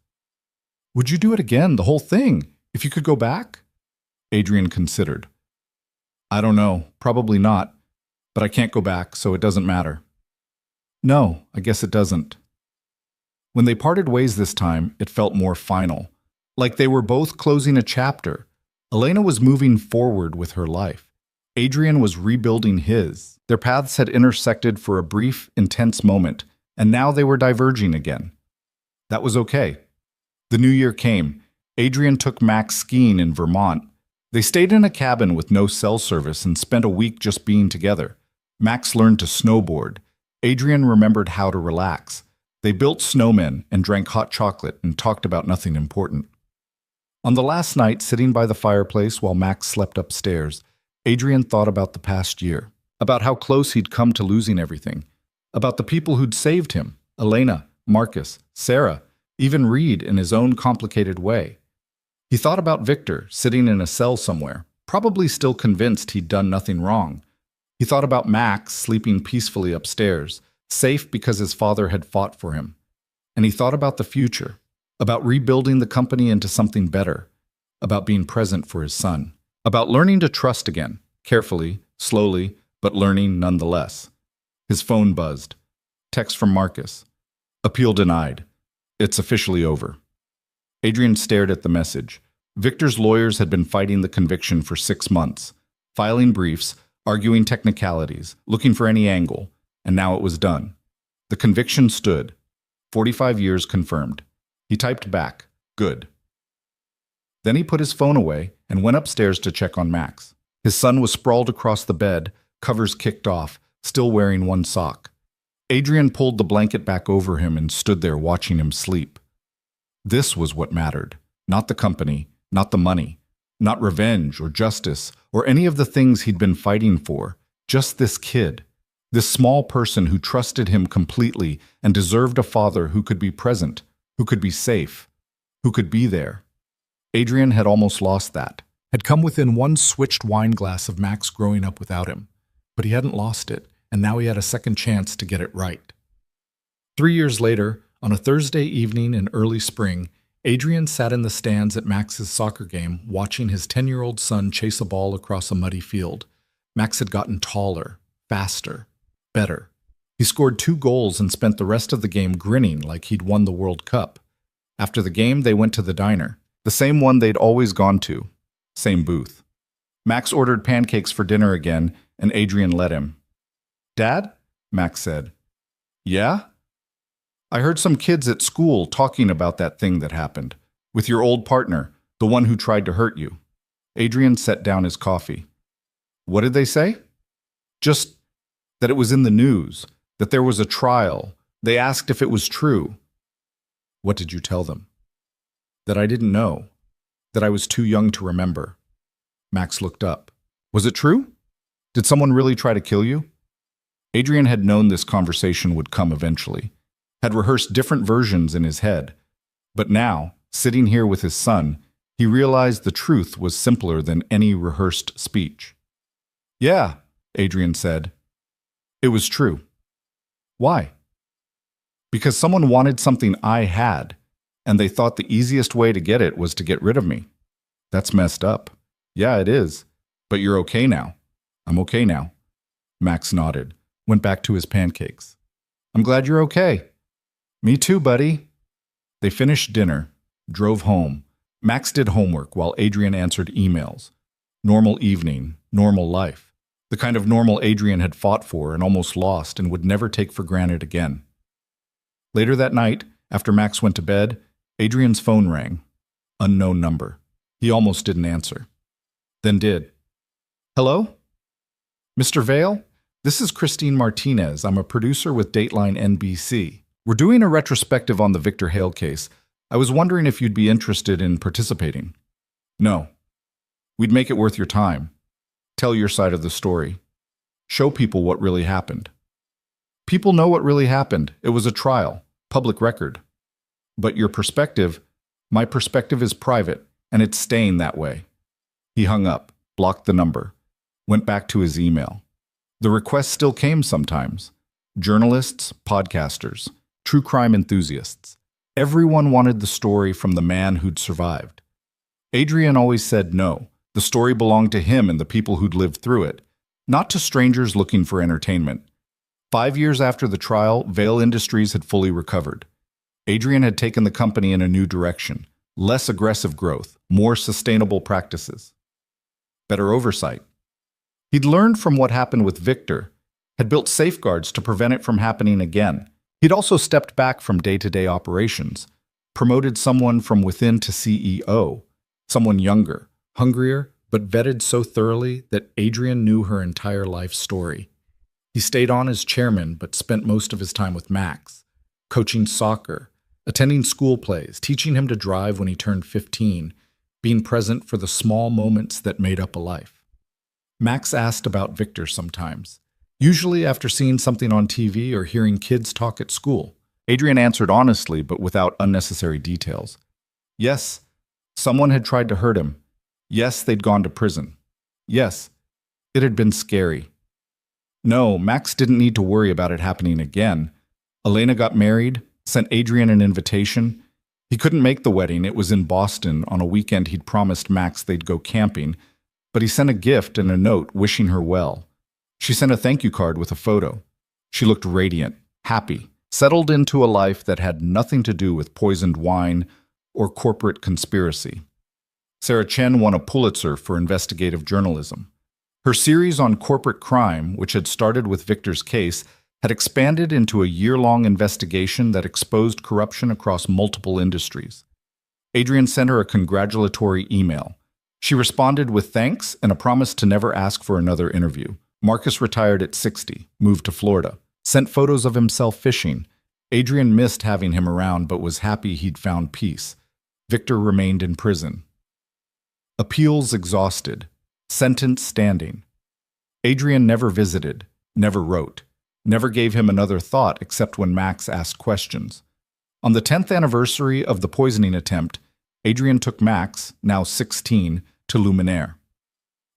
Would you do it again, the whole thing, if you could go back? Adrian considered. I don't know, probably not, but I can't go back, so it doesn't matter. No, I guess it doesn't. When they parted ways this time, it felt more final, like they were both closing a chapter. Elena was moving forward with her life. Adrian was rebuilding his. Their paths had intersected for a brief, intense moment, and now they were diverging again. That was okay. The new year came. Adrian took Max skiing in Vermont. They stayed in a cabin with no cell service and spent a week just being together. Max learned to snowboard. Adrian remembered how to relax. They built snowmen and drank hot chocolate and talked about nothing important. On the last night, sitting by the fireplace while Max slept upstairs, Adrian thought about the past year, about how close he'd come to losing everything, about the people who'd saved him, Elena, Marcus, Sarah, even Reed in his own complicated way. He thought about Victor, sitting in a cell somewhere, probably still convinced he'd done nothing wrong. He thought about Max sleeping peacefully upstairs, safe because his father had fought for him. And he thought about the future, about rebuilding the company into something better, about being present for his son, about learning to trust again, carefully, slowly, but learning nonetheless. His phone buzzed. Text from Marcus. Appeal denied. It's officially over. Adrian stared at the message. Victor's lawyers had been fighting the conviction for 6 months, filing briefs, arguing technicalities, looking for any angle, and now it was done. The conviction stood. 45 years confirmed. He typed back, "Good." Then he put his phone away and went upstairs to check on Max. His son was sprawled across the bed, covers kicked off, still wearing one sock. Adrian pulled the blanket back over him and stood there watching him sleep. This was what mattered, not the company, not the money, not revenge or justice or any of the things he'd been fighting for, just this kid, this small person who trusted him completely and deserved a father who could be present, who could be safe, who could be there. Adrian had almost lost that, had come within one switched wine glass of Max growing up without him, but he hadn't lost it, and now he had a second chance to get it right. 3 years later, on a Thursday evening in early spring, Adrian sat in the stands at Max's soccer game watching his 10-year-old son chase a ball across a muddy field. Max had gotten taller, faster, better. He scored 2 goals and spent the rest of the game grinning like he'd won the World Cup. After the game, they went to the diner, the same one they'd always gone to, same booth. Max ordered pancakes for dinner again, and Adrian let him. "Dad?" Max said. "Yeah? I heard some kids at school talking about that thing that happened, with your old partner, the one who tried to hurt you." Adrian set down his coffee. "What did they say?" "Just that it was in the news, that there was a trial. They asked if it was true." "What did you tell them?" "That I didn't know, that I was too young to remember." Max looked up. "Was it true? Did someone really try to kill you?" Adrian had known this conversation would come eventually, had rehearsed different versions in his head. But now, sitting here with his son, he realized the truth was simpler than any rehearsed speech. "Yeah," Adrian said. "It was true." "Why?" "Because someone wanted something I had, and they thought the easiest way to get it was to get rid of me." "That's messed up." "Yeah, it is. But you're okay now." "I'm okay now." Max nodded, went back to his pancakes. "I'm glad you're okay." "Me too, buddy." They finished dinner, drove home. Max did homework while Adrian answered emails. Normal evening, normal life. The kind of normal Adrian had fought for and almost lost and would never take for granted again. Later that night, after Max went to bed, Adrian's phone rang. Unknown number. He almost didn't answer. Then did. "Hello? Mr. Vale? This is Christine Martinez. I'm a producer with Dateline NBC. We're doing a retrospective on the Victor Hale case. I was wondering if you'd be interested in participating." "No. We'd make it worth your time. Tell your side of the story. Show people what really happened." "People know what really happened. It was a trial, public record. But your perspective, my perspective is private, and it's staying that way." He hung up, blocked the number, went back to his email. The requests still came sometimes. Journalists, podcasters, true crime enthusiasts. Everyone wanted the story from the man who'd survived. Adrian always said no. The story belonged to him and the people who'd lived through it, not to strangers looking for entertainment. 5 years after the trial, Vale Industries had fully recovered. Adrian had taken the company in a new direction. Less aggressive growth, more sustainable practices. Better oversight. He'd learned from what happened with Victor, had built safeguards to prevent it from happening again. He'd also stepped back from day-to-day operations, promoted someone from within to CEO, someone younger, hungrier, but vetted so thoroughly that Adrian knew her entire life story. He stayed on as chairman, but spent most of his time with Max, coaching soccer, attending school plays, teaching him to drive when he turned 15, being present for the small moments that made up a life. Max asked about Victor sometimes, usually after seeing something on TV or hearing kids talk at school. Adrian answered honestly, but without unnecessary details. Yes, someone had tried to hurt him. Yes, they'd gone to prison. Yes, it had been scary. No, Max didn't need to worry about it happening again. Elena got married, sent Adrian an invitation. He couldn't make the wedding. It was in Boston. On a weekend, he'd promised Max they'd go camping, but he sent a gift and a note wishing her well. She sent a thank you card with a photo. She looked radiant, happy, settled into a life that had nothing to do with poisoned wine, or corporate conspiracy. Sarah Chen won a Pulitzer for investigative journalism. Her series on corporate crime, which had started with Victor's case, had expanded into a year-long investigation that exposed corruption across multiple industries. Adrian sent her a congratulatory email. She responded with thanks and a promise to never ask for another interview. Marcus retired at 60, moved to Florida, sent photos of himself fishing. Adrian missed having him around but was happy he'd found peace. Victor remained in prison. Appeals exhausted. Sentence standing. Adrian never visited, never wrote, never gave him another thought except when Max asked questions. On the 10th anniversary of the poisoning attempt, Adrian took Max, now 16, to Luminaire.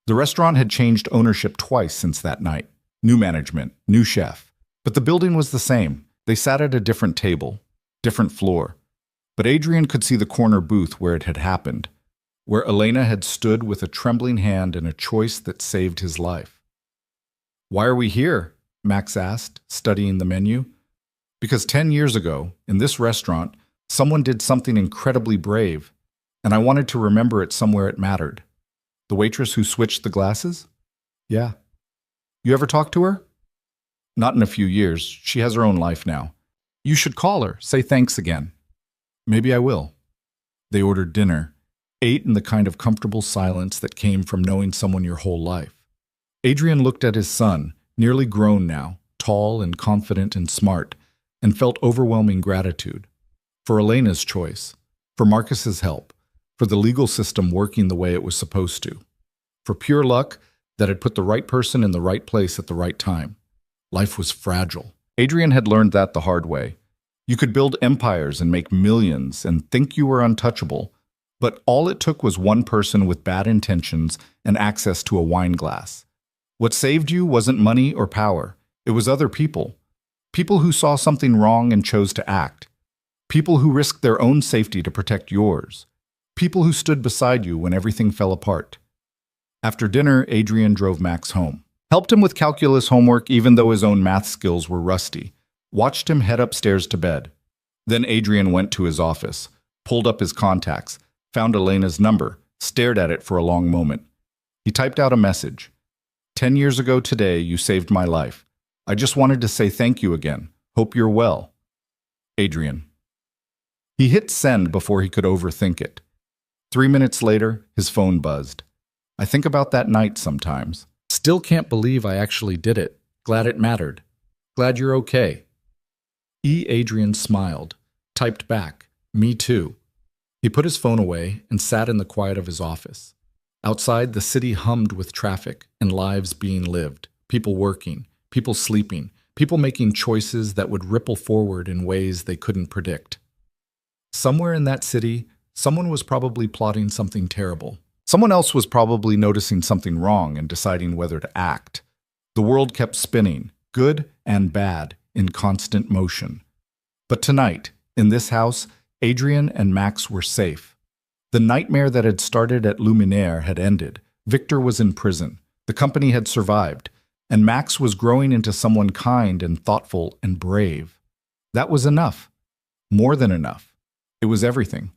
The restaurant had changed ownership twice since that night. New management, new chef. But the building was the same. They sat at a different table, different floor. But Adrian could see the corner booth where it had happened, where Elena had stood with a trembling hand in a choice that saved his life. "Why are we here?" Max asked, studying the menu. "Because 10 years ago, in this restaurant, someone did something incredibly brave, and I wanted to remember it somewhere it mattered." "The waitress who switched the glasses?" "Yeah." "You ever talk to her?" "Not in a few years. She has her own life now." "You should call her, say thanks again." "Maybe I will." They ordered dinner, ate in the kind of comfortable silence that came from knowing someone your whole life. Adrian looked at his son, nearly grown now, tall and confident and smart, and felt overwhelming gratitude. For Elena's choice, for Marcus's help, for the legal system working the way it was supposed to, for pure luck that had put the right person in the right place at the right time. Life was fragile. Adrian had learned that the hard way. You could build empires and make millions and think you were untouchable, but all it took was one person with bad intentions and access to a wine glass. What saved you wasn't money or power. It was other people. People who saw something wrong and chose to act. People who risked their own safety to protect yours. People who stood beside you when everything fell apart. After dinner, Adrian drove Max home. Helped him with calculus homework even though his own math skills were rusty. Watched him head upstairs to bed. Then Adrian went to his office, pulled up his contacts, found Elena's number, stared at it for a long moment. He typed out a message. 10 years ago today, you saved my life. I just wanted to say thank you again. Hope you're well. Adrian. He hit send before he could overthink it. 3 minutes later, his phone buzzed. I think about that night sometimes. Still can't believe I actually did it. Glad it mattered. Glad you're okay. Adrian smiled, typed back, me too. He put his phone away and sat in the quiet of his office. Outside, the city hummed with traffic and lives being lived, people working, people sleeping, people making choices that would ripple forward in ways they couldn't predict. Somewhere in that city, someone was probably plotting something terrible. Someone else was probably noticing something wrong and deciding whether to act. The world kept spinning, good and bad, in constant motion. But tonight, in this house, Adrian and Max were safe. The nightmare that had started at Luminaire had ended. Victor was in prison. The company had survived. And Max was growing into someone kind and thoughtful and brave. That was enough. More than enough. It was everything.